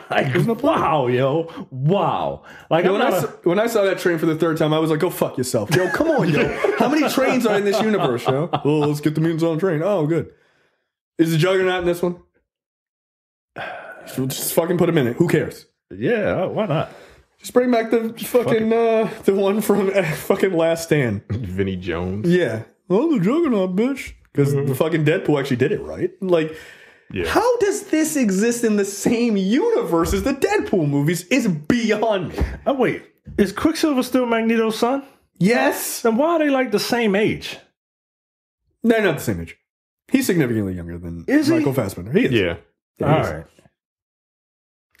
Like, wow, yo, wow. Like, when I saw that train for the third time, I was like, go fuck yourself. Yo, come on, yo. How many trains are in this universe, yo? Well, let's get the mutants on a train. Oh, good. Is the Juggernaut in this one? Just fucking put him in it. Who cares? Yeah, why not? Just bring back the fucking the one from fucking Last Stand. Vinnie Jones. Yeah. Oh, the Juggernaut, bitch. Because the fucking Deadpool actually did it right. Like, how does this exist in the same universe as the Deadpool movies is beyond me. Oh, wait. Is Quicksilver still Magneto's son? Yes. Then why are they like the same age? They're not the same age. He's significantly younger than Michael Fassbender. He is. Yeah. All right.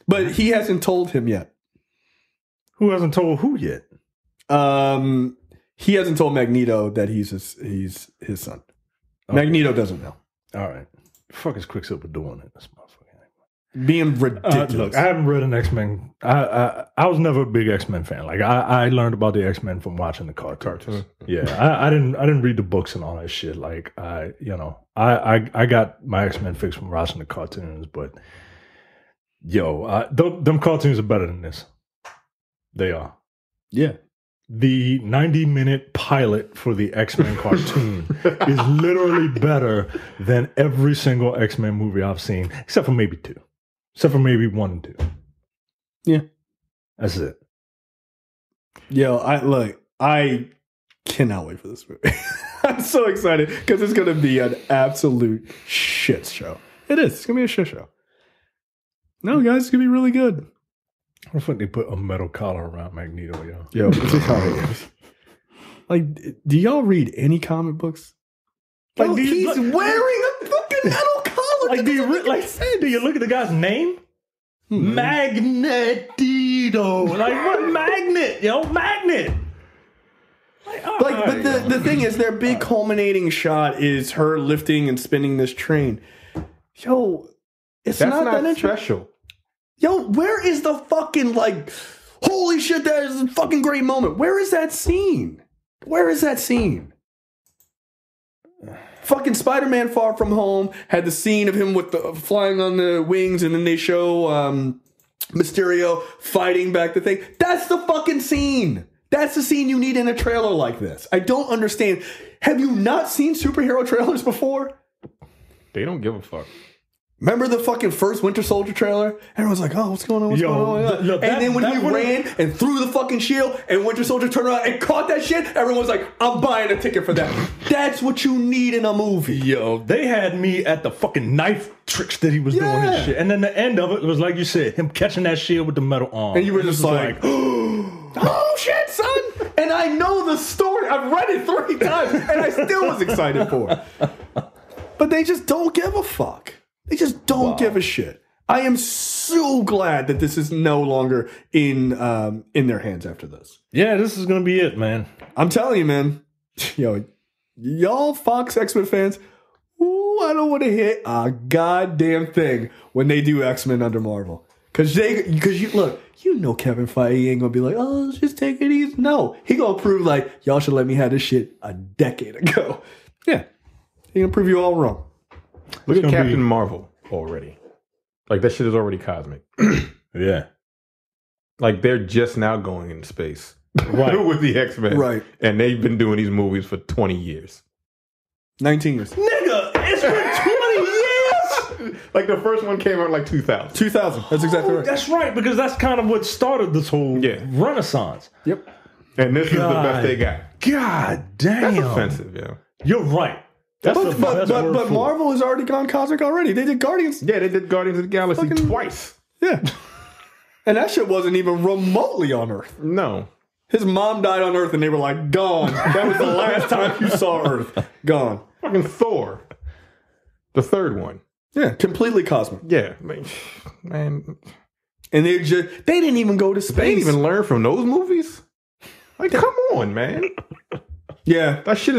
But he hasn't told him yet. Who hasn't told who yet? He hasn't told Magneto that he's his son. Okay. Magneto doesn't know. All right. The fuck is Quicksilver doing in this motherfucker? Being ridiculous. Look, I haven't read an X-Men. I was never a big X-Men fan. Like, I learned about the X-Men from watching the cartoons. Yeah, I didn't read the books and all that shit. Like, I got my X-Men fix from watching the cartoons. But yo, them cartoons are better than this. They are. Yeah. The 90-minute pilot for the X-Men cartoon is literally better than every single X-Men movie I've seen, except for maybe 2. Except for maybe 1 and 2. Yeah. That's it. Yo, I cannot wait for this movie. I'm so excited because it's going to be an absolute shit show. It is. It's going to be a shit show. No, guys, it's going to be really good. I think they put a metal collar around Magneto, yo. Yo, like, do y'all read any comic books? Like, yo, he's wearing a fucking metal collar. Like, do you look at the guy's name? Magnetito. Like, what magnet, yo? Magnet. But the thing is, their big culminating shot is her lifting and spinning this train. Yo, that's not special. Yo, where is the fucking, like, holy shit, that is a fucking great moment. Where is that scene? Fucking Spider-Man Far From Home had the scene of him with the flying on the wings, and then they show Mysterio fighting back the thing. That's the fucking scene. That's the scene you need in a trailer like this. I don't understand. Have you not seen superhero trailers before? They don't give a fuck. Remember the fucking first Winter Soldier trailer? Everyone's like, oh, what's going on? And then when he ran and threw the fucking shield and Winter Soldier turned around and caught that shit, everyone's like, I'm buying a ticket for that. That's what you need in a movie. Yo, they had me at the fucking knife tricks that he was doing and shit. And then the end of it was, like you said, him catching that shield with the metal arm. And you were just like oh, shit, son. And I know the story. I've read it 3 times and I still was excited for it. But they just don't give a fuck. They just don't give a shit. I am so glad that this is no longer in their hands after this. Yeah, this is going to be it, man. I'm telling you, man. Yo, y'all Fox X-Men fans, I don't want to hit a goddamn thing when they do X-Men under Marvel. Because you look, you know Kevin Feige ain't going to be like, oh, let's just take it easy. No, he going to prove like, y'all should let me have this shit a decade ago. Yeah. He going to prove you all wrong. Look at Captain Marvel already. Like, that shit is already cosmic. Yeah. Like, they're just now going into space. Right. With the X-Men. Right. And they've been doing these movies for 20 years. 19 years. Nigga, it's been 20 years! Like, the first one came out in, like, 2000. 2000. That's exactly right. That's right, because that's kind of what started this whole renaissance. Yep. And this is the best they got. God damn. That's offensive, yeah. You're right. That's But Marvel has already gone cosmic already. They did Guardians. Yeah, they did Guardians of the Galaxy twice. Yeah. And that shit wasn't even remotely on Earth. No. His mom died on Earth and they were like, gone. That was the last time you saw Earth. Gone. Fucking Thor. The third one. Yeah, completely cosmic. Yeah. Man. And they didn't even go to space. They didn't even learn from those movies? Like, come on, man. Yeah. That shit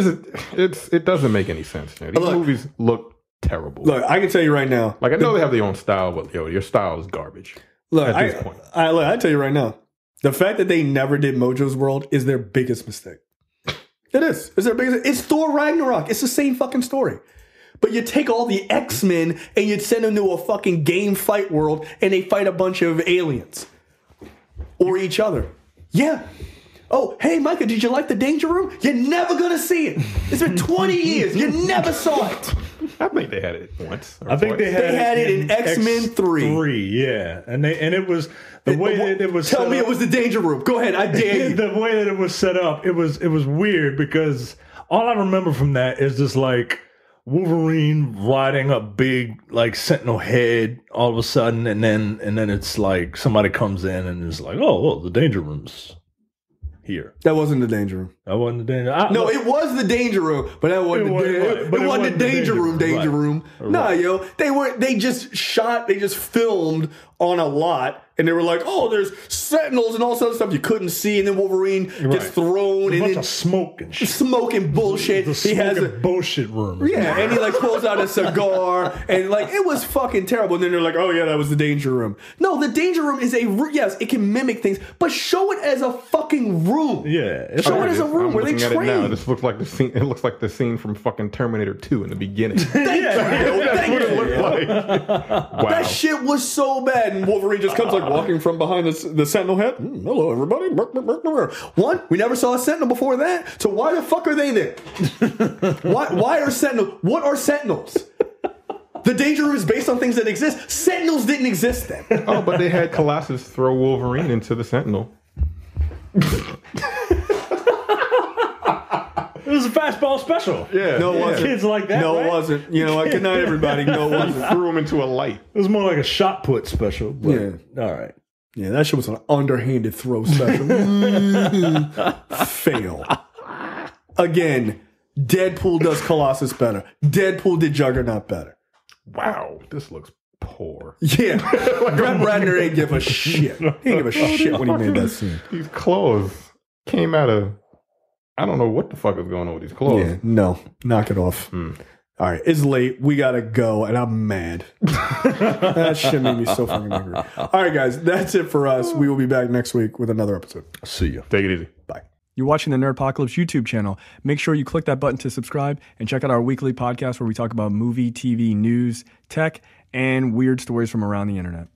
it doesn't make any sense, man. These movies look terrible. Look, I can tell you right now. Like, I know they have their own style, but your style is garbage. Look, at this point. I tell you right now. The fact that they never did Mojo's World is their biggest mistake. It is. It's their biggest. It's Thor Ragnarok. It's the same fucking story. But you take all the X-Men and you send them to a fucking game fight world and they fight a bunch of aliens. Or each other. Yeah. Oh, hey, Micah, did you like the Danger Room? You're never going to see it. It's been 20 years. You never saw it. I think they had it once. I think they had it in X-Men 3. Yeah. And it was the way that it was. Tell me it was the Danger Room. Go ahead. I dare you. The way that it was set up, it was weird because all I remember from that is just like Wolverine riding a big like Sentinel head all of a sudden, and then it's like somebody comes in and is like, oh, well, the Danger Room's here. That wasn't the Danger Room. That wasn't the Danger Room. No, it was the Danger Room, but that wasn't the Danger Room. Danger Room. Nah, yo, they just filmed on a lot, and they were like, oh, there's Sentinels and all sorts of stuff you couldn't see, and then Wolverine gets thrown and then smoke and shit. Smoking bullshit. He has a bullshit room. Yeah, and he like pulls out a cigar, and like it was fucking terrible. And then they're like, oh yeah, that was the Danger Room. No, the Danger Room is yes, it can mimic things, but show it as a fucking room. Yeah, show it as a room where they train. It now. This looks like the scene. It looks like the scene from fucking Terminator 2 in the beginning. Thank you. That's what it looked like. Wow. That shit was so bad, and Wolverine just comes like walking from behind the Sentinel head. Hello, everybody. One, we never saw a Sentinel before that, so why the fuck are they there? Why are Sentinels? What are Sentinels? The Danger Room is based on things that exist. Sentinels didn't exist then. Oh, but they had Colossus throw Wolverine into the Sentinel. It was a fastball special. Yeah. No, it wasn't. Kids like that. No, right? it wasn't. You know, good night, everybody. No, it wasn't. Threw him into a light. It was more like a shot put special. But, yeah. All right. Yeah, that shit was an underhanded throw special. Fail. Again, Deadpool does Colossus better. Deadpool did Juggernaut better. Wow, this looks poor. Yeah. Brett Ratner ain't give a shit. He didn't give a shit when he made that scene. These clothes came out of... I don't know what the fuck is going on with these clothes. Yeah, no. Knock it off. All right, it's late. We gotta go, and I'm mad. That shit made me so fucking angry. All right, guys, that's it for us. We will be back next week with another episode. See you. Take it easy. Bye. You're watching the Nerdpocalypse YouTube channel. Make sure you click that button to subscribe and check out our weekly podcast where we talk about movie, TV, news, tech, and weird stories from around the internet.